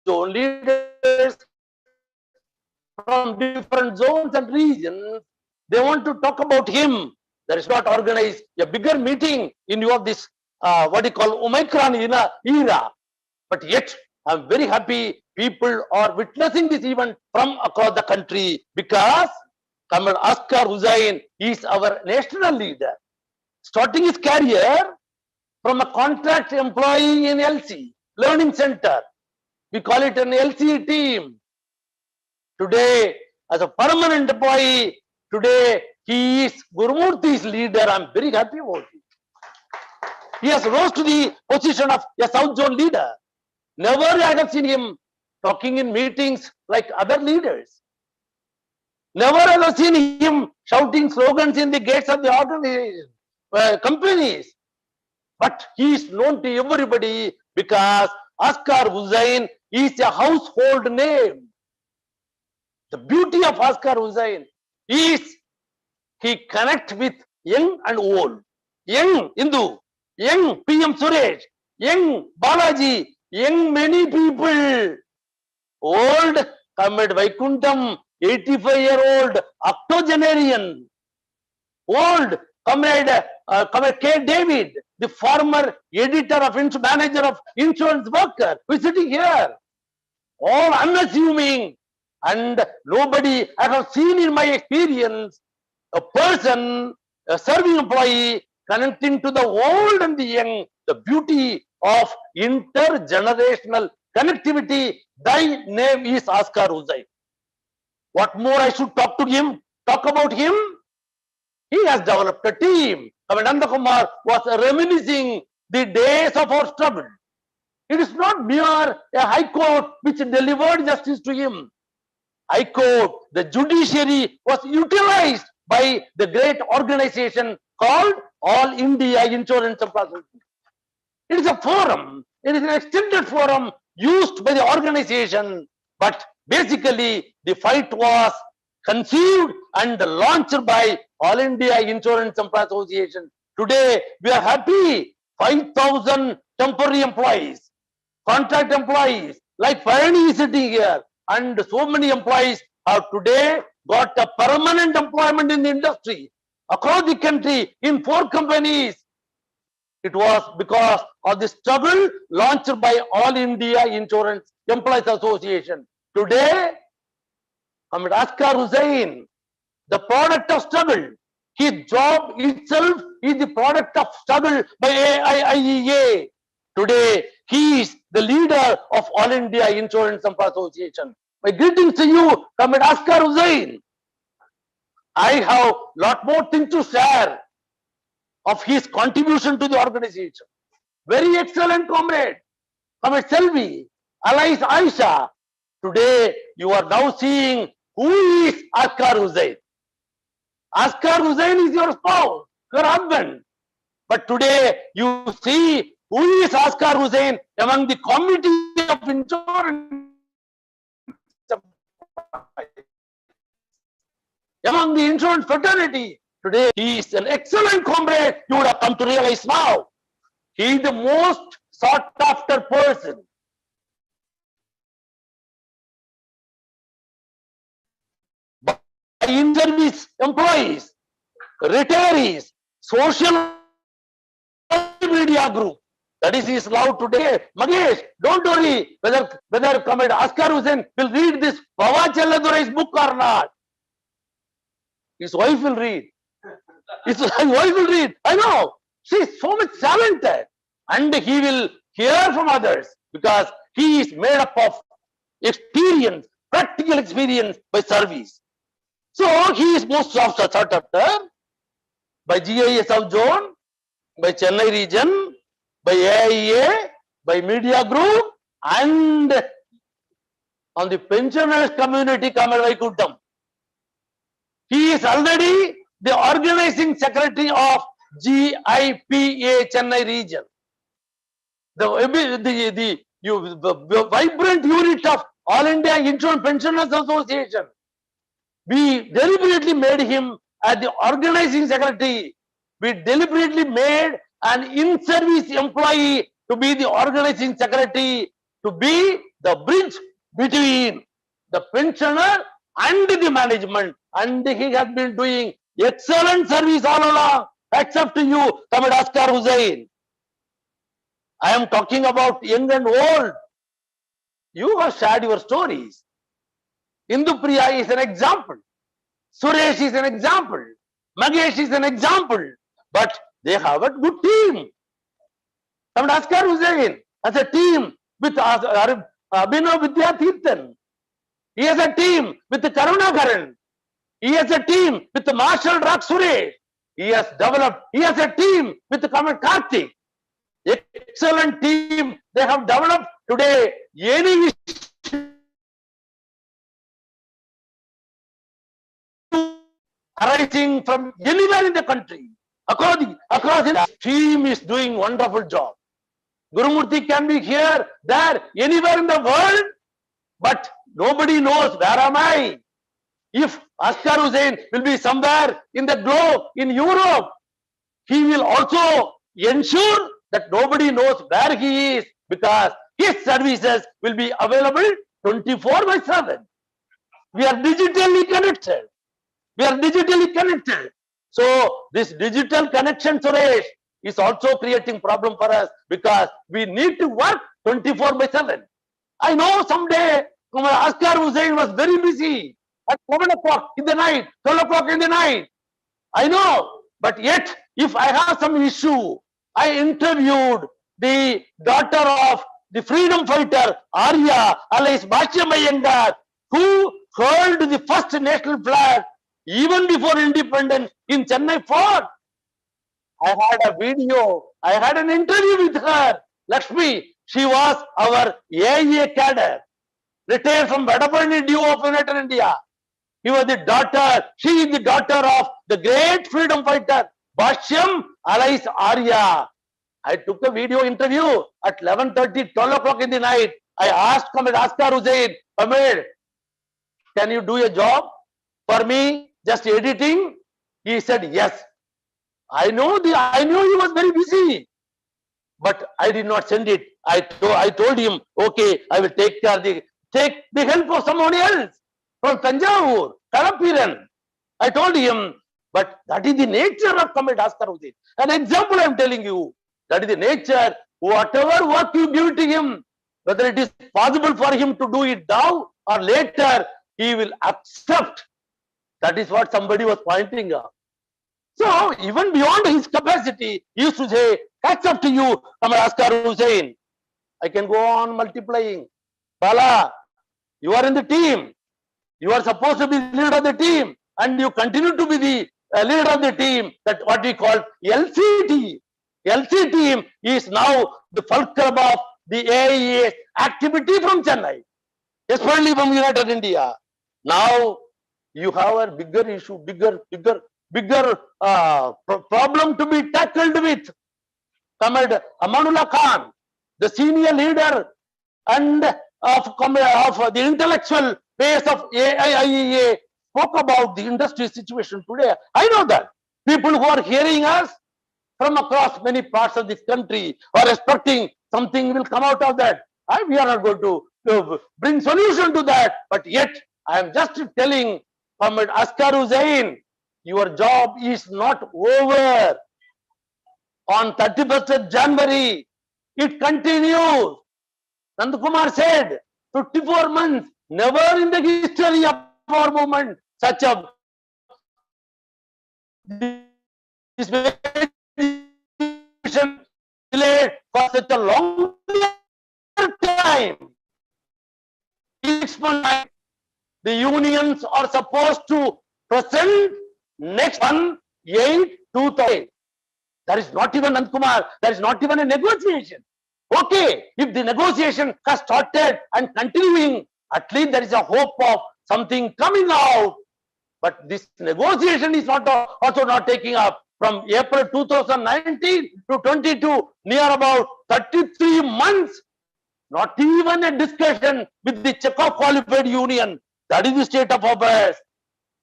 Zone, leaders from different zones and regions, they want to talk about him. There is not organized a bigger meeting in view of this, what you call Omicron era. But yet, I am very happy people are witnessing this event from across the country because Comrade Ascar Hussain is our national leader. Starting his career from a contract employee in LC, Learning Center. We call it an LC team. Today, as a permanent employee, today he is Gurumurthy's leader. I am very happy about it. He has rose to the position of a South Zone leader. Never I have seen him talking in meetings like other leaders. Never ever seen him shouting slogans in the gates of the organization, companies. But he is known to everybody because Ascar Hussain is a household name. The beauty of Ascar Hussain is he connects with young and old, young Hindu, young PM Suresh, young Balaji, young many people, old Comrade Vaikuntham, 85-year-old octogenarian, old Comrade K. David, the former editor of manager of insurance worker, who is sitting here, all unassuming, and nobody I have seen in my experience a person, a serving employee connecting to the old and the young, the beauty of intergenerational connectivity. Thy name is Ascar Hussain. What more I should talk about him? He has developed a team. Nanda Kumar was reminiscing the days of our struggle. It is not mere a high court which delivered justice to him. High court, the judiciary was utilized by the great organization called All India Insurance Association. It is a forum. It is an extended forum used by the organization. But basically, the fight was conceived and launched by All India Insurance Association. Today, we are happy. 5,000 temporary employees, contract employees, like Parani is sitting here, and so many employees have today got a permanent employment in the industry across the country in 4 companies. It was because of the struggle launched by All India Insurance Employees Association. Today, Comrade Ascar Hussain, the product of struggle. His job itself is the product of struggle by AIIEA. Today, he is the leader of All India Insurance Association. My greetings to you, Comrade Ascar Hussain. I have lot more things to share of his contribution to the organization. Very excellent comrade, Comrade Selvi, Allies Aisha. Today, you are now seeing who is Ascar Hussain. Ascar Hussain is your spouse, your husband. But today, you see who is Ascar Hussain among the committee of insurance, among the insurance fraternity. Today, he is an excellent comrade. You would have come to realize now. He is the most sought after person. By in-service employees, retirees, social media group. That is his love today. Magesh, don't worry whether Comrade Ascar Hussain will read this Bava Chelladurai's book or not. His wife will read. His wife will read. I know. She is so much talented. And he will hear from others because he is made up of experience, practical experience by service. So he is most sought after by GIA South Zone, by Chennai region, by AIA, by media group, and on the pensioners community, Comrade Vaikuntham. He is already the organizing secretary of GIPA Chennai region. The vibrant unit of All India Insurance Pensioners Association. We deliberately made him as the organizing secretary. We deliberately made an in-service employee to be the organizing secretary, to be the bridge between the pensioner and the management. And he has been doing excellent service all along, except to you, Comrade Ascar Hussain. I am talking about young and old. You have shared your stories. Indupriya is an example. Suresh is an example. Magesh is an example. But they have a good team. Comrade Ascar Hussain has a team with Abhinav Vidyatirthan. He has a team with Karunakaran. He has a team with Marshal Rak Suresh. He has a team with Comrade Karthik. Excellent team they have developed today. Any arising from anywhere in the country, across the team is doing wonderful job. Gurumurthy can be here, there, anywhere in the world, but nobody knows where am I. If Ascar Hussain will be somewhere in the globe, in Europe, he will also ensure that nobody knows where he is, because his services will be available 24/7. We are digitally connected. We are digitally connected. So this digital connection, Suresh, is also creating problem for us, because we need to work 24/7. I know someday Ascar Hussain was very busy at 11 o'clock in the night, 12 o'clock in the night. I know, but yet if I have some issue, I interviewed the daughter of the freedom fighter Arya alias Basham Iyengar, who hurled the first national flag even before independence in Chennai Fort. I had a video, I had an interview with her, Lakshmi. She was our AA cadre, retired from Vadaparni Due of United India. He was the daughter, she is the daughter of the great freedom fighter, Basham alias Arya. I took a video interview at 11:30, 12 o'clock in the night. I asked Comrade Ascar Hussain, Comrade, can you do a job for me, just editing? He said, yes. I knew he was very busy, but I did not send it. I told him, okay, I will take the help of someone else from Tanjavur, Kalapiran. I told him, but that is the nature of Comrade Ascar Hussain. An example I am telling you, that is the nature. Whatever work you give to him, whether it is possible for him to do it now or later, he will accept. That is what somebody was pointing out. So even beyond his capacity, he used to say, catch up to you, Comrade Ascar Hussain. I can go on multiplying. Bala, you are in the team. You are supposed to be the leader of the team, and you continue to be the leader of the team. That what we call LC team. LC team is now the fulcrum of the AIA activity from Chennai, especially from United India. Now you have a bigger issue, bigger problem to be tackled with. Comrade Amanullah Khan, the senior leader and of the intellectual base of AIIA, spoke about the industry situation today. I know that people who are hearing us from across many parts of this country are expecting something will come out of that. We are not going to bring solution to that, but yet I am just telling Comrade Ascar Hussain, your job is not over. On 31st of January, it continues. Nandakumar said, 54 months, never in the history of our movement, such a delayed for such a long time. 6 months, the unions are supposed to present next one 8/2000. There is not even, Nandkumar, there is not even a negotiation. Okay, if the negotiation has started and continuing, at least there is a hope of something coming out. But this negotiation is also not taking up. From April 2019 to 22, near about 33 months, not even a discussion with the Chekhov qualified union. That is the state of affairs.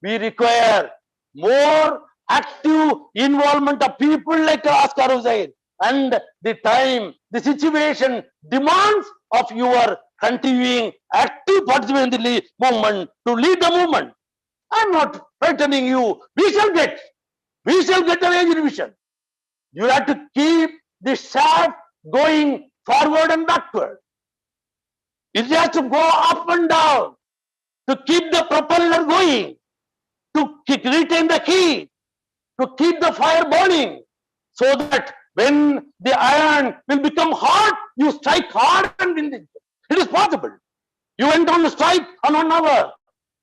We require more active involvement of people like Ascar Hussain, and the situation demands of your continuing active participation in the movement to lead the movement. I am not frightening you. We shall get a wage revision. You have to keep the shaft going forward and backward. It has to go up and down to keep the propeller going, to retain the heat, to keep the fire burning, so that when the iron will become hot, you strike hard and win it. It is possible. You went on strike on 1 hour.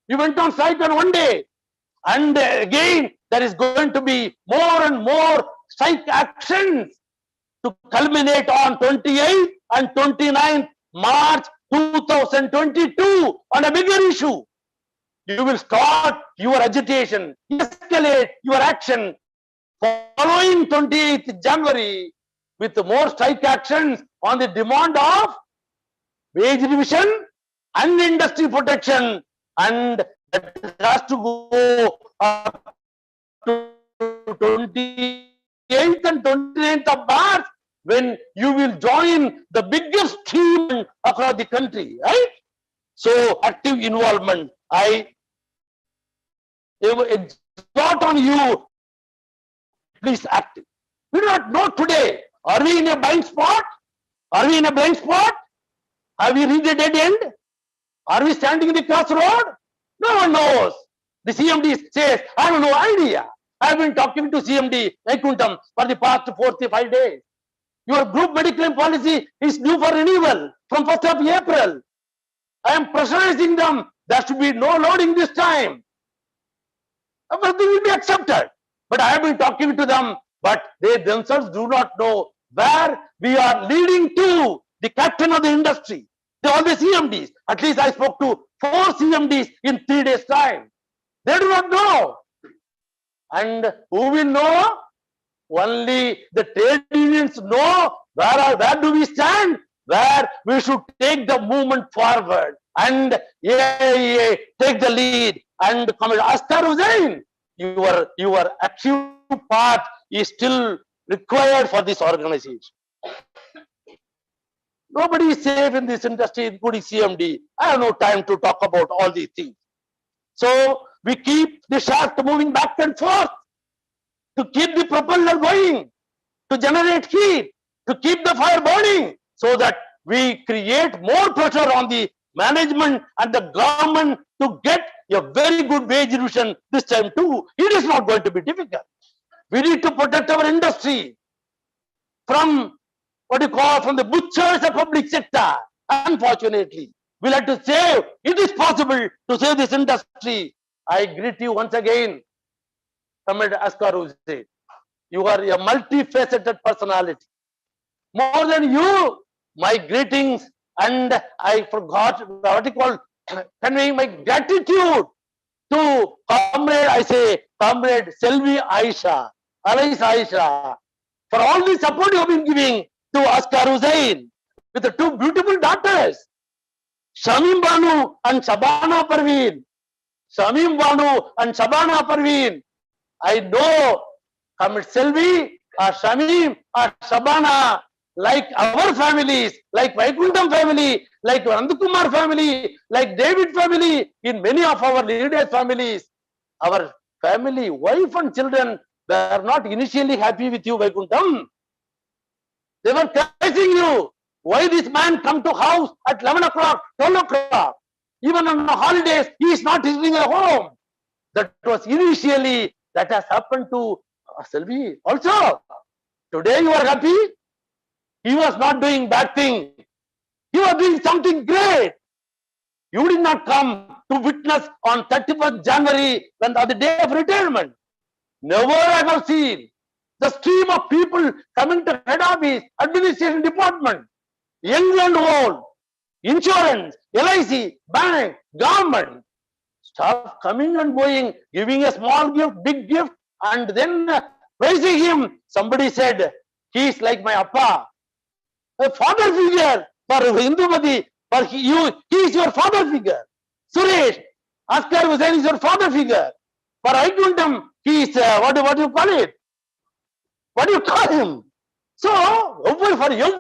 You went on strike on 1 day. And again, there is going to be more and more strike actions to culminate on 28th and 29th March 2022 on a bigger issue. you will start your agitation, escalate your action following 28th January with more strike actions on the demand of wage revision and industry protection, and that has to go up to 28th and 29th of March, when you will join the biggest team across the country, right? So active involvement. I exhort on you, please act. We do not know today. Are we in a blind spot? Are we in a blind spot? Have we reached a dead end? Are we standing in the crossroad? No one knows. The CMD says, I have no idea. I have been talking to CMD Vaikuntham for the past 45 days. Your group medical claim policy is due for renewal from 1st of April. I am pressurizing them. There should be no loading this time. Everything will be accepted. But I have been talking to them, but they themselves do not know where we are leading to. The captain of the industry, all the CMDs. At least I spoke to 4 CMDs in 3 days' time. They do not know. And who will know? Only the trade unions know where do we stand, where we should take the movement forward. And AIA take the lead. And Comrade Ascar Hussain, your active part is still required for this organization. Nobody is safe in this industry, including CMD. I have no time to talk about all these things. So we keep the shaft moving back and forth to keep the propeller going, to generate heat, to keep the fire burning, so that we create more pressure on the management and the government to get a very good wage revision this time too. It is not going to be difficult. We need to protect our industry from from the butchers of public sector. Unfortunately, we'll have to save. It is possible to save this industry. I greet you once again, Comrade Ascar Hussain. You are a multifaceted personality. More than you, my greetings, and I forgot what you call conveying my gratitude to Comrade Selvi Aisha, for all the support you have been giving to Ascar Hussain with the 2 beautiful daughters, Shamim Banu and Shabana Parveen. Shamim Banu and Shabana Parveen. I know Comrade Selvi or Shamim or Shabana, like our families, like Vaikuntham family, like Nandakumar family, like David family, in many of our leaders' families, our family, wife and children, they are not initially happy with you, Vaikuntham. They were cursing you. Why this man come to house at 11 o'clock, 12 o'clock? Even on the holidays, he is not visiting at home. That was initially, that has happened to Selvi also. Today you are happy. He was not doing bad thing. He was doing something great. You did not come to witness on 31st January when the day of retirement. Never I have seen the stream of people coming to head office, administration department, young and old, insurance, LIC, bank, government, staff coming and going, giving a small gift, big gift, and then praising him. Somebody said, he is like my appa, a father figure for Hindumati, for you, he is your father figure. Suresh, Ascar Hussain is your father figure. For Vaikuntham, he is, what do you call it? What do you call him? So, open for young.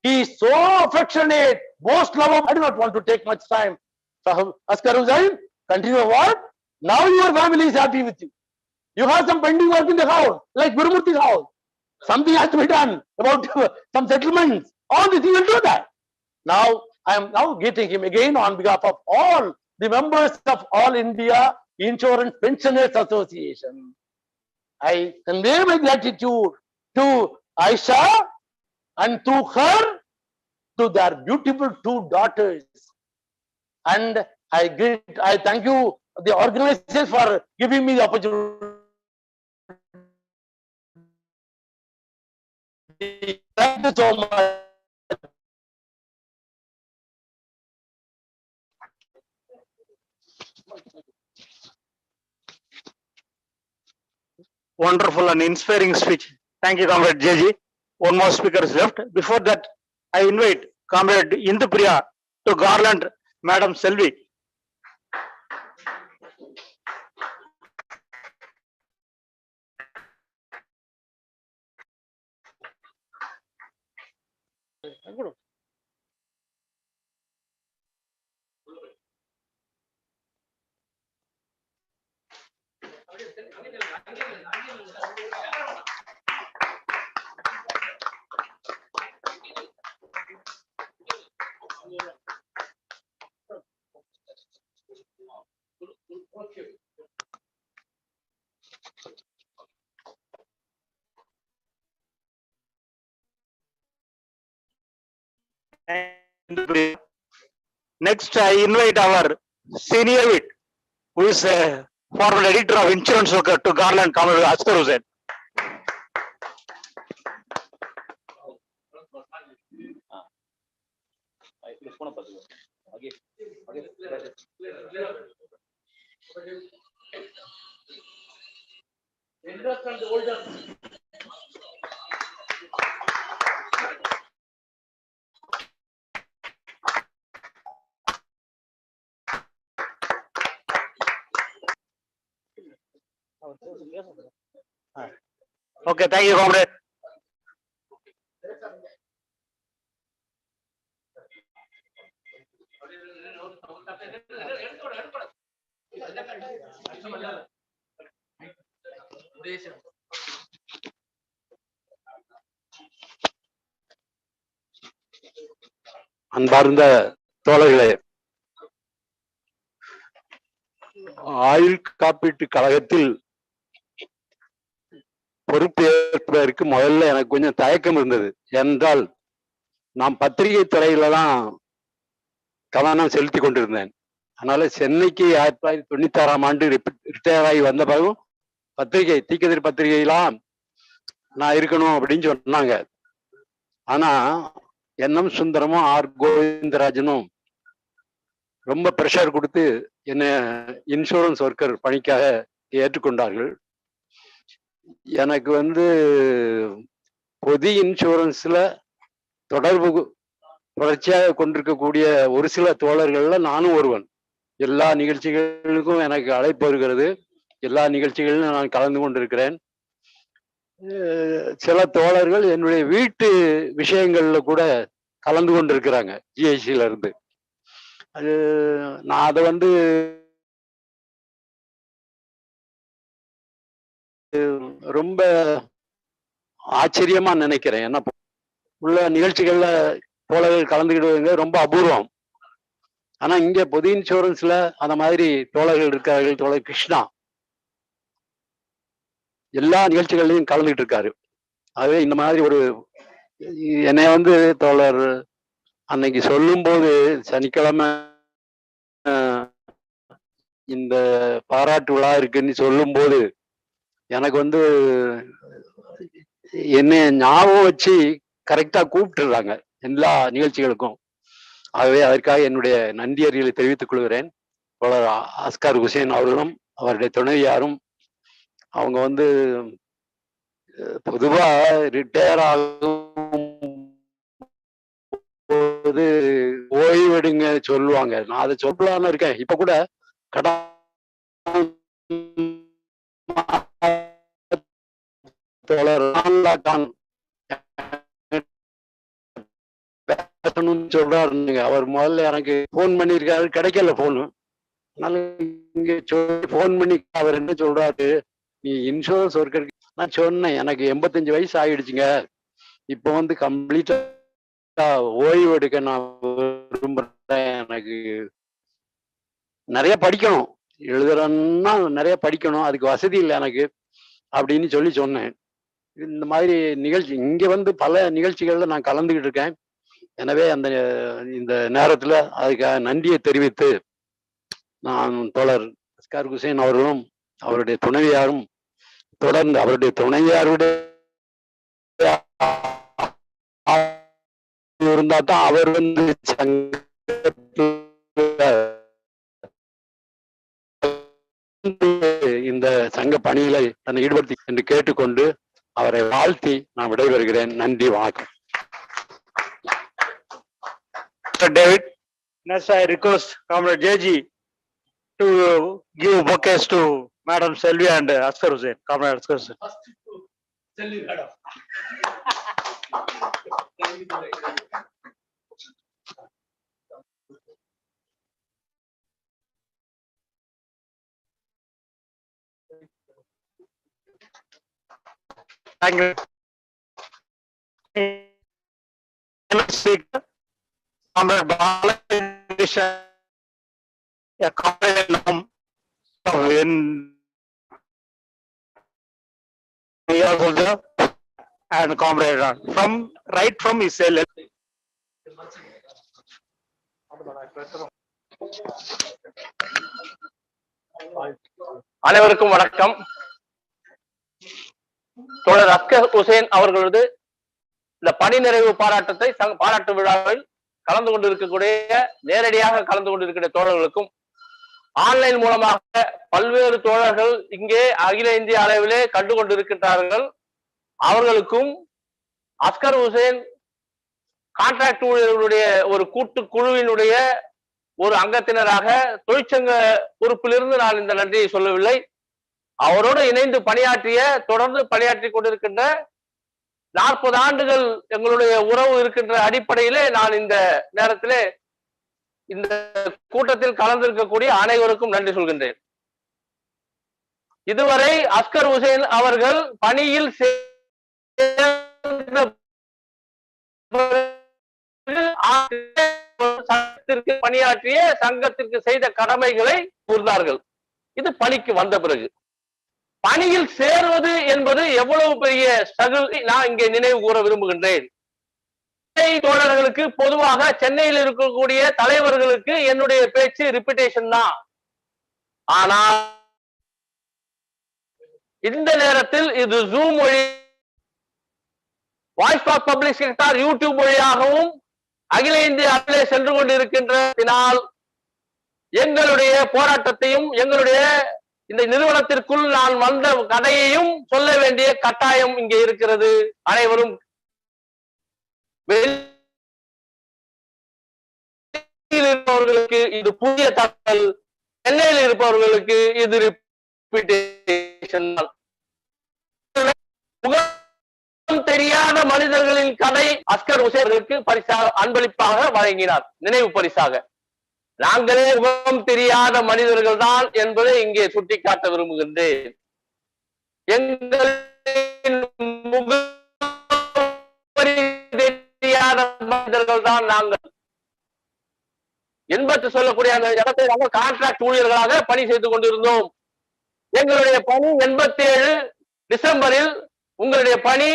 He is so affectionate, most lovable. I do not want to take much time. So, Ascar Hussain, continue what? Now your family is happy with you. You have some pending work in the house, like Gurumurthi's house. Something has to be done about some settlements. All the things will do that. Now, I am now getting him again on behalf of all the members of All India Insurance Pensioners Association. I convey my gratitude to Aisha and to her, to their beautiful 2 daughters. And I thank you, the organizers, for giving me the opportunity. Thank you so much. wonderful and inspiring speech. Thank you, Comrade JG. One more speaker is left. Before that, I invite Comrade Indupriya to garland Madam Selvi. Next, I invite our senior wit, who is a former editor of Insurance Worker, to garland Comrade Ascar Hussain. Okay, thank you, Comrade. அன்பார்ந்த தோழர்களே, ஆயுள் காப்பீட்டு கழகத்தில் பொறுப்பேற்பதற்கு முதல்ல எனக்கு கொஞ்சம் தயக்கம் இருந்தது. ஏனென்றால் நான் பத்திரிகை துறையில தான் கவனம் செலுத்தி கொண்டிருந்தேன். அதனால சென்னைக்கு 1996 ரிட்டையர் ஆகி வந்த பிறகும் பத்திரிகை தீக்கதிர் பத்திரிகையெல்லாம் நான் இருக்கணும் அப்படின்னு சொன்னாங்க. ஆனா என்எம் சுந்தரமும் ஆர் கோவிந்தராஜனும் ரொம்ப ப்ரெஷர் கொடுத்து என்ன இன்சூரன்ஸ் ஒர்க்கர் பணிக்காக ஏற்றுக்கொண்டார்கள். எனக்கு பொது இன்சூரன்ஸ்ல தொடர்ச்சியாக கொண்டிருக்கக்கூடிய ஒரு சில தோழர்கள்ல நானும் ஒருவன். எல்லா நிகழ்ச்சிகளுக்கும் எனக்கு அழைப்பு வருகிறது. எல்லா நிகழ்ச்சிகளிலும் நான் கலந்து கொண்டிருக்கிறேன். சில தோழர்கள் என்னுடைய வீட்டு விஷயங்கள்ல கூட கலந்து கொண்டிருக்கிறாங்க ஜிஐசில இருந்து. அது நான் அதை ரொம்ப ஆச்சரியமா நினைக்கிறேன். ஏன்னா உள்ள நிகழ்ச்சிகள்ல தோழர்கள் கலந்துக்கிடுவதுங்க ரொம்ப அபூர்வம். ஆனா இங்க பொது இன்சூரன்ஸ்ல அந்த மாதிரி தோழர்கள் இருக்கார்கள். தோழர் கிருஷ்ணா எல்லா நிகழ்ச்சிகள்லையும் கலந்துகிட்டு இருக்காரு. ஆகவே இந்த மாதிரி ஒரு என்னைய தோழர் அன்னைக்கு சொல்லும் போது சனிக்கிழமை இந்த பாராட்டு விழா இருக்குன்னு சொல்லும் போது எனக்கு என்னை ஞாபகம் வச்சு கரெக்டா கூப்பிட்டுறாங்க எல்லா நிகழ்ச்சிகளுக்கும். ஆகவே அதற்காக என்னுடைய நன்றியறிகளை தெரிவித்துக் கொள்கிறேன். தோழர் ஆஸ்கார் ஹுசைன் அவர்களும் அவருடைய துணைவியாரும் அவங்க பொதுவா ரிட்டையர் ஆகும் போது ஓய்வெடுங்க சொல்லுவாங்க. நான் அதை சொல்லலான்னு இருக்கேன். இப்ப கூட தோழர் பேசணும்னு சொல்றாருங்க. அவர் முதல்ல எனக்கு போன் பண்ணியிருக்காரு, கிடைக்கல போனு. அதனால இங்க போன் பண்ணி அவர் என்ன சொல்றாரு, நீ இன்சூரன்ஸ் ஒர்க்கருக்கு. நான் சொன்னேன், எனக்கு 85 வயசு ஆயிடுச்சுங்க. இப்போ கம்ப்ளீட்டா ஓய்வு எடுக்க நான் விரும்புறேன். எனக்கு நிறைய படிக்கணும், எழுதுறேன்னா நிறைய படிக்கணும், அதுக்கு வசதி இல்லை எனக்கு அப்படின்னு சொன்னேன். இந்த மாதிரி நிகழ்ச்சி இங்க பல நிகழ்ச்சிகள்ல நான் கலந்துகிட்டு இருக்கேன். எனவே இந்த நேரத்துல அதுக்காக நன்றியை தெரிவித்து நான் தோழர் அஸ்கார் ஹுசைன் அவர்களும் அவருடைய துணைவியாரும் தொடர்ந்து அவருடைய துணைவியாருடைய இருந்தா தான் அவர் இந்த சங்க பணியில தன்னை ஈடுபடுத்தி என்று கேட்டுக்கொண்டு அவரை வாழ்த்தி நான் விடைபெறுகிறேன். நன்றி, வணக்கம். David, next I request Comrade JG to give bouquets to Madam Selvi and Ascar Hussain. Comrade Ascar Hussain. Selvi madam. Thank you. Speaker, Comrade Balakrishna, a comrade in and comrade from right from his cell. அனைவருக்கும் வணக்கம். தோழர் அஸ்கர் ஹுசைன் அவர்களது இந்த பணி நிறைவு பாராட்டு விழாவில் கலந்து கொண்டிருக்கக்கூடிய நேரடியாக கலந்து கொண்டிருக்கிற தோழர்களுக்கும் ஆன்லைன் மூலமாக பல்வேறு தோழர்கள் இங்கே அகில இந்திய அளவிலே கண்டு கொண்டிருக்கின்றார்கள். அவர்களுக்கும் அஸ்கர் ஹுசைன் கான்ட்ராக்ட் ஊழியர்களுடைய ஒரு கூட்டு குழுவினுடைய ஒரு அங்கத்தினராக தொழிற்சங்க பொறுப்பிலிருந்து நான் இந்த நன்றியை சொல்லவில்லை. அவரோடு இணைந்து தொடர்ந்து பணியாற்றி கொண்டிருக்கின்ற 40 ஆண்டுகள் எங்களுடைய உறவு இருக்கின்ற அடிப்படையிலே நான் இந்த நேரத்திலே இந்த கூட்டத்தில் கலந்திருக்கக்கூடிய அனைவருக்கும் நன்றி சொல்கின்றேன். இதுவரை அஸ்கர் ஹுசைன் அவர்கள் பணியில் சங்கத்திற்கு பணியாற்றிய சங்கத்திற்கு செய்த கடமைகளை கூர்ந்தார்கள். இது பணிக்கு வந்த பிறகு பணியில் சேர்வது என்பது எவ்வளவு பெரிய ஸ்ட்ரகிள் நான் இங்கே நினைவு கூற விரும்புகின்றேன். தோழர்களுக்கு பொதுவாக சென்னையில் இருக்கக்கூடிய தலைவர்களுக்கு என்னுடைய பேச்சு ரிப்பிட்டேஷன் தான். ஆனால் இந்த நேரத்தில் இது ஜூம் வழி, voice of public sector YouTube வழியாகவும் அகில இந்திய அளவிலே சென்று கொண்டிருக்கின்றதினால் எங்களுடைய போராட்டத்தையும் எங்களுடைய இந்த நிறுவனத்திற்குள் நான் வந்த கதையையும் சொல்ல வேண்டிய கட்டாயம் இங்கே இருக்கிறது. அனைவரும் இருப்பவர்களுக்கு இது புதிய தகவல், சென்னையில் இருப்பவர்களுக்கு இது ரிப்பீட்டேஷன். தெரியாத மனிதர்களின் கதை அஸ்கர் ஹுசைனுக்கு பரிசாக அன்பளிப்பாக வழங்கினார், நினைவு பரிசாக. நாங்களே முகம் தெரியாத மனிதர்கள் தான் என்பதை இங்கே சுட்டிக்காட்ட விரும்புகின்றேன். எங்களின் முகம் தெரியாத மனிதர்கள் தான் நாங்கள். 80 சொல்லக்கூடிய அந்த இடத்தை நாங்கள் கான்ட்ராக்ட் ஊழியர்களாக பணி செய்து கொண்டிருந்தோம். எங்களுடைய பணி 87 டிசம்பரில் உங்களுடைய பணி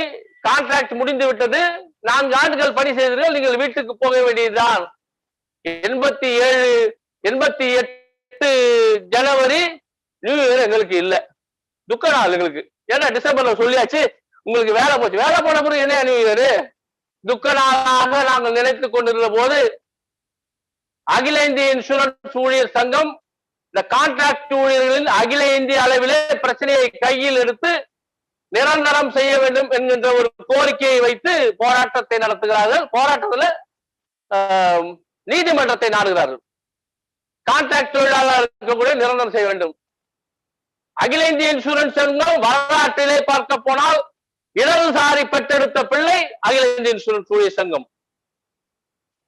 கான்ட்ராக்ட் முடிந்து விட்டது. 4 ஆண்டுகள் பணி செய்தீர்கள், நீங்கள் வீட்டுக்கு போக வேண்டியதுதான். 88 ஜனவரி நியூ இயர் எங்களுக்கு இல்ல, துக்க நாள் எங்களுக்கு. ஏன்னா டிசம்பர்ல சொல்லியாச்சு உங்களுக்கு வேலை போச்சு. வேலை போன பிறகு என்ன நியூ இயர்? துக்க நாளாக நாங்கள் நினைத்துக் கொண்டிருந்த போது அகில இந்திய இன்சூரன்ஸ் ஊழியர் சங்கம் இந்த கான்ட்ராக்ட் ஊழியர்களின் அகில இந்திய அளவிலே பிரச்சனையை கையில் எடுத்து நிரந்தரம் செய்ய வேண்டும் என்கின்ற ஒரு கோரிக்கையை வைத்து போராட்டத்தை நடத்துகிறார்கள். போராட்டத்துல நீதிமன்றத்தை நாடுகிறார்கள். கான்ட்ராக்ட் தொழிலாளர் இருக்கக்கூடிய நிரந்தரம் செய்ய வேண்டும். அகில இந்திய இன்சூரன்ஸ் சங்கம் வரலாற்றிலே பார்க்க போனால் இடதுசாரி பெற்றெடுத்த பிள்ளை அகில இந்திய இன்சூரன்ஸ் ஊழியர் சங்கம்.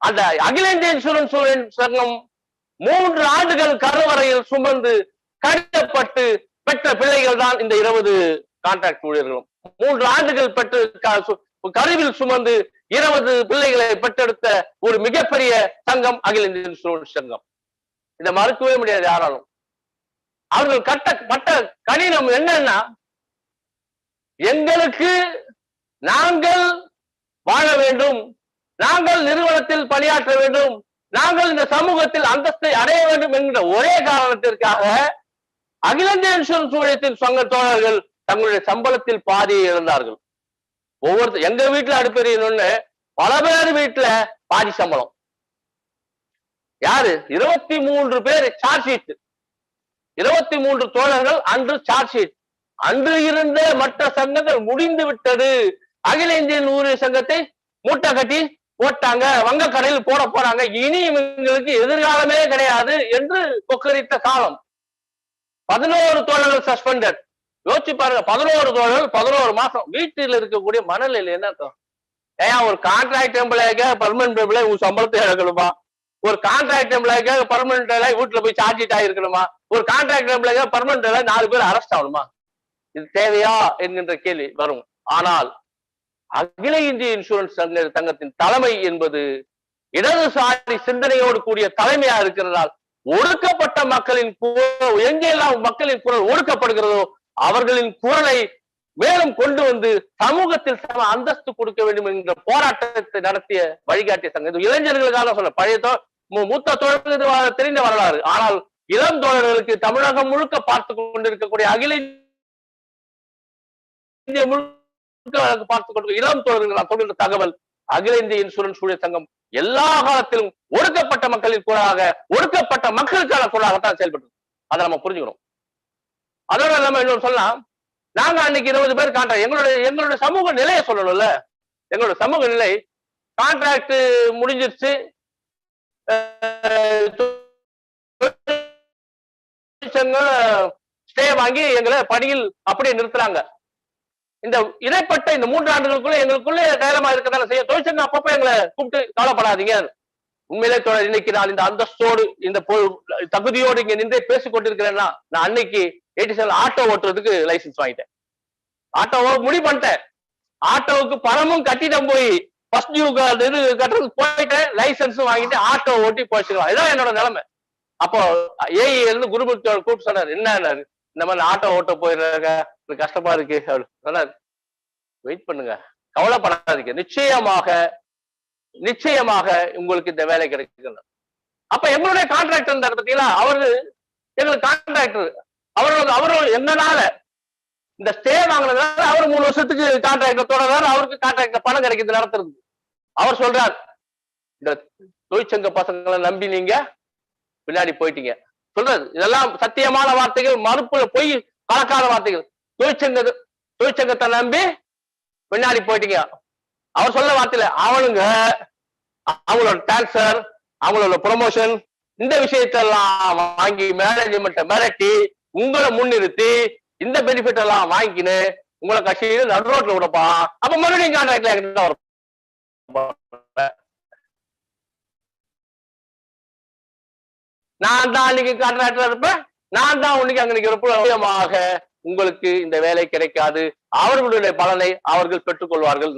அந்த அகில இந்திய இன்சூரன்ஸ் ஊழியர் சங்கம் 3 ஆண்டுகள் கருவறையில் சுமந்து கடிதப்பட்டு பெற்ற பிள்ளைகள் தான் இந்த 20 கான்ட்ராக்ட் ஊழியர்களும். 3 ஆண்டுகள் பெற்று கருவில் சுமந்து 20 பிள்ளைகளை பெற்றெடுத்த ஒரு மிகப்பெரிய சங்கம் அகில இந்திய இன்சூரன்ஸ் சங்கம். இதை மறுக்கவே முடியாது யாராலும். அவர்கள் பட்ட கடினம் என்னன்னா, எங்களுக்கு நாங்கள் வாழ வேண்டும், நாங்கள் நிறுவனத்தில் பணியாற்ற வேண்டும், நாங்கள் இந்த சமூகத்தில் அந்தஸ்தை அடைய வேண்டும் என்கிற ஒரே காரணத்திற்காக அகில இந்திய இன்சூரன்ஸ் ஊழியத்தின் சங்க தோழர்கள் தங்களுடைய சம்பளத்தில் பாதியை இழந்தார்கள். எங்க வீட்டுல அடுப்பெரியணும்னு பல பேர் வீட்டுல பாதி சம்பளம். யாரு? 23 பேர் சார்ஜ் ஷீட். 23 தோழர்கள் அன்று சார்ஜ் ஷீட். அன்று இருந்த மற்ற சங்கங்கள் முடிந்து விட்டது. அகில இந்திய ஊழியர் சங்கத்தை மூட்டை கட்டி போட்டாங்க, வங்கக்கடையில் போட போறாங்க, இனி இவங்களுக்கு எதிர்காலமே கிடையாது என்று கொக்கரித்த காலம். 11 தோழர்கள் சஸ்பெண்டட். யோசிச்சு பாருங்க, 11 தோழர்கள் 11 மாசம் வீட்டில் இருக்கக்கூடிய மனநிலை என்ன அர்த்தம்? ஏன் ஒரு கான்ட்ராக்ட் எம்ப்ளாய்க்காக பர்மனன்ட் எம்ப்ளாய் உங்க சம்பளத்தை இழக்கணுமா? ஒரு கான்ட்ராக்ட் எம்ப்ளாய்க்காக பர்மனன்ட் எம்ப்ளாய் வீட்டுல போய் சார்ஜ் ஷீட் ஆகிருக்கணுமா? ஒரு கான்ட்ராக்ட் எம்ப்ளாய்க்காக பர்மனன்ட் எம்ப்ளாய் 4 பேர் அரெஸ்ட் ஆகணுமா? இது தேவையா என்கின்ற கேள்வி வரும். ஆனால் அகில இந்திய இன்சூரன்ஸ் சங்கத்தின் தலைமை என்பது இடதுசாரி சிந்தனையோடு கூடிய தலைமையா இருக்கிறதால் ஒடுக்கப்பட்ட மக்களின் குரல், எங்கெல்லாம் மக்களின் குரல் ஒடுக்கப்படுகிறதோ அவர்களின் குரலை மேலும் கொண்டு வந்து சமூகத்தில் சம அந்தஸ்து கொடுக்க வேண்டும் என்ற போராட்டத்தை நடத்திய வழிகாட்டிய சங்கம். இது இளைஞர்களுக்காக சொல்ல, பழைய மூத்த தோழர்களுக்கு தெரிந்த வரலாறு. ஆனால் இளம் தோழர்களுக்கு தமிழகம் முழுக்க பார்த்து கொண்டிருக்கக்கூடிய அகில இந்திய முழுக்க பார்த்து கொண்டு இளம் தோழர்கள் நான் சொல்கின்ற தகவல், அகில இந்திய இன்சூரன்ஸ் ஊழியர் சங்கம் எல்லா காலத்திலும் ஒடுக்கப்பட்ட மக்களின் குரலாக, ஒடுக்கப்பட்ட மக்களுக்கான குரலாகத்தான் செயல்பட்டு. அதை நம்ம புரிஞ்சுக்கணும். அதோட நம்ம இன்னொரு சொல்லலாம், நாங்க அன்னைக்கு 20 பேர் கான்ட்ராக்ட், எங்களுடைய சமூக நிலையை சொல்லணும்ல. எங்களோட சமூக நிலை, கான்ட்ராக்ட் முடிஞ்சிருச்சு, ஸ்டே வாங்கி எங்களை பணியில் அப்படியே நிறுத்துறாங்க. இந்த இடைப்பட்ட இந்த 3 ஆண்டுகளுக்குள்ள எங்களுக்குள்ளே தைரியமா இருக்கதால செய்ய தொழிற்சங்கம் அப்பப்ப எங்களை கூப்பிட்டு கவலைப்படாதீங்க. உண்மையிலே இன்னைக்கு நான் இந்த அந்தஸ்தோடு இந்த தகுதியோடு இங்க நின்று பேசிக் கொண்டிருக்கிறேன்னா, நான் அன்னைக்கு 87 ஆட்டோ ஓட்டுறதுக்கு லைசன்ஸ் வாங்கிட்டேன். ஆட்டோவை முடிவு பண்ணிட்டேன். ஆட்டோவுக்கு பணமும் கட்டிடம் போய் ஃபர்ஸ்ட் டியூ இது கட்டுறதுக்கு போயிட்டேன், லைசன்ஸும் வாங்கிட்டு ஆட்டோ ஓட்டி போயிச்சுக்கலாம். இதான் என்னோட நிலைமை. அப்போ ஏஇ இருந்து குருமூர்த்தி கூப்பிட்டு சொன்னார், என்ன இந்த மாதிரி ஆட்டோ ஓட்ட போயிடுறாங்க, கஷ்டமா இருக்கு சொன்னார். வெயிட் பண்ணுங்க, கவலைப்படாதீங்க, நிச்சயமாக உங்களுக்கு இந்த வேலை கிடைக்கும். அப்ப எங்களுடைய கான்ட்ராக்டர் இருந்தார் பார்த்தீங்களா, அவரு எங்களுக்கு கான்ட்ராக்டர், அவரும் என்னனால இந்த ஸ்டே வாங்கினதுனால அவர் 3 வருஷத்துக்கு கான்ட்ராக்டர் தொடர்றாரு, அவருக்கு கான்ட்ராக்டர் பணம் கிடைக்குது நடத்துறது. அவர் சொல்றார், இந்த தொழிற்சங்க பசங்களை நம்பி நீங்க பின்னாடி போயிட்டீங்க சொல்றது. இதெல்லாம் சத்தியமான வார்த்தைகள், மறுப்புல போய் கலக்காத வார்த்தைகள். தொழிற்சங்கத்தை நம்பி பின்னாடி போயிட்டீங்க. அவர் சொல்ல வார்த்தையில அவங்களோட டிரான்ஸ்பர், அவங்களோட ப்ரொமோஷன், இந்த விஷயத்தெல்லாம் வாங்கி மேனேஜ்மெண்ட்டை மிரட்டி உங்களை முன்னிறுத்தி இந்த பெனிஃபிட் எல்லாம் வாங்கின்னு உங்களை கட்சியில் நடு ரோட்ல விடப்பா. அப்ப மறுபடியும் கான்ட்ராக்ட்ல வரும். நான் தான் அன்னைக்கு கான்ட்ராக்டர் இருப்பேன், நான் தான் உன்னைக்கு அங்க நிற்கிறப்ப உங்களுக்கு இந்த வேலை கிடைக்காது, அவர்களுடைய பலனை அவர்கள் பெற்றுக்கொள்வார்கள்.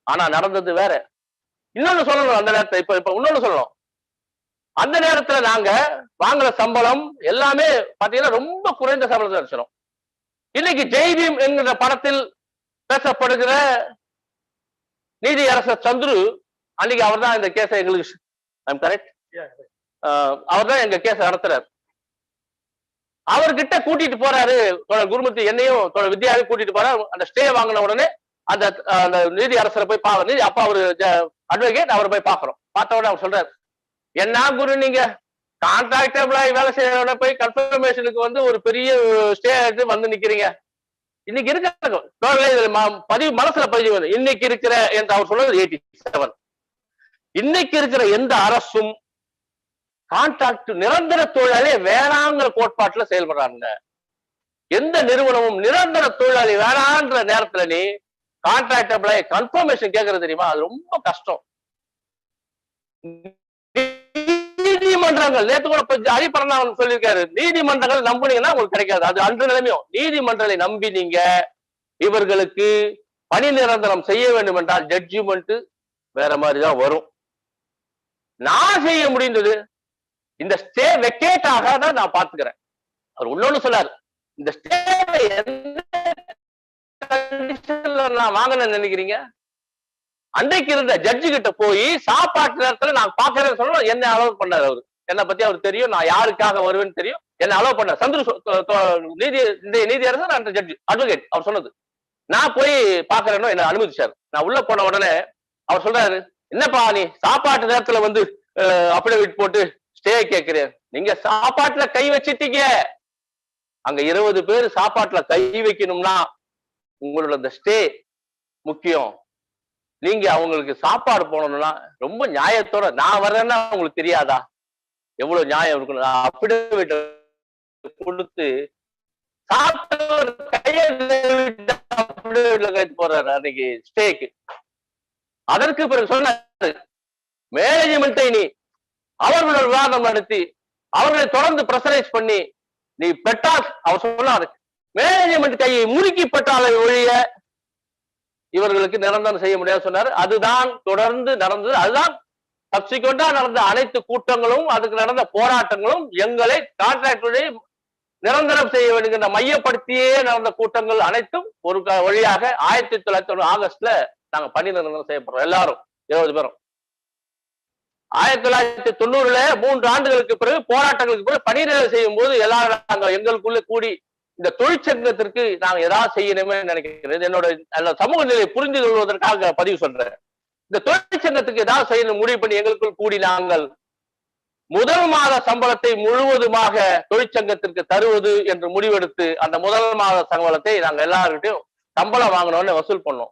ஆனா நடந்தது வேற. இன்னொன்னு சொல்லணும், அந்த நேரத்தை இப்ப இன்னொன்னு சொல்லணும். அந்த நேரத்துல நாங்க வாங்குற சம்பளம் எல்லாமே பாத்தீங்கன்னா ரொம்ப குறைந்த சம்பளத்தை அடிச்சிடும். இன்னைக்கு ஜெய்பீம் என்கிற படத்தில் பேசப்படுகிற நீதி அரசர் சந்துரு, அன்னைக்கு அவர் தான் இந்த கேஸை எங்களுக்கு கரெக்ட், அவர் தான் எங்க கேஸை நடத்துறாரு. அவர்கிட்ட கூட்டிட்டு போறாரு குருமூர்த்தி, என்னையும் வித்யாவையும் கூட்டிட்டு போறாரு. அந்த ஸ்டே வாங்கின உடனே அந்த நீதி அரசரை போய் நீதி அப்பா அவரு அட்வொகேட், அவரை போய் பாக்குறோம். பார்த்த உடனே அவர் சொல்றாரு, என்ன குரு நீங்க கான்ட்ராக்ட் எம்ப்ளாயி வேலை செய்யற போய் கன்ஃபர்மேஷனுக்கு வந்து ஒரு பெரிய ஸ்டே எடுத்து வந்து நிக்கிறீங்க. இன்னைக்கு இருக்க பதிவு மனசுல பதிவு இன்னைக்கு இருக்கிற என்று அவர் சொல்றது 87. இன்னைக்கு இருக்கிற எந்த அரசும் கான்ட்ராக்ட் நிரந்தர தொழிலாளி வேணாங்கிற கோட்பாட்டுல செயல்படுறாங்க. எந்த நிறுவனமும் நிரந்தர தொழிலாளி வேணான்ற நேரத்துல நீ கான்ட்ராக்ட் எம்ப்ளாயி கன்ஃபர்மேஷன் கேட்கறது தெரியுமா, அது ரொம்ப கஷ்டம். நீதிமன்றங்கள் நேற்று கூட ஹரிபரன் சொல்லியிருக்காரு, நீதிமன்றங்கள் நம்புனீங்கன்னா உங்களுக்கு கிடைக்காது. அது அன்று நிலைமையும். நீதிமன்றங்களை நம்பி நீங்க இவர்களுக்கு பணி நிரந்தரம் செய்ய வேண்டும் என்றால் ஜட்ஜ்மெண்ட் வேற மாதிரிதான் வரும். நான் செய்ய முடிந்தது இந்த ஸ்டே வெக்கேட் ஆகாத நான் பாத்துக்கிறேன். அவர் இன்னொன்னு சொன்னார், இந்த ஸ்டே நான் வாங்கினேன்னு நினைக்கிறீங்க, அன்றைக்கு இருந்த ஜட்ஜு கிட்ட போய் சாப்பாட்டு நேரத்துல நான் பாக்குறேன்னு சொல்ல என்ன அலோவ் பண்ணாரு. அவரு என்னை பத்தி அவருக்கு தெரியும், நான் யாருக்காக வருவேன்னு தெரியும், என்ன அலோவ் பண்ணார். சந்துரு நீதியரசர் அந்த ஜட்ஜு அட்வொகேட் அவர் சொன்னது. நான் போய் பாக்குறேன்னு என்ன அனுமதிச்சாரு. நான் உள்ள போன உடனே அவர் சொல்றாரு, என்னப்பா நீ சாப்பாட்டு நேரத்துல வந்து அபிடவிட் போட்டு ஸ்டே கேட்கிறேன். நீங்க சாப்பாட்டுல கை வச்சிட்டீங்க. அங்க 20 பேர் சாப்பாட்டுல கை வைக்கணும்னா உங்களோட இந்த ஸ்டே முக்கியம். நீங்க அவங்களுக்கு சாப்பாடு போனோம்னா ரொம்ப நியாயத்தோட நான் வர்றேன்னா உங்களுக்கு தெரியாதா எவ்வளவு நியாயம் இருக்கணும். அப்படியே கொடுத்து போறாரு அன்னைக்கு ஸ்டேக்கு. அதற்கு பிறகு சொன்னாரு மேனேஜ்மெண்ட்டை நீ அவர்களோட விவாதம் நடத்தி அவர்களை தொடர்ந்து பிரஷரைஸ் பண்ணி நீ பெற்றால் அவர் சொன்னாரு மேனேஜ்மெண்ட் கையை முறுக்கி பெற்றாலை ஒழிய இவர்களுக்கு நிரந்தரம் செய்ய முடியாது சொன்னாரு. அதுதான் தொடர்ந்து நடந்தது. அதுதான் சப்சிக்வெண்டா நடந்த அனைத்து கூட்டங்களும் அதுக்கு நடந்த போராட்டங்களும் எங்களை கான்ட்ராக்டரை நிரந்தரம் செய்ய வேண்டுகின்ற மையப்படுத்தியே நடந்த கூட்டங்கள் அனைத்தும் ஒரு வழியாக 1990 ஆகஸ்ட்ல நாங்க பணி நிரந்தரம் செய்யப்படுறோம். எல்லாரும் 20 பேரும் 1990 3 ஆண்டுகளுக்கு பிறகு போராட்டங்களுக்கு பிறகு பணி நிரந்தரம் செய்யும் போது எல்லாரும் நாங்க எங்களுக்குள்ள கூடி இந்த தொழிற்சங்கத்திற்கு நாங்க ஏதாவது செய்யணுமே நினைக்கிறேன். என்னோட சமூக நிலையை புரிந்து கொள்வதற்காக பதிவு சொல்றேன். இந்த தொழிற்சங்கத்துக்கு ஏதாவது செய்யணும் முடிவு பண்ணி எங்களுக்குள் கூடி நாங்கள் முதல் மாத சம்பளத்தை முழுவதுமாக தொழிற்சங்கத்திற்கு தருவது என்று முடிவெடுத்து அந்த முதல் மாத சம்பளத்தை நாங்க எல்லாருக்கிட்டையும் சம்பளம் வாங்கணும்னு வசூல் பண்ணோம்.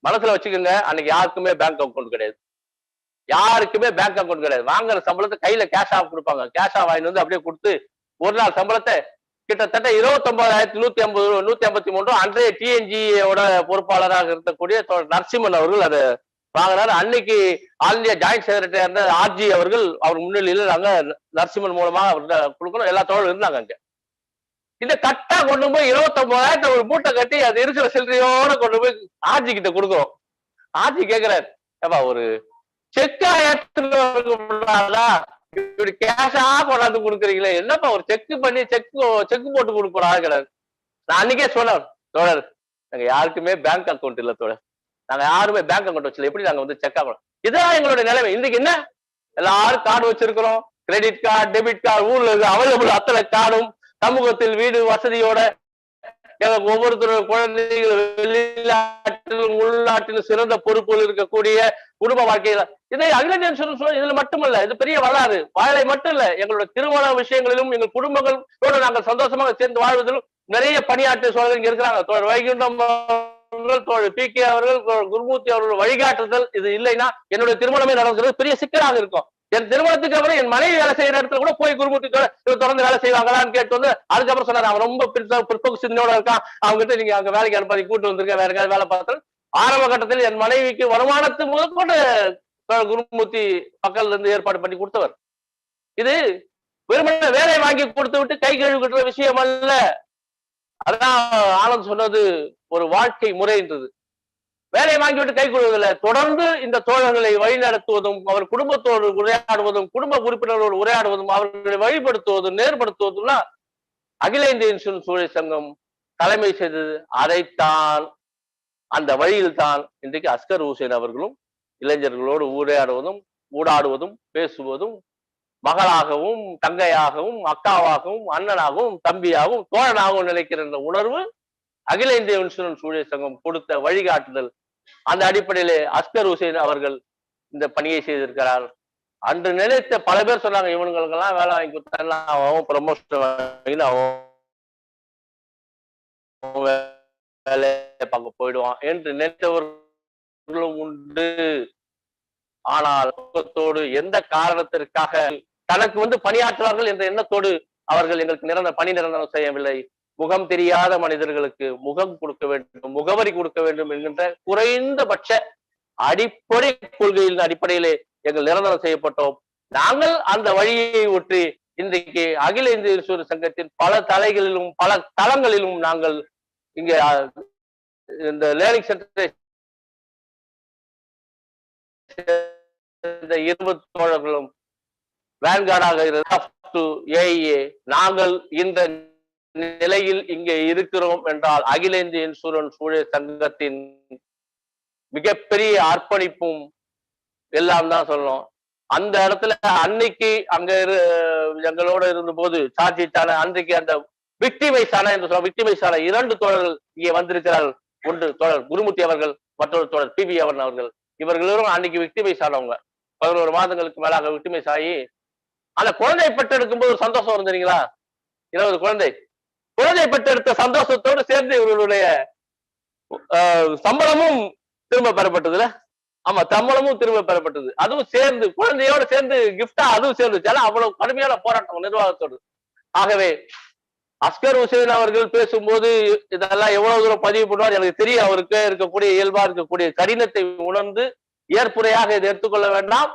மனசுல வச்சுக்கோங்க, அன்னைக்கு யாருக்குமே பேங்க் அக்கௌண்ட் கிடையாது. யாருக்குமே பேங்க் அக்கௌண்ட் கிடையாது. வாங்குற சம்பளத்தை கையில கேஷ் ஆஃப் கொடுப்பாங்க. கேஷ் ஆஃப் வாங்கிட்டு வந்து அப்படியே கொடுத்து ஒரு நாள் சம்பளத்தை கிட்டத்தட்ட 29,153 அன்றைய டிஎன்ஜியோட பொறுப்பாளராக இருக்கக்கூடிய நரசிம்மன் அவர்கள் அதை வாங்கினார். அன்னைக்கு ஆல் இந்தியா ஜாயிண்ட் செக்ரட்டரியா இருந்த ஆர்ஜி அவர்கள் அவர் முன்னிலையில் நாங்க நரசிம்மன் மூலமா அவர்கிட்ட கொடுக்கணும். எல்லா தோழரும் இருந்தாங்க அங்க. இதை கட்டா கொண்டு போய் 29,000 ஒரு மூட்டை கட்டி அது இருக்கிற சில்லறையோட கொண்டு போய் ஆர்ஜி கிட்ட கொடுக்குறோம். ஆர்ஜி கேட்கிறாரு, ஏப்பா ஒரு செக்கா ஏற்றுதா இப்படி கேஷா கொண்டாந்து கொடுக்குறீங்களே, என்னப்பா ஒரு செக் பண்ணி செக் போட்டு கொடுக்குறோம் கிடையாது. நான் அன்னைக்கே சொன்னேன், தோழர் நாங்க யாருக்குமே பேங்க் அக்கௌண்ட் இல்ல தோழர், நாங்க யாருமே பேங்க் அக்கௌண்ட் வச்சல, எப்படி நாங்க வந்து செக் ஆகணும். இதுதான் எங்களுடைய நிலைமை. இன்னைக்கு என்ன எல்லாரும் கார்டு வச்சிருக்கிறோம், கிரெடிட் கார்டு டெபிட் கார்டு ஊர்ல இருக்கு அவைலபிள் அத்தனை கார்டும், சமூகத்தில் வீடு வசதியோட ஒவ்வொருத்தரும் குழந்தைகள் வெளிநாட்டிலும் உள்நாட்டிலும் சிறந்த பொறுப்புகள் இருக்கக்கூடிய குடும்ப வாழ்க்கையில இதை அகில இந்திய இன்சூரன்ஸ் இதுல மட்டுமல்ல, இது பெரிய வரலாறு. வாழை மட்டும் இல்ல, எங்களோட திருமண விஷயங்களிலும் எங்கள் குடும்பங்களோட நாங்கள் சந்தோஷமாக சேர்ந்து வாழ்வதிலும் நிறைய பணியாற்ற சோழர்கள் இங்க இருக்கிறாங்க. தோழர் வைகுண்டம் அவர்கள், தோழர் பி கே அவர்கள், குருமூர்த்தி அவர்கள் வழிகாட்டுதல் இது இல்லைன்னா என்னுடைய திருமணமே நடக்கிறது பெரிய சிக்கலாக இருக்கும். என் திருமணத்துக்கு அப்புறம் என் மனைவி வேலை செய்யற இடத்துல கூட போய் குருமூர்த்தி தொடர்ந்து வேலை செய்வாங்களான்னு கேட்டு வந்து அதுக்கப்புறம் சொன்னாரு அவன் ரொம்ப பிற்போக்கு சிந்தனையோட இருக்கான், அவங்ககிட்ட நீங்க அங்க வேலைக்கு அனுப்பாதி கூட்டு வந்திருக்க, வேற எங்கேயாவது வேலை பார்த்தாலும். ஆரம்ப கட்டத்தில் என் மனைவிக்கு வருமானத்து முதற்கொண்டு குருமூர்த்தி பக்கத்துல இருந்து ஏற்பாடு பண்ணி கொடுத்தவர். இது வெறுமனே வேலை வாங்கி கொடுத்து விட்டு கை கழுவுகிற விஷயம் அல்ல. அதான் ஆனந்த் சொன்னது ஒரு வாழ்க்கை முறைன்றது. வேலையை வாங்கிவிட்டு கை கொள்வதில்லை, தொடர்ந்து இந்த தோழர்களை வழிநடத்துவதும் அவர் குடும்பத்தோடு உரையாடுவதும் குடும்ப உறுப்பினர்களோடு உரையாடுவதும் அவர்களை வழிபடுத்துவதும் நேர்படுத்துவதும்னா அகில இந்திய இன்சூரன்ஸ் ஊழியர் சங்கம் தலைமை செய்தது. அதைத்தான் அந்த வழியில் தான் இன்றைக்கு அஸ்கர் ஹுசைன் அவர்களும் இளைஞர்களோடு உரையாடுவதும் ஊடாடுவதும் பேசுவதும் மகளாகவும் தங்கையாகவும் அக்காவாகவும் அண்ணனாகவும் தம்பியாகவும் தோழனாகவும் நினைக்கிற உணர்வு அகில இந்திய இன்சூரன்ஸ் ஊழியர் சங்கம் கொடுத்த வழிகாட்டுதல். அந்த அடிப்படையிலே அஸ்கர் ஹுசைன் அவர்கள் இந்த பணியை செய்திருக்கிறார். அன்று நினைத்த பல பேர் சொன்னாங்க, இவனுங்களுக்கெல்லாம் வேலை வாங்கி கொடுத்தா அவன் ப்ரமோஷன் வாங்கி அவன் வேலையை பார்க்க போயிடுவான் என்று நினைத்தவர்களும் உண்டு. ஆனால் எந்த காரணத்திற்காக தனக்கு வந்து பணியாற்றுவார்கள் என்ற எண்ணத்தோடு அவர்கள் எங்களுக்கு பணி நிரந்தரம் செய்யவில்லை. முகம் தெரியாத மனிதர்களுக்கு முகம் கொடுக்க வேண்டும், முகவரி கொடுக்க வேண்டும் என்கின்ற குறைந்தபட்ச அடிப்படை கொள்கையின் அடிப்படையிலே எங்கள் நிரந்தரம் செய்யப்பட்டோம். நாங்கள் அந்த வழியை ஒற்றி இன்றைக்கு அகில இந்திய இன்சூரன்ஸ் சங்கத்தின் பல தலைகளிலும் பல தளங்களிலும் நாங்கள் இங்க இந்த லேர்னிங் சென்டரை 20 தோழர்களும் வேன்கார்டாக நாங்கள் இந்த நிலையில் இங்கே இருக்கிறோம் என்றால் அகில இந்திய இன்சூரன்ஸ் ஊழியர் சங்கத்தின் மிகப்பெரிய அர்ப்பணிப்பும் எல்லாம் தான் சொல்லணும். அந்த இடத்துல அன்னைக்கு அங்க எங்களோட இருந்த போது சார்ஜிட்டான அன்றைக்கு அந்த விக்டிமைஸான என்று சொல்ல விக்டிமைஸான 2 தோழர்கள் இங்கே வந்திருக்கிறார்கள். ஒன்று தோழர் குருமூர்த்தி அவர்கள், மற்றொரு தோழர் பி அவர்கள். இவர்களும் அன்னைக்கு விக்டிமைஸ் ஆனவங்க. 11 மாதங்களுக்கு மேலாக விக்டிமைஸ் ஆகி அந்த குழந்தை பெற்றெடுக்கும் போது ஒரு சந்தோஷம் இருந்தீங்களா? 20 குழந்தை பெற்றெடுத்த சந்தோஷத்தோடு சேர்ந்து இவர்களுடைய சம்பளமும் திரும்ப பெறப்பட்டதுல. ஆமா, சம்பளமும் திரும்ப பெறப்பட்டது. அதுவும் சேர்ந்து குழந்தையோட சேர்ந்து கிஃப்டா அதுவும் சேர்ந்துச்சு. அவ்வளவு கடுமையான போராட்டம் நிர்வாகத்தோடு. ஆகவே அஸ்கர் ஹுசைன் அவர்கள் பேசும்போது இதெல்லாம் எவ்வளவு தூரம் பதிவு பண்ணுவார் எனக்கு தெரியும். அவருக்கு இருக்கக்கூடிய இயல்பா இருக்கக்கூடிய கடினத்தை உணர்ந்து ஏற்புரையாக இதை எடுத்துக்கொள்ள வேண்டாம்.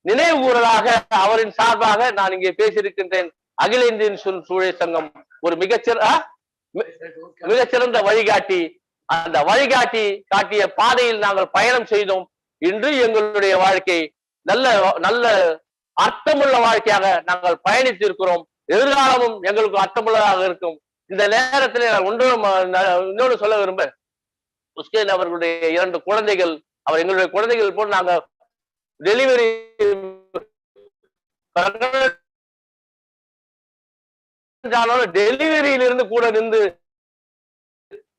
நினைவு கூறலாக அவரின் சார்பாக நான் இங்கே பேசியிருக்கின்றேன். அகில இந்திய சூழல் சங்கம் ஒரு மிகச்சிறந்த வழிகாட்டி. அந்த வழிகாட்டி காட்டிய பாதையில் நாங்கள் பயணம் செய்தோம். இன்று எங்களுடைய வாழ்க்கை நல்ல நல்ல அர்த்தமுள்ள வாழ்க்கையாக நாங்கள் பயணித்திருக்கிறோம். எதிர்காலமும் எங்களுக்கு அர்த்தமுள்ளதாக இருக்கும். இந்த நேரத்தில் நான் இன்னொன்று சொல்ல விரும்ப, ஹுசைன் அவர்களுடைய 2 குழந்தைகள், அவர் எங்களுடைய குழந்தைகள் போல் நாங்க டெலிவரி டெலிவரியிலிருந்து கூட நின்று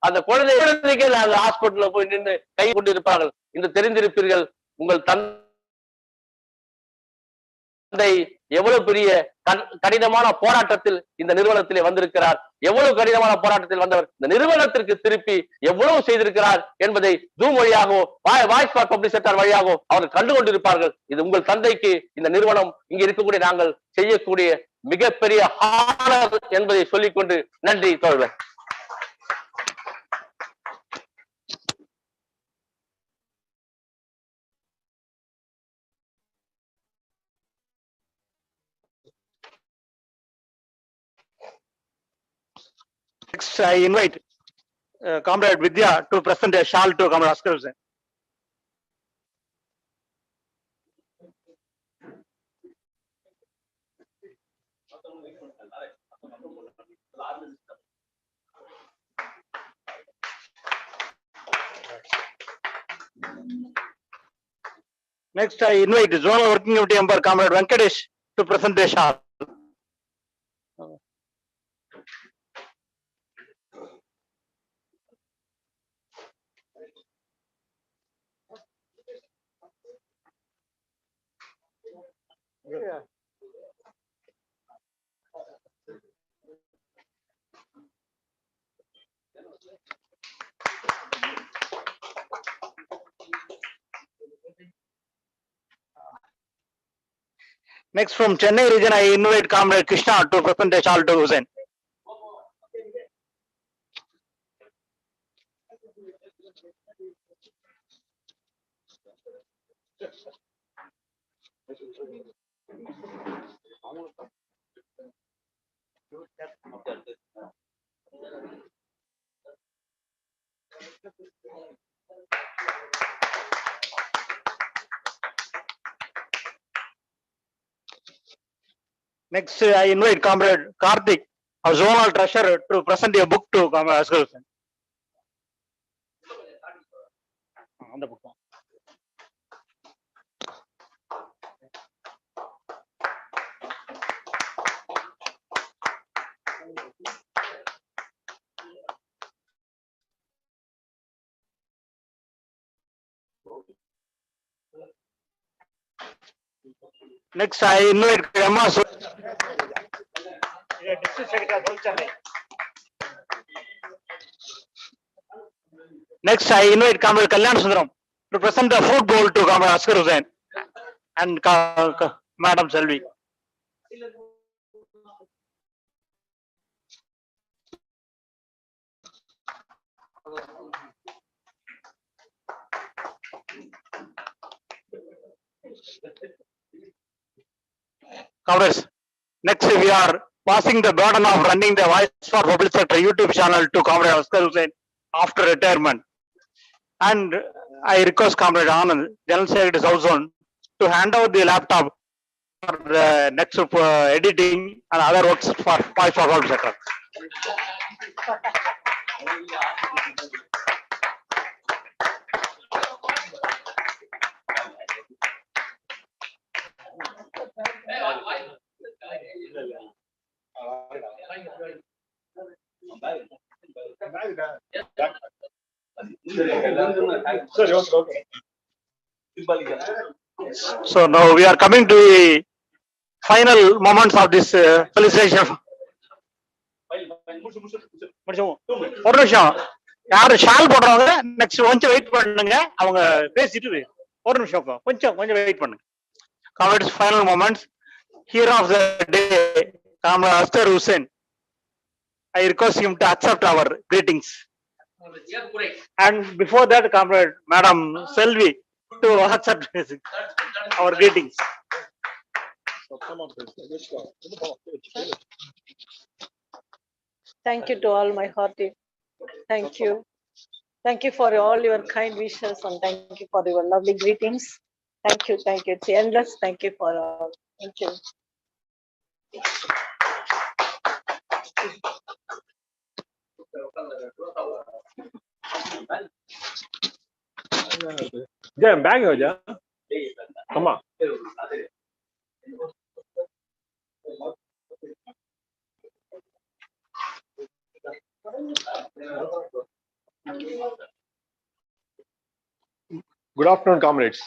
அந்த குழந்தைகள் நாங்கள் ஹாஸ்பிட்டல்ல போய் நின்று கை கொண்டு இருப்பார்கள். இன்று தெரிந்திருப்பீர்கள் உங்கள் தந்தை எவ்வளவு பெரிய கடினமான போராட்டத்தில் இந்த நிறுவனத்திலே வந்திருக்கிறார். எவ்வளவு கடினமான போராட்டத்தில் வந்தவர் இந்த நிறுவனத்திற்கு திருப்பி எவ்வளவு செய்திருக்கிறார் என்பதை ஜூம் வழியாகவோ வாய்ஸ் ஃபார் பப்ளிக் செக்டார் வழியாகவோ அவர்கள் கண்டு கொண்டிருப்பார்கள். இது உங்கள் தந்தைக்கு இந்த நிறுவனம் இங்க இருக்கக்கூடிய நாங்கள் செய்யக்கூடிய மிகப்பெரிய ஹானர் என்பதை சொல்லிக்கொண்டு நன்றி தோழர்களே. Next, I invite Comrade Vidya to present a shawl to Comrade Ascar Hussain. Next, I invite Zonal Working Committee member Comrade Venkatesh to present a shawl. Yeah. Next, from Chennai region, I invite Comrade Krishna to present a shawl to Hussain. Next, I invite Comrade Karthik, our zonal treasurer, to present a book to Comrade Ascar Hussain. On the book. Next, I invite Emma. Next, I invite Comrade Kalyan Sundaram to present the food bowl to Comrade Ascar Hussain and Madam Selvi. Comrades, next we are passing the burden of running the Voice for Public Sector YouTube channel to Comrade Ascar Hussain after retirement. And I request Comrade Anand, General Secretary South Zone, to hand over the laptop for the next editing and other works for Voice for Public Sector. So now we are coming to the final moments of this felicitation. ஒரு நிமிஷம் யாரு shawl போடுறவங்க next கொஞ்சம் wait பண்ணுங்க, அவங்க பேசிட்டு ஒரு நிமிஷம் கொஞ்சம் வெயிட் பண்ணுங்க. Comrades, final moments. Hero of the day, Comrade Ascar Hussain. I request him to accept our greetings. And before that, Comrade Madam Selvi to accept our greetings. Thank you to all my hearty. Thank you. Thank you for all your kind wishes and thank you for your lovely greetings. Thank you. It's endless. Thank you for all. Thank you. Bag ho ja. Come on. Good afternoon, comrades.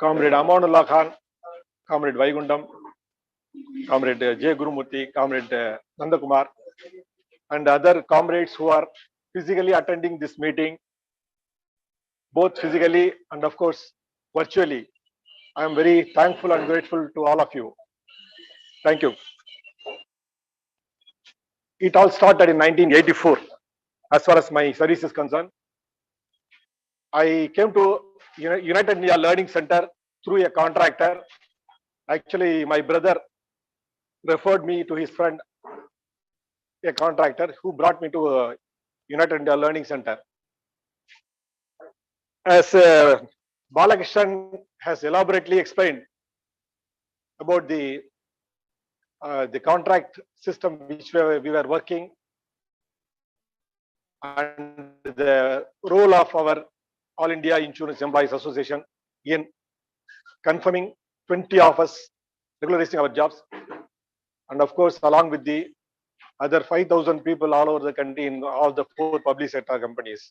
Comrade Amanullah Khan, Comrade Vaigundam, Comrade J. Gurumurthy, Comrade Nandakumar, and other comrades who are physically attending this meeting, both physically and of course virtually. I am very thankful and grateful to all of you. Thank you. It all started in 1984. As far as my service is concerned, I came to United India Learning Center through a contractor. Actually, my brother referred me to his friend, a contractor, who brought me to United India Learning Center. As Balakrishnan has elaborately explained about the contract system which we were working and the role of our All India Insurance Employees Association in confirming 20 of us regularizing our jobs, and of course along with the other 5,000 people all over the country in all the 4 public sector companies.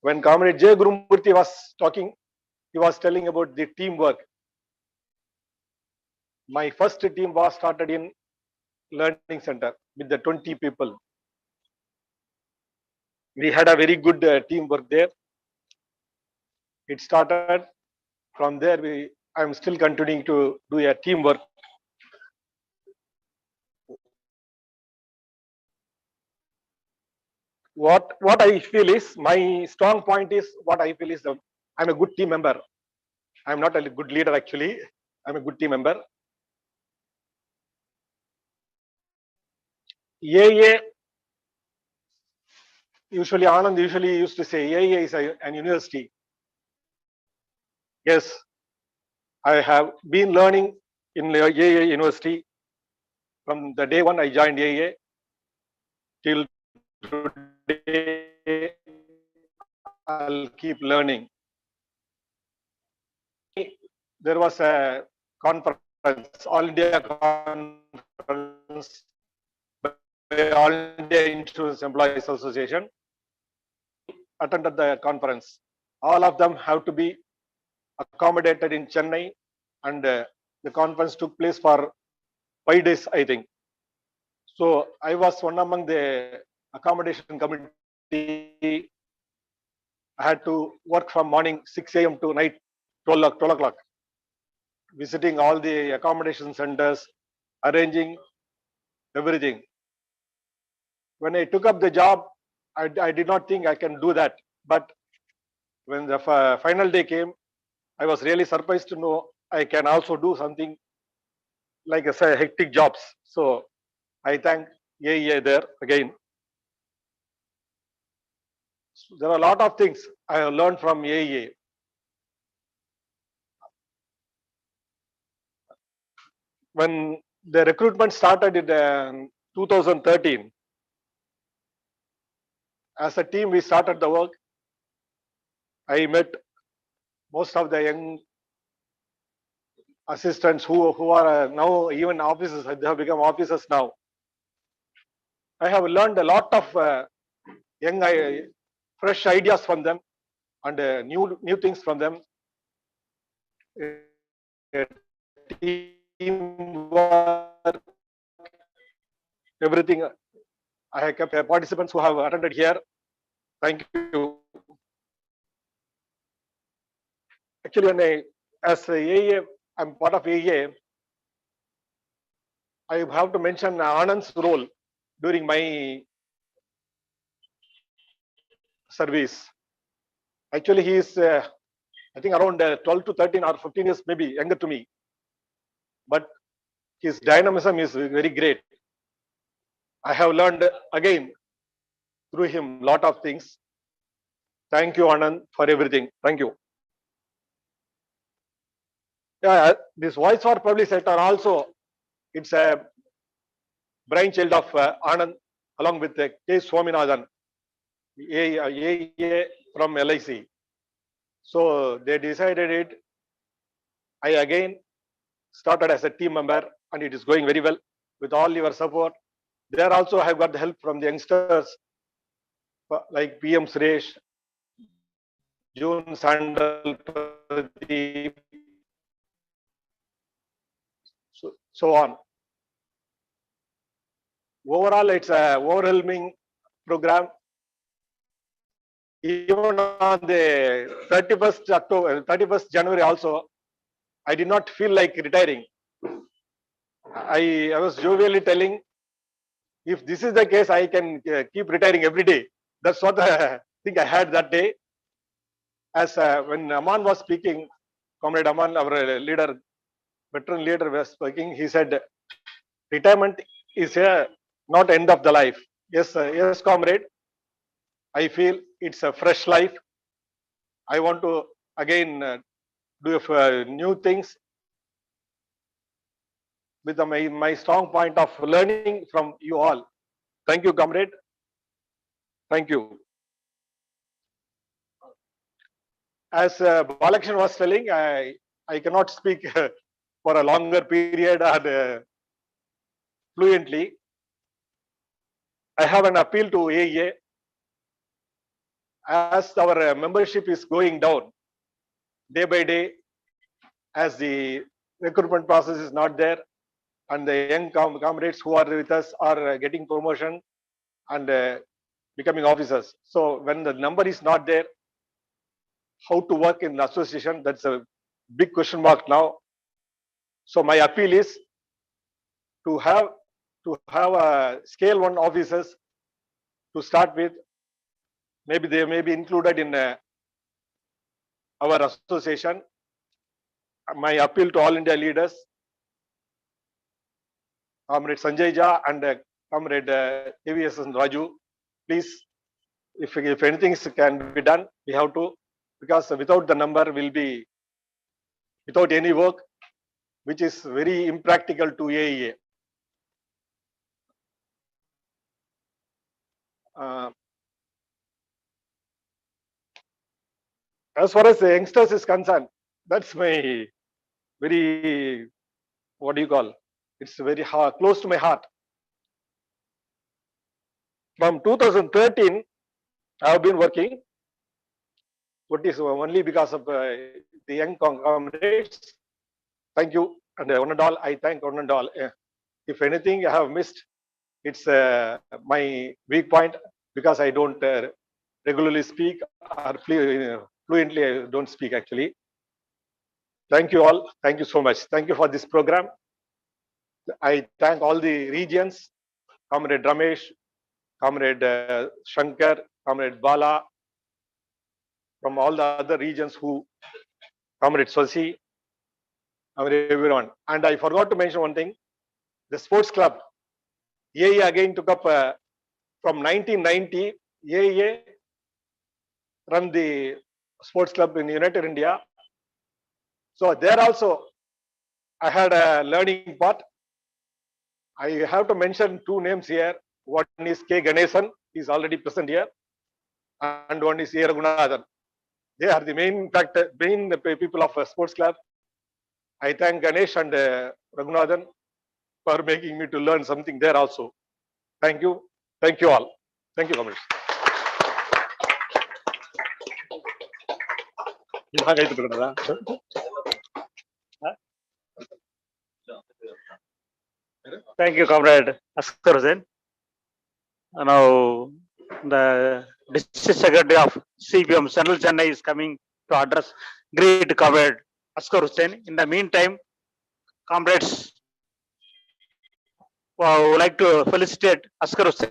When Comrade J. Gurumurthy was talking, he was telling about the teamwork. My first team was started in Learning Center with the 20 people. We had a very good teamwork there. It started from there. I am still continuing to do a teamwork. What I feel is, my strong point is, what I feel is that I'm a good team member. I'm not a good leader actually. I'm a good team member. AA, usually Anand used to say AA is an university. Yes, I have been learning in AA University from the day one I joined AA till today. I'll keep learning. There was a conference, All India conference by All India Insurance Employees Association. Attended the conference. All of them have to be accommodated in Chennai, and the conference took place for 5 days, I think. So I was one among the accommodation committee. I had to work from morning 6 a.m. to night 12 o'clock, visiting all the accommodation centers, arranging everything. When I took up the job, I did not think I can do that. But when the final day came, I was really surprised to know I can also do something like a hectic jobs. So I thank AA there again. There are a lot of things I have learned from AA. When the recruitment started in 2013, as a team we started the work. I met most of the young assistants who are now even officers. They have become officers now. I have learned a lot of young fresh ideas from them, and new things from them. Teamwork, everything. I have kept participants who have attended here. Thank you. Actually, when as AA, I'm part of AA. I have to mention Anand's role during my service. Actually, he is, I think, around 12 to 13 or 15 years, maybe younger to me. But his dynamism is very great. I have learned again through him lot of things. Thank you, Anand, for everything. Thank you. Yeah, this Voice for Public Sector also, it's a brainchild of Anand along with K. Swaminathan, AA from LIC. So they decided it. I again started as a team member and it is going very well with all your support. There also I have got the help from the youngsters like PM Suresh, June Sandal, Pradeep, so on. Overall, it's a overwhelming program. Even on the 31st January also, I did not feel like retiring. I was jovially telling, if this is the case, I can keep retiring every day. That's what I think I had that day. As when Aman was speaking, Comrade Aman, our leader, veteran leader was speaking, he said, retirement is not end of the life. Yes, yes, comrade. I feel it's a fresh life. I want to again do new things with my strong point of learning from you all. Thank you, comrade. Thank you. As Balakrishnan was telling, I cannot speak for a longer period and fluently. I have an appeal to AA. As our membership is going down day by day, as the recruitment process is not there, and the young comrades who are with us are getting promotion and becoming officers. So when the number is not there, how to work in the association, that's a big question mark now. So my appeal is to have a scale 1 officers to start with. Maybe they may be included in our association. My appeal to all India leaders, Comrade Sanjay Jha and Comrade AVS Raju, please, if anything can be done, we have to, because without the number will be without any work, which is very impractical to AEA. As far as the youngsters is concerned, that's my very, what do you call? It's very close to my heart. From 2013, I have been working. What is only because of the young comrades. Thank you, and one and all, I thank one and all. If anything I have missed, it's my weak point because I don't regularly speak or fluently. I don't speak actually. Thank you all. Thank you so much. Thank you for this program. I thank all the regions, Comrade Ramesh, Comrade Shankar, Comrade Bala, from all the other regions who, Comrade Swasi, everyone. And I forgot to mention one thing. The sports club, AA again took up from 1990, AA run the sports club in United India. So there also, I had a learning part. I have to mention two names here. One is K. Ganesan, he is already present here, and one is A. Raghunathan. They are the main people of a sports club. I thank Ganesh and Raghunathan for making me to learn something there also. Thank you. Thank you all. Thank you, comrades. Thank you, Comrade Ascar Hussain. Now, the District Secretary of CPM Central Chennai is coming to address great Comrade Ascar Hussain. In the meantime, comrades who would like to felicitate Ascar Hussain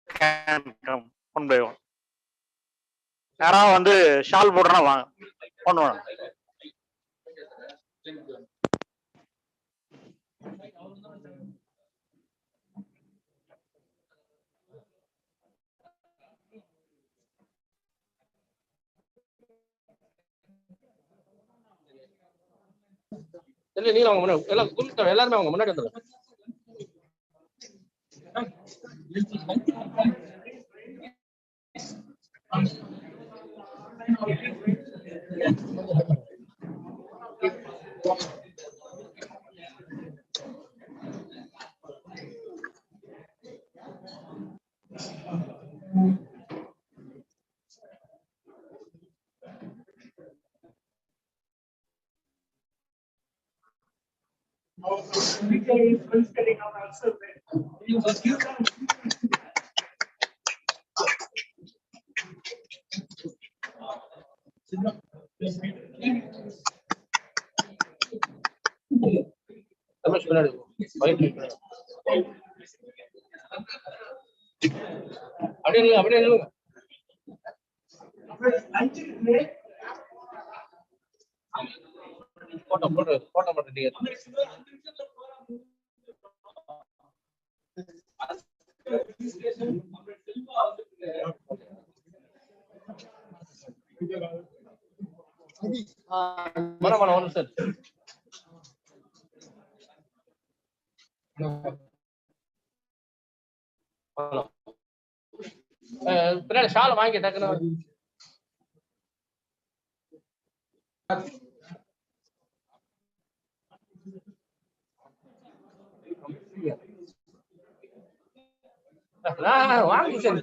can come one by one. யாராவது வந்து shawl போடுறா வாங்க பண்ணுவாங்க. நீங்க அவங்க முன்னாடி எல்லாம் கூப்பிட்டு எல்லாருமே அவங்க முன்னாடி வந்துருங்க. அப்படியே போட்டோ மட்டும் நீங்க ஒன்று சார் பின்னாடி ஷால் வாங்கி டக்குன்னு வாங்கி சார்.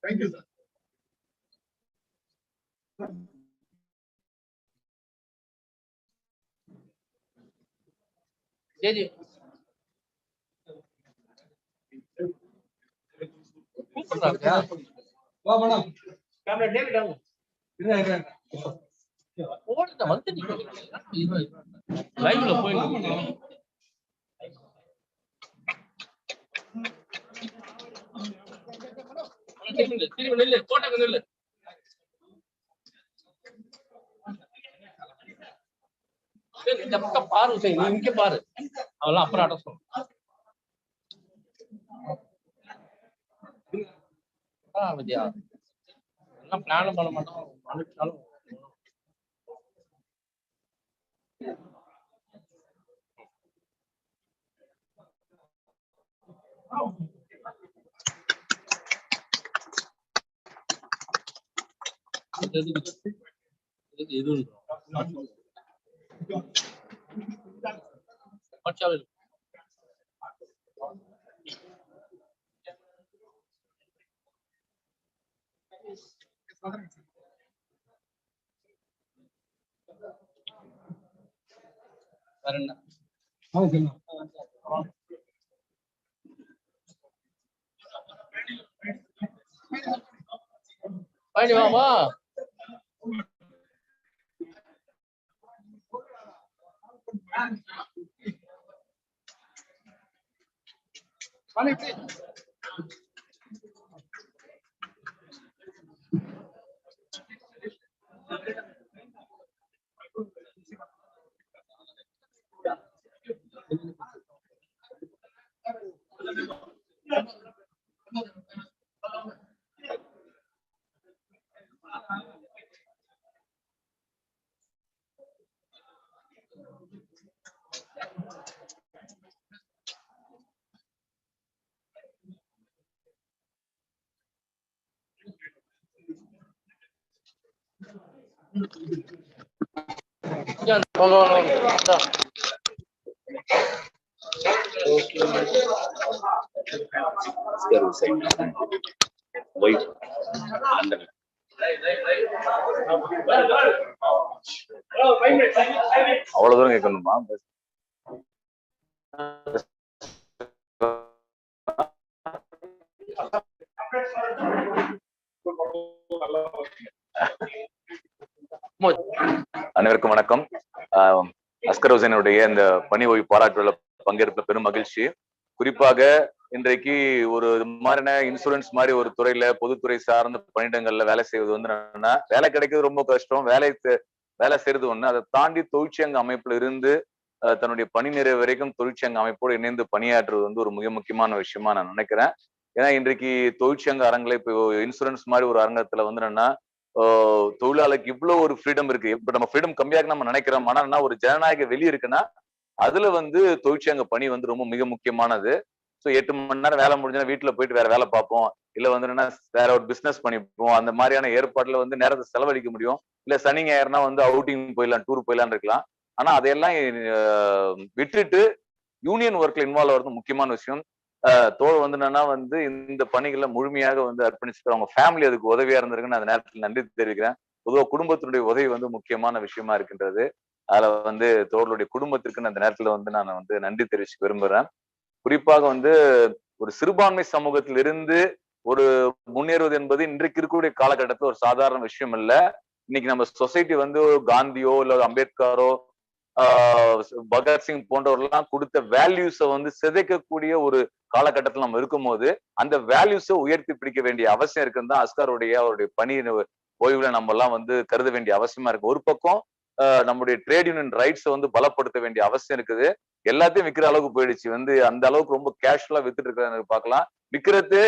Thank you, sir. ஜெயஜி லைவ்ல போயிட்டு நெல்லு போட்டாங்க நெல்லு இந்த பக்கம் பாரு நீ இங்க பாரு அவெல்லாம் அப்புறம் அட்ரஸ் பண்ணும். வித்யா எல்லாம் பிளான் பண்ண மாட்டோம் அனுப்பிச்சாலும் எது வேற என்ன வா Ascar Hussain, wife, London. அவ்வளவு தூரம் கேட்கணுமா? அனைவருக்கும் வணக்கம். அஸ்கர் ஹுசைனுடைய இந்த பணி ஓய்வு பாராட்டுல பங்கேற்ப பெரும் மகிழ்ச்சி. குறிப்பாக இன்றைக்கு ஒரு மாதிரியான இன்சூரன்ஸ் மாதிரி ஒரு துறையில பொதுத்துறை சார்ந்த பணியிடங்கள்ல வேலை செய்வது வந்து என்னன்னா, வேலை கிடைக்கிறது ரொம்ப கஷ்டம், வேலை செய்யறது ஒண்ணு. அதை தாண்டி தொழிற்சங்க அமைப்புல இருந்து தன்னுடைய பணி நிறைவு வரைக்கும் தொழிற்சங்க அமைப்போடு இணைந்து பணியாற்றுவது வந்து ஒரு மிக முக்கியமான விஷயமா நான் நினைக்கிறேன். ஏன்னா இன்றைக்கு தொழிற்சங்க அரங்கில இப்போ இன்சூரன்ஸ் மாதிரி ஒரு அரங்கத்துல வந்து என்னன்னா, தொழிலாளருக்கு இவ்வளவு ஒரு ஃப்ரீடம் இருக்கு. இப்ப நம்ம ஃப்ரீடம் கம்மியாக நம்ம நினைக்கிறோம். ஆனா ஒரு ஜனநாயக வெளி இருக்குன்னா அதுல வந்து தொழிற்சங்க பணி வந்து ரொம்ப மிக முக்கியமானது. ஸோ 8 மணி நேரம் வேலை முடிஞ்சா வீட்டுல போயிட்டு வேற வேலை பார்ப்போம், இல்ல வந்து என்னன்னா வேற ஒரு பிசினஸ் பண்ணிப்போம். அந்த மாதிரியான ஏற்பாடுல வந்து நேரத்தை செலவழிக்க முடியும். இல்ல சனி ஞாயிறுனா வந்து அவுட்டிங் போயிடலாம், டூர் போயிடலாம் இருக்கலாம். ஆனா அதையெல்லாம் விட்டுட்டு யூனியன் ஒர்க்ல இன்வால்வ் ஆகிறது முக்கியமான விஷயம். தோல் வந்து என்னன்னா வந்து இந்த பணிகளை முழுமையாக வந்து அர்ப்பணிச்சுட்டு அவங்க ஃபேமிலி அதுக்கு உதவியா இருந்திருக்குன்னு அந்த நேரத்தில் நன்றி தெரிவிக்கிறேன். பொதுவாக குடும்பத்தினுடைய உதவி வந்து முக்கியமான விஷயமா இருக்கின்றது. அதுல வந்து தோழருடைய குடும்பத்திற்கு அந்த நேரத்துல வந்து நான் வந்து நன்றி தெரிவிச்சு விரும்புறேன். குறிப்பாக வந்து ஒரு சிறுபான்மை சமூகத்திலிருந்து ஒரு முன்னேறுவது என்பது இன்றைக்கு இருக்கக்கூடிய காலகட்டத்தில் ஒரு சாதாரண விஷயம் இல்ல. இன்னைக்கு நம்ம சொசைட்டி வந்து காந்தியோ இல்ல அம்பேத்கரோ பகத்சிங் போன்றவர்கள்லாம் கொடுத்த வேல்யூஸை வந்து சிதைக்கக்கூடிய ஒரு காலகட்டத்தில் நம்ம இருக்கும் போது அந்த வேல்யூஸை உயர்த்தி பிடிக்க வேண்டிய அவசியம் இருக்குன்னு தான் அவருடைய பணி ஓய்வுல நம்ம எல்லாம் வந்து கருத வேண்டிய அவசியமா இருக்கு. ஒரு பக்கம் நம்முடைய ட்ரேட் யூனியன் ரைட்ஸை வந்து பலப்படுத்த வேண்டிய அவசியம் இருக்குது. எல்லாத்தையும் விற்கிற அளவுக்கு போயிடுச்சு. வந்து அந்த அளவுக்கு ரொம்ப கேஷுவலா வித்துட்டு இருக்கிற பார்க்கலாம். விற்கிறது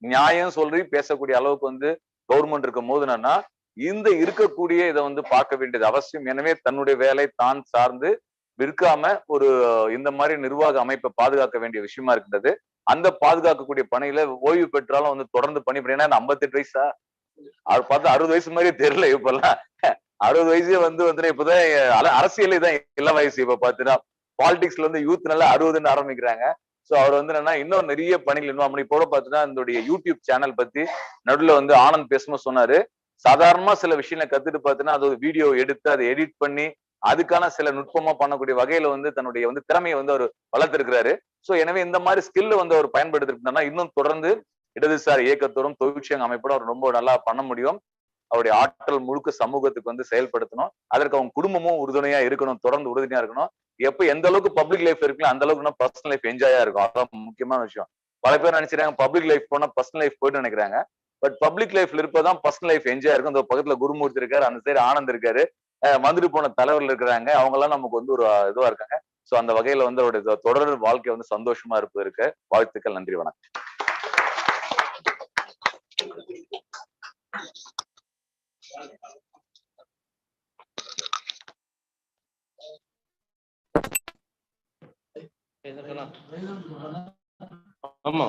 நியாயம் சொல்லி பேசக்கூடிய அளவுக்கு வந்து கவர்மெண்ட் இருக்கும் போது என்னன்னா இந்த இருக்கக்கூடிய இதை வந்து பார்க்க வேண்டியது அவசியம். எனவே தன்னுடைய வேலை தான் சார்ந்து விற்காம ஒரு இந்த மாதிரி நிர்வாக அமைப்பை பாதுகாக்க வேண்டிய விஷயமா இருக்கின்றது. அந்த பாதுகாக்கக்கூடிய பணியில ஓய்வு பெற்றாலும் வந்து தொடர்ந்து பணி பண்ணினா 58 வயசா அவர் பார்த்தா 60 வயசு மாதிரியே தெரியல. இப்பெல்லாம் 60 வயசே வந்து இப்பதான் அரசியலே தான் இளம் வயசு. இப்ப பாத்தீங்கன்னா பாலிடிக்ஸ்ல வந்து யூத் நல்லா 60ன்னு ஆரம்பிக்கிறாங்க. சோ அவர் வந்து என்னன்னா இன்னும் நிறைய பணிகள் இன்வால்வ் பண்ணி இப்போ பாத்தீங்கன்னா இந்த யூடியூப் சேனல் பத்தி நடுவில் வந்து ஆனந்த் பேசும்போது சொன்னாரு. சாதாரணமா சில விஷயங்களை கத்துட்டு பாத்தீங்கன்னா அது ஒரு வீடியோ எடுத்து அதை எடிட் பண்ணி அதுக்கான சில நுட்பமா பண்ணக்கூடிய வகையில வந்து தன்னுடைய வந்து திறமையை வந்து அவர் வளர்த்திருக்கிறாரு. சோ எனவே இந்த மாதிரி ஸ்கில் வந்து அவர் பயன்படுத்திருந்தா இன்னும் தொடர்ந்து இடதுசாரி இயக்கத்தோடும் தொழிற்சங்க அமைப்போடும் அவர் ரொம்ப நல்லா பண்ண முடியும். அவருடைய ஆற்றல் முழுக்க சமூகத்துக்கு வந்து செயல்படுத்தணும். அதற்கு அவங்க குடும்பமும் உறுதுணையா இருக்கணும், தொடர்ந்து உறுதுணையா இருக்கணும். எப்ப எந்த அளவுக்கு பப்ளிக் லைஃப் இருக்குல்ல அந்த அளவுக்கு பர்சனல் லைஃப் என்ஜாயா இருக்கும். அதான் முக்கியமான விஷயம். பல பேர் நினைச்சிருக்காங்க பப்ளிக் லைஃப் போனா பர்சனல் லைஃப் போயிட்டு நினைக்கிறாங்க. பட் பப்ளிக் லைஃப்ல இருப்பதான் பர்சனல் லைஃப் என்ஜாய் இருக்கும். அந்த பக்கத்துல குருமூர்த்தி இருக்காரு, அந்த சைடு ஆனந்த் இருக்காரு, வந்துட்டு போன தலைவர்கள் இருக்கிறாங்க. அவங்க எல்லாம் நமக்கு வந்து ஒரு இதுவா இருக்காங்க. சோ அந்த வகையில வந்து அவருடைய தொடர் வாழ்க்கை வந்து சந்தோஷமா இருப்பதற்கு வாழ்த்துக்கள். நன்றி, வணக்கம். ஆமா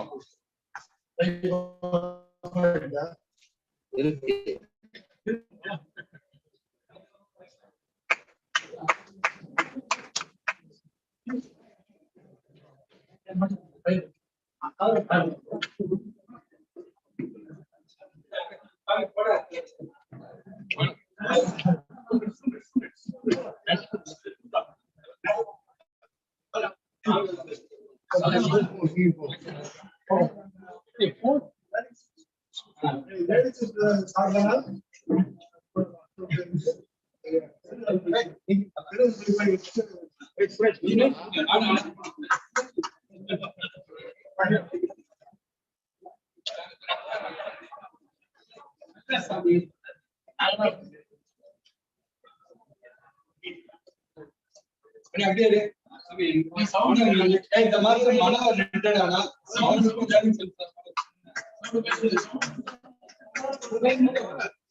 இந்த மாதிரி மனவர் நின்றுடானா சவுண்ட்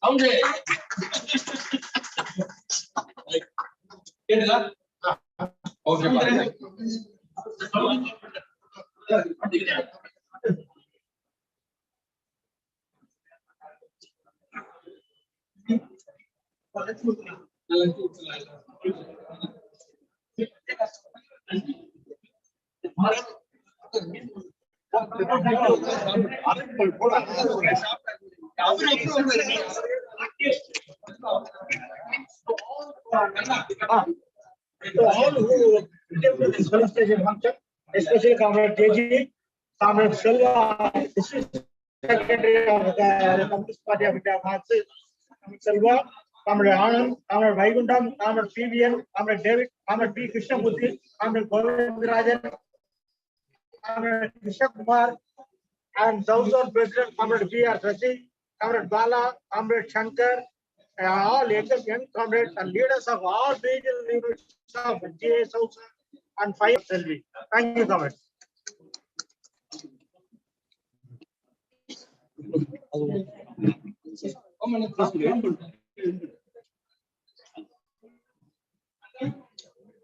சவுண்ட் கேக்குதா? Okay To all who came to this felicitation function, especially Comrade KG, Comrade Selva, District Secretary of the Communist Party of India, Marxist, Selva, Comrade Anand, Comrade Vaigundam, Comrade PVN, Comrade David, Comrade P. Krishnamurthy, Comrade Govindarajan, Comrade Krishna Kumar, and South Zone President, Comrade B.R. Sasi, Comrade Bala, Comrade Shankar, all young comrades and leaders of all regional units of GA South and 5 Selvi. Thank you, comrades.